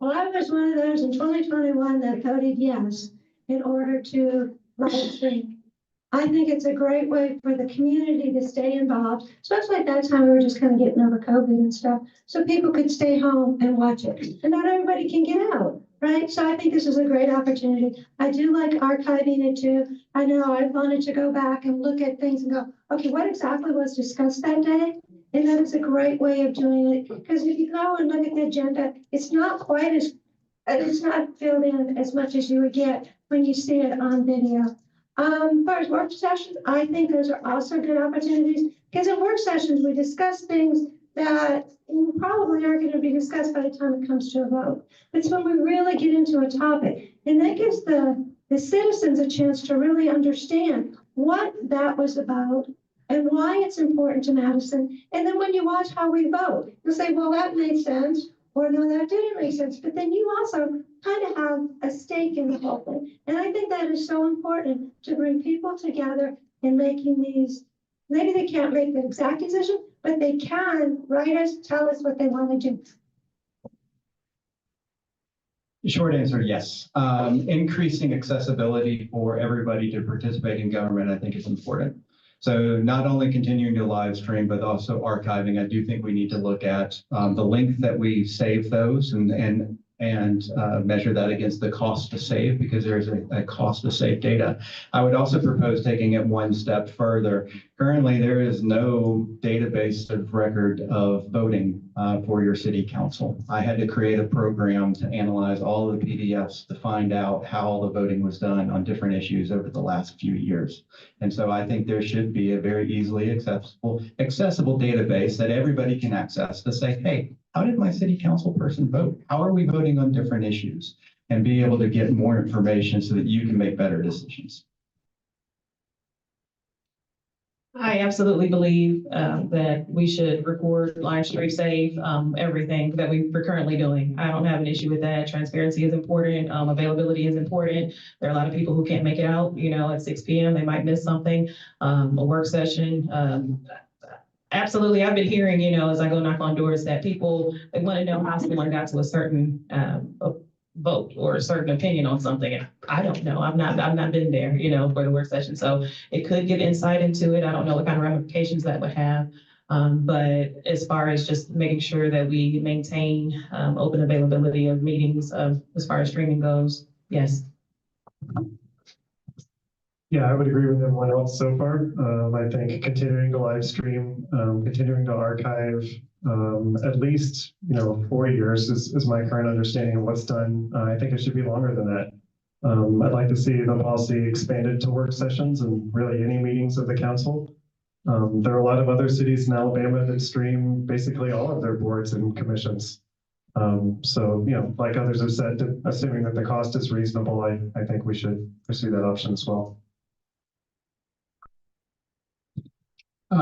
Well, I was one of those in 2021 that voted yes in order to live stream. I think it's a great way for the community to stay involved, especially at that time we were just kind of getting over COVID and stuff, so people could stay home and watch it. And not everybody can get out, right? So I think this is a great opportunity. I do like archiving it too. I know I wanted to go back and look at things and go, okay, what exactly was discussed that day? And that is a great way of doing it, because if you go and look at the agenda, it's not quite as, it's not filled in as much as you would get when you see it on video. As far as work sessions, I think those are also good opportunities, because in work sessions, we discuss things that probably aren't going to be discussed by the time it comes to a vote. It's when we really get into a topic, and that gives the citizens a chance to really understand what that was about and why it's important to Madison. And then when you watch how we vote, you'll say, well, that made sense, or no, that didn't make sense. But then you also kind of have a stake in the whole thing. And I think that is so important to bring people together in making these. Maybe they can't make the exact decision, but they can write us, tell us what they want to do. Short answer, yes. Increasing accessibility for everybody to participate in government, I think is important. So not only continuing to live stream, but also archiving. I do think we need to look at the length that we save those and and measure that against the cost to save, because there's a cost to save data. I would also propose taking it one step further. Currently, there is no database of record of voting for your city council. I had to create a program to analyze all of the PDFs to find out how all the voting was done on different issues over the last few years. And so I think there should be a very easily accessible database that everybody can access to say, hey, how did my city council person vote? How are we voting on different issues? And be able to get more information so that you can make better decisions. I absolutely believe that we should record, live stream, save everything that we're currently doing. I don't have an issue with that. Transparency is important. Availability is important. There are a lot of people who can't make it out, at 6 p.m. They might miss something, a work session. Absolutely. I've been hearing, as I go knock on doors, that people, they want to know how someone got to a certain vote or a certain opinion on something. And I don't know. I've not been there, for the work session. So it could give insight into it. I don't know what kind of ramifications that would have. But as far as just making sure that we maintain open availability of meetings as far as streaming goes, yes. Yeah, I would agree with everyone else so far. I think continuing to live stream, continuing to archive, at least, 4 years is my current understanding of what's done. I think it should be longer than that. I'd like to see the policy expanded to work sessions and really any meetings of the council. There are a lot of other cities in Alabama that stream basically all of their boards and commissions. So, like others have said, assuming that the cost is reasonable, I think we should pursue that option as well.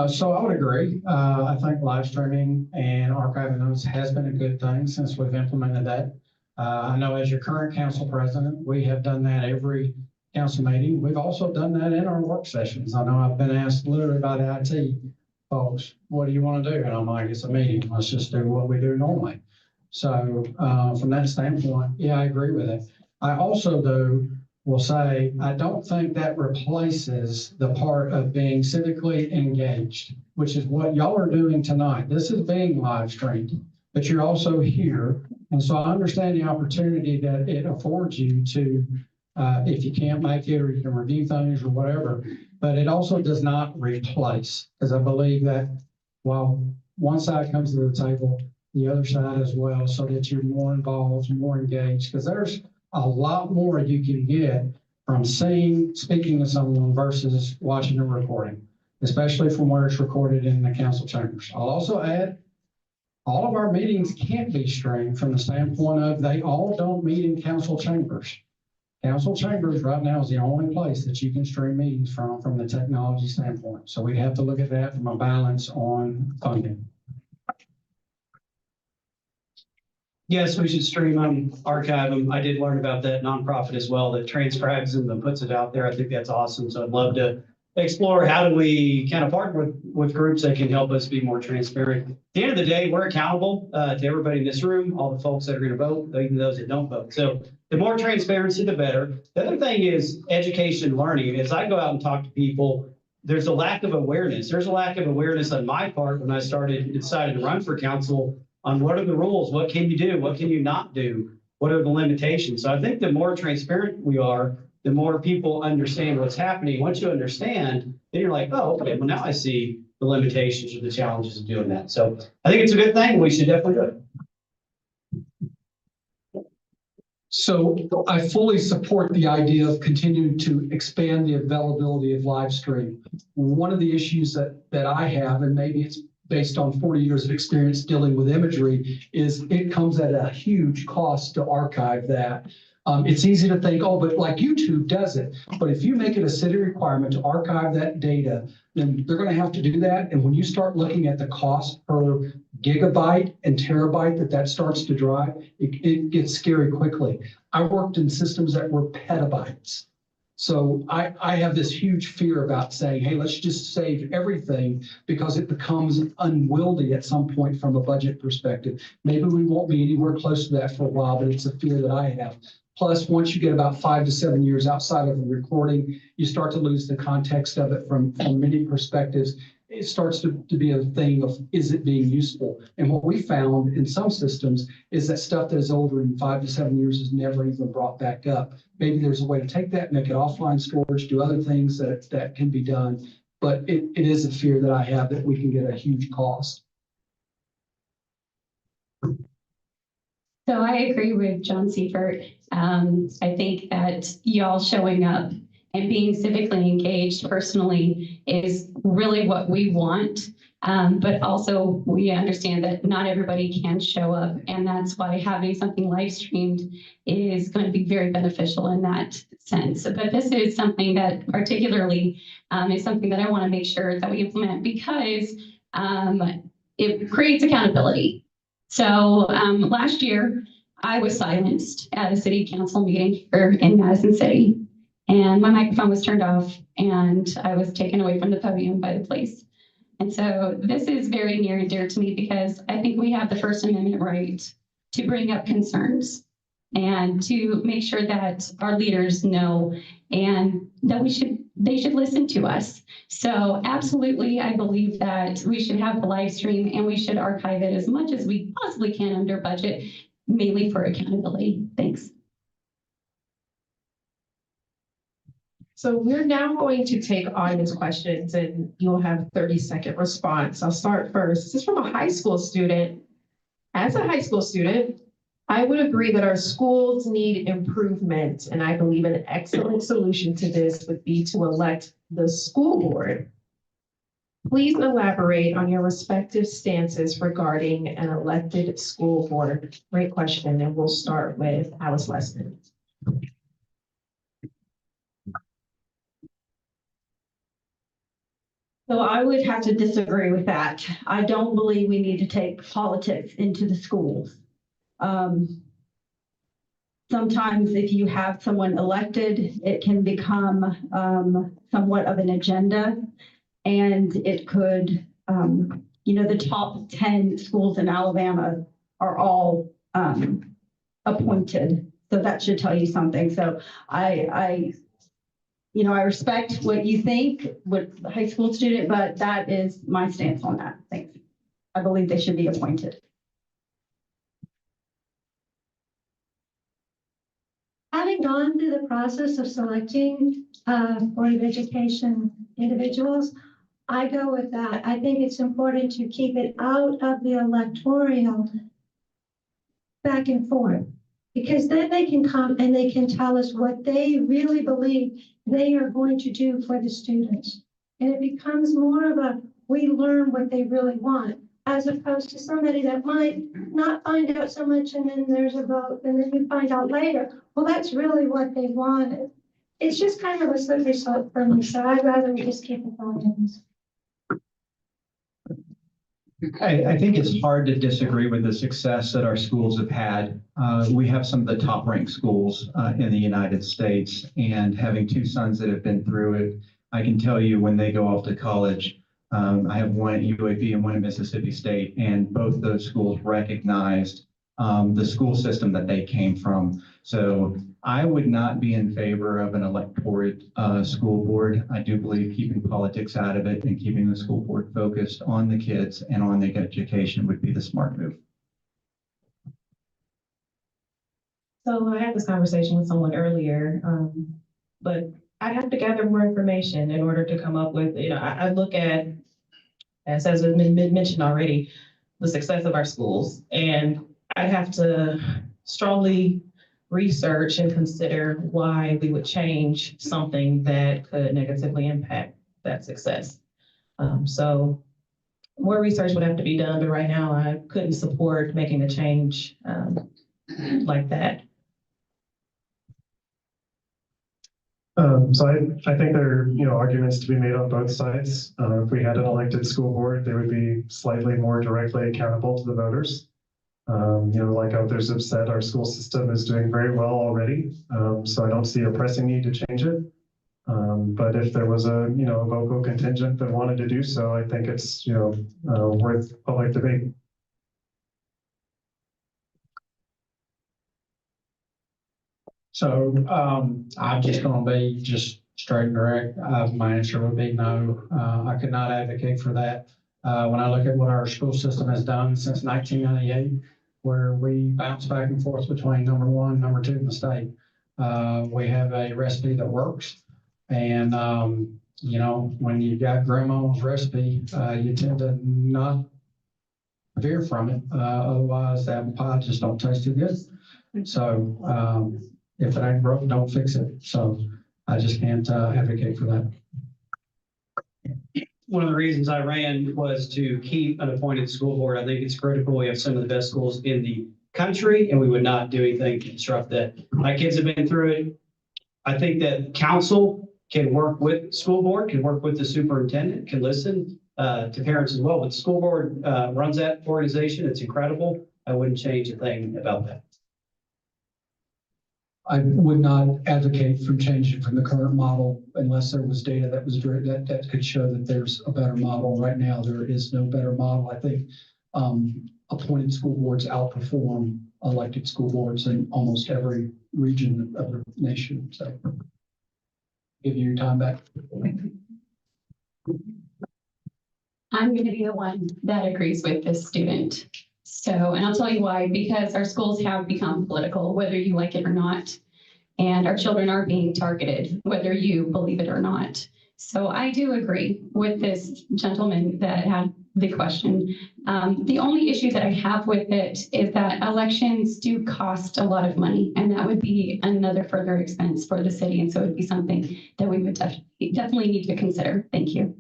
So I would agree. I think live streaming and archiving those has been a good thing since we've implemented that. I know as your current council president, we have done that every council meeting. We've also done that in our work sessions. I know I've been asked literally by the IT folks, what do you want to do? And I'm like, it's a meeting. Let's just do what we do normally. So from that standpoint, yeah, I agree with it. I also, though, will say, I don't think that replaces the part of being civically engaged, which is what y'all are doing tonight. This is being live streamed, but you're also here. And so I understand the opportunity that it affords you to, if you can't make it or you can review things or whatever, but it also does not replace, because I believe that while one side comes to the table, the other side as well, so that you're more involved, more engaged, because there's a lot more you can get from speaking to someone versus watching a recording, especially from where it's recorded in the council chambers. I'll also add, all of our meetings can't be streamed from the standpoint of they all don't meet in council chambers. Council chambers right now is the only place that you can stream meetings from the technology standpoint. So we have to look at that from a balance on funding. Yes, we should stream them, archive them. I did learn about that nonprofit as well that transcribes them and puts it out there. I think that's awesome. So I'd love to explore how do we kind of partner with groups that can help us be more transparent. At the end of the day, we're accountable to everybody in this room, all the folks that are going to vote, even those that don't vote. So the more transparency, the better. The other thing is education and learning. As I go out and talk to people, there's a lack of awareness. There's a lack of awareness on my part when I decided to run for council on what are the rules, what can you do, what can you not do, what are the limitations. So I think the more transparent we are, the more people understand what's happening. Once you understand, then you're like, oh, okay, well now I see the limitations or the challenges of doing that. So I think it's a good thing. We should definitely do it. So I fully support the idea of continuing to expand the availability of live stream. One of the issues that I have, and maybe it's based on 40 years of experience dealing with imagery, is it comes at a huge cost to archive that. It's easy to think, oh, but like YouTube does it. But if you make it a city requirement to archive that data, then they're going to have to do that. And when you start looking at the cost per gigabyte and terabyte that starts to drive, it gets scary quickly. I worked in systems that were petabytes. So I have this huge fear about saying, hey, let's just save everything, because it becomes unwieldy at some point from a budget perspective. Maybe we won't be anywhere close to that for a while, but it's a fear that I have. Plus, once you get about 5 to 7 years outside of the recording, you start to lose the context of it from many perspectives. it starts to be a thing of, is it being useful? And what we found in some systems is that stuff that is older than 5 to 7 years is never even brought back up. Maybe there's a way to take that, make it offline storage, do other things that can be done. But it is a fear that I have that we can get a huge cost. So I agree with John Seifert. I think that y'all showing up and being civically engaged personally is really what we want. But also we understand that not everybody can show up, and that's why having something live streamed is going to be very beneficial in that sense. But this is something that particularly is something that I want to make sure that we implement because it creates accountability. So last year, I was silenced at a city council meeting here in Madison City, and my microphone was turned off, and I was taken away from the podium by the police. And so this is very near and dear to me because I think we have the First Amendment right to bring up concerns and to make sure that our leaders know and that they should listen to us. So absolutely, I believe that we should have the live stream and we should archive it as much as we possibly can under budget, mainly for accountability. Thanks. So we're now going to take audience questions and you'll have 30-second response. I'll start first. This is from a high school student. As a high school student, I would agree that our schools need improvement, and I believe an excellent solution to this would be to elect the school board. Please elaborate on your respective stances regarding an elected school board. Great question, and we'll start with Alice Leston. So I would have to disagree with that. I don't believe we need to take politics into the schools. Sometimes if you have someone elected, it can become somewhat of an agenda, and it could, the top 10 schools in Alabama are all appointed. So that should tell you something. So I respect what you think with the high school student, but that is my stance on that. Thanks. I believe they should be appointed. Having gone through the process of selecting Board of Education individuals, I go with that. I think it's important to keep it out of the electoral back and forth, because then they can come and they can tell us what they really believe they are going to do for the students. And it becomes more of a, we learn what they really want, as opposed to somebody that might not find out so much and then there's a vote and then you find out later, well, that's really what they wanted. It's just kind of a slippery slope for me, so I'd rather we just keep it going. I think it's hard to disagree with the success that our schools have had. We have some of the top ranked schools in the United States, and having two sons that have been through it, I can tell you when they go off to college, I have one at UAB and one at Mississippi State, and both those schools recognized the school system that they came from. So I would not be in favor of an electorate school board. I do believe keeping politics out of it and keeping the school board focused on the kids and on their education would be the smart move. So I had this conversation with someone earlier, but I have to gather more information in order to come up with, I look at, as has been mentioned already, the success of our schools. And I have to strongly research and consider why we would change something that could negatively impact that success. So more research would have to be done, but right now I couldn't support making a change like that. So I think there are, arguments to be made on both sides. If we had an elected school board, they would be slightly more directly accountable to the voters. Like others have said, our school system is doing very well already. So I don't see a pressing need to change it. But if there was a vocal contingent that wanted to do so, I think it's, worth public debate. So I'm just going to be just straight and direct, my answer would be no. I could not advocate for that. When I look at what our school system has done since 1998, where we bounce back and forth between number one, number two in the state, we have a recipe that works. And, when you got grandma's recipe, you tend to not veer from it. Otherwise, the apple pie just don't taste too good. So if it ain't broke, don't fix it. So I just can't advocate for that. One of the reasons I ran was to keep an appointed school board. I think it's critical. We have some of the best schools in the country, and we would not do anything to disrupt that. My kids have been through it. I think that council can work with school board, can work with the superintendent, can listen to parents as well. But the school board runs that organization. It's incredible. I wouldn't change a thing about that. I would not advocate for changing from the current model unless there was data that could show that there's a better model. Right now, there is no better model. I think appointed school boards outperform elected school boards in almost every region of the nation. So give you your time back. I'm going to be the one that agrees with this student. So, and I'll tell you why, because our schools have become political, whether you like it or not, and our children are being targeted, whether you believe it or not. So I do agree with this gentleman that had the question. The only issue that I have with it is that elections do cost a lot of money, and that would be another further expense for the city. And so it would be something that we would definitely need to consider. Thank you.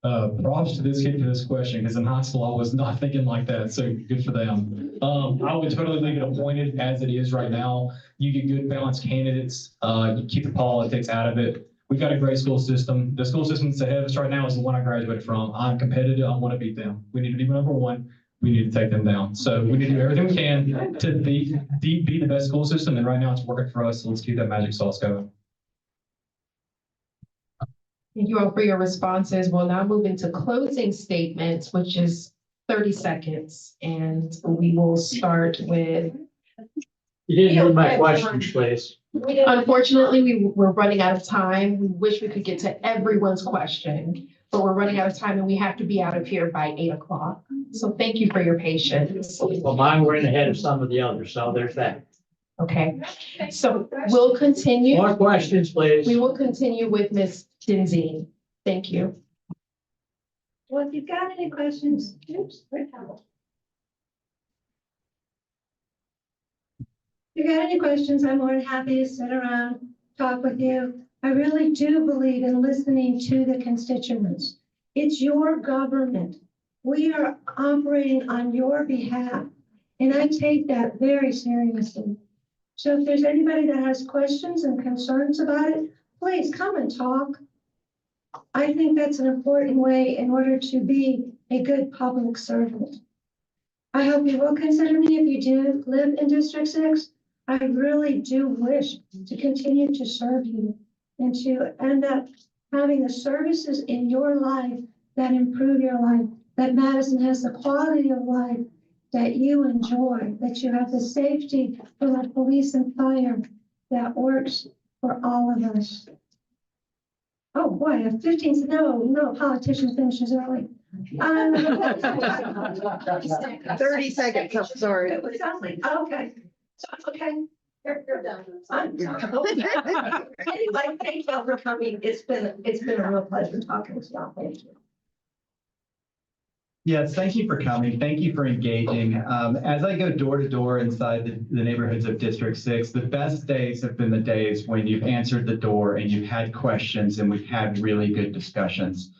Props to this kid for this question, because in high school, I was not thinking like that, so good for them. I would totally leave it appointed as it is right now. You get good balanced candidates, you keep the politics out of it. We've got a great school system. The school system that's ahead of us right now is the one I graduated from. I'm competitive, I want to beat them. We need to be number one, we need to take them down. So we need to do everything we can to be the best school system, and right now it's working for us, so let's keep that magic sauce going. Thank you all for your responses. We'll now move into closing statements, which is 30 seconds. And we will start with. You didn't hear my questions, please. Unfortunately, we're running out of time. We wish we could get to everyone's question, but we're running out of time and we have to be out of here by 8 o'clock. So thank you for your patience. Well, mine were in ahead of some of the others, so there's that. Okay, so we'll continue. More questions, please. We will continue with Ms. Denzine. Thank you. Well, if you've got any questions, oops, where'd that go? If you've got any questions, I'm more than happy to sit around, talk with you. I really do believe in listening to the constituents. It's your government. We are operating on your behalf, and I take that very seriously. So if there's anybody that has questions and concerns about it, please come and talk. I think that's an important way in order to be a good public servant. I hope you will consider me if you do live in District 6. I really do wish to continue to serve you and to end up having the services in your life that improve your life, that Madison has the quality of life that you enjoy, that you have the safety for the police and fire that works for all of us. Oh, boy, 15, no, politician finishes early. 30 seconds, I'm sorry. It was only, okay, so, okay. You're done. I'm done. Anyway, thank you all for coming. It's been a real pleasure talking with y'all. Thank you. Yes, thank you for coming. Thank you for engaging. As I go door to door inside the neighborhoods of District 6, the best days have been the days when you've answered the door and you've had questions and we've had really good discussions.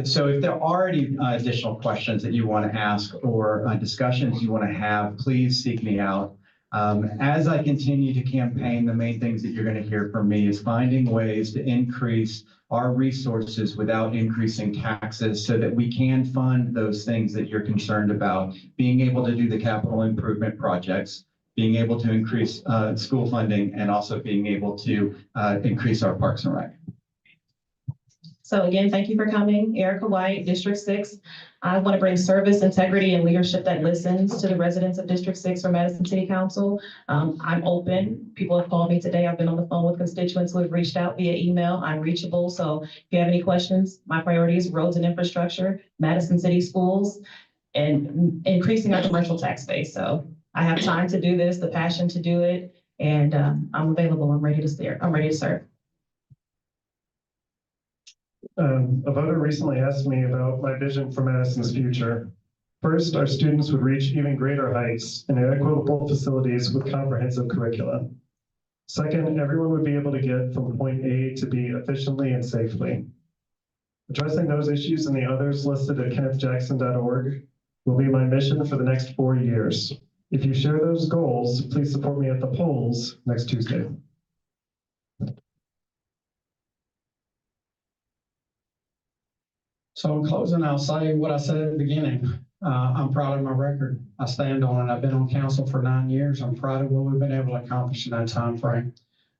So if there are any additional questions that you want to ask or discussions you want to have, please seek me out. As I continue to campaign, the main things that you're going to hear from me is finding ways to increase our resources without increasing taxes so that we can fund those things that you're concerned about, being able to do the capital improvement projects, being able to increase school funding, and also being able to increase our parks and rec. So again, thank you for coming. Erica White, District 6. I want to bring service, integrity, and leadership that listens to the residents of District 6 or Madison City Council. I'm open. People have called me today. I've been on the phone with constituents who have reached out via email. I'm reachable. So if you have any questions, my priority is roads and infrastructure, Madison City schools, and increasing our commercial tax base. So I have time to do this, the passion to do it, and I'm available. I'm ready to serve. A voter recently asked me about my vision for Madison's future. First, our students would reach even greater heights in equitable facilities with comprehensive curricula. Second, everyone would be able to get from point A to B efficiently and safely. Addressing those issues and the others listed at kennethjackson.org will be my mission for the next 4 years. If you share those goals, please support me at the polls next Tuesday. So in closing, I'll say what I said at the beginning. I'm proud of my record. I stand on it. I've been on council for 9 years. I'm proud of what we've been able to accomplish in that time frame.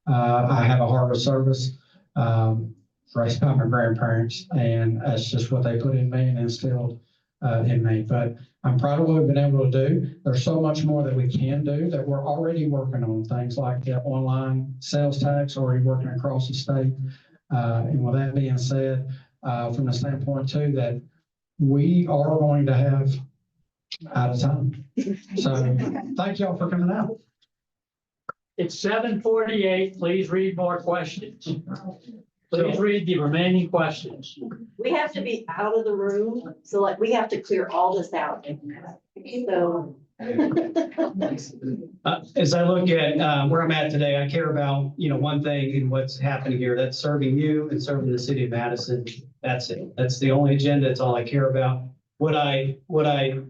I have a heart of service, raised by my grandparents, and that's just what they put in me and instilled in me. But I'm proud of what we've been able to do. There's so much more that we can do that we're already working on, things like the online sales tax, already working across the state. And with that being said, from the standpoint too, that we are going to have out of time. So thank y'all for coming out. It's 7:48. Please read more questions. Please read the remaining questions. We have to be out of the room, so like, we have to clear all this out. So. As I look at where I'm at today, I care about, one thing and what's happening here. That's serving you and serving the city of Madison. That's it. That's the only agenda. That's all I care about. What I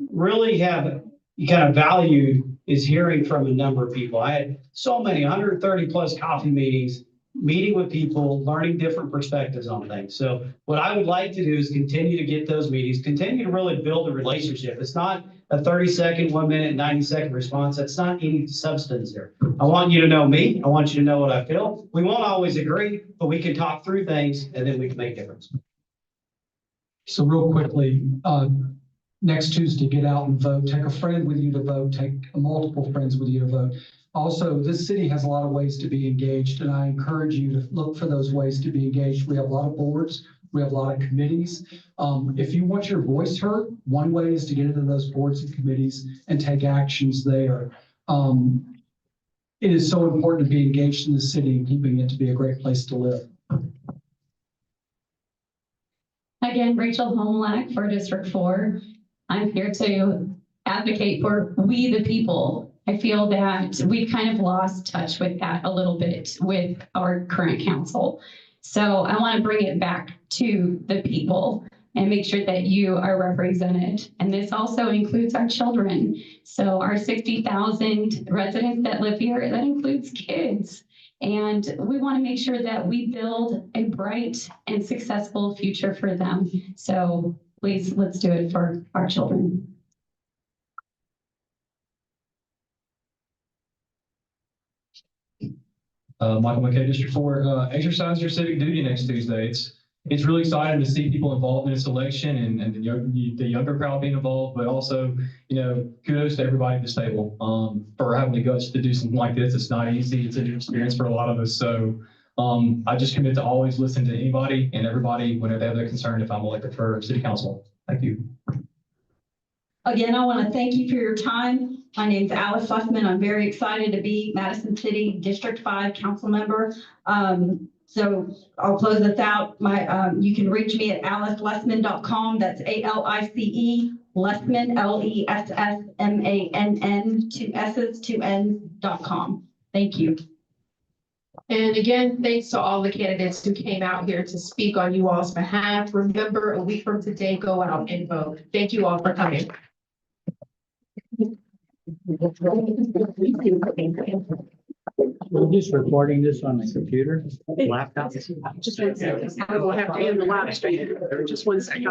really have kind of valued is hearing from a number of people. I had so many, 130 plus coffee meetings, meeting with people, learning different perspectives on things. So what I would like to do is continue to get those meetings, continue to really build a relationship. It's not a 30-second, 1 minute, 90-second response. That's not any substance there. I want you to know me. I want you to know what I feel. We won't always agree, but we can talk through things and then we can make a difference. So real quickly, next Tuesday, get out and vote. Take a friend with you to vote. Take multiple friends with you to vote. Also, this city has a lot of ways to be engaged, and I encourage you to look for those ways to be engaged. We have a lot of boards. We have a lot of committees. If you want your voice heard, one way is to get into those boards and committees and take actions there. It is so important to be engaged in the city and keeping it to be a great place to live. Again, Rachel Homelack for District 4. I'm here to advocate for we the people. I feel that we've kind of lost touch with that a little bit with our current council. So I want to bring it back to the people and make sure that you are represented. And this also includes our children. So our 60,000 residents that live here, that includes kids. And we want to make sure that we build a bright and successful future for them. So please, let's do it for our children. Michael McKay, District 4. Exercise your civic duty next Tuesday. It's really exciting to see people involved in this election and the younger crowd being involved, but also, kudos to everybody at this table for having the guts to do something like this. It's not easy. It's a new experience for a lot of us. So I just commit to always listen to anybody and everybody whenever they have their concern if I'm elected for city council. Thank you. Again, I want to thank you for your time. My name is Alice Lessman. I'm very excited to be Madison City District 5 council member. So I'll close this out. You can reach me at alicelessman.com. That's ALICE Lessman, LESSMANN, 2 S's, 2 N's.com. Thank you. And again, thanks to all the candidates who came out here to speak on you all's behalf. Remember, a week from today, go out and vote. Thank you all for coming. We're just recording this on the computer, laptop. Just one second. I will have to end the live stream. Just one second.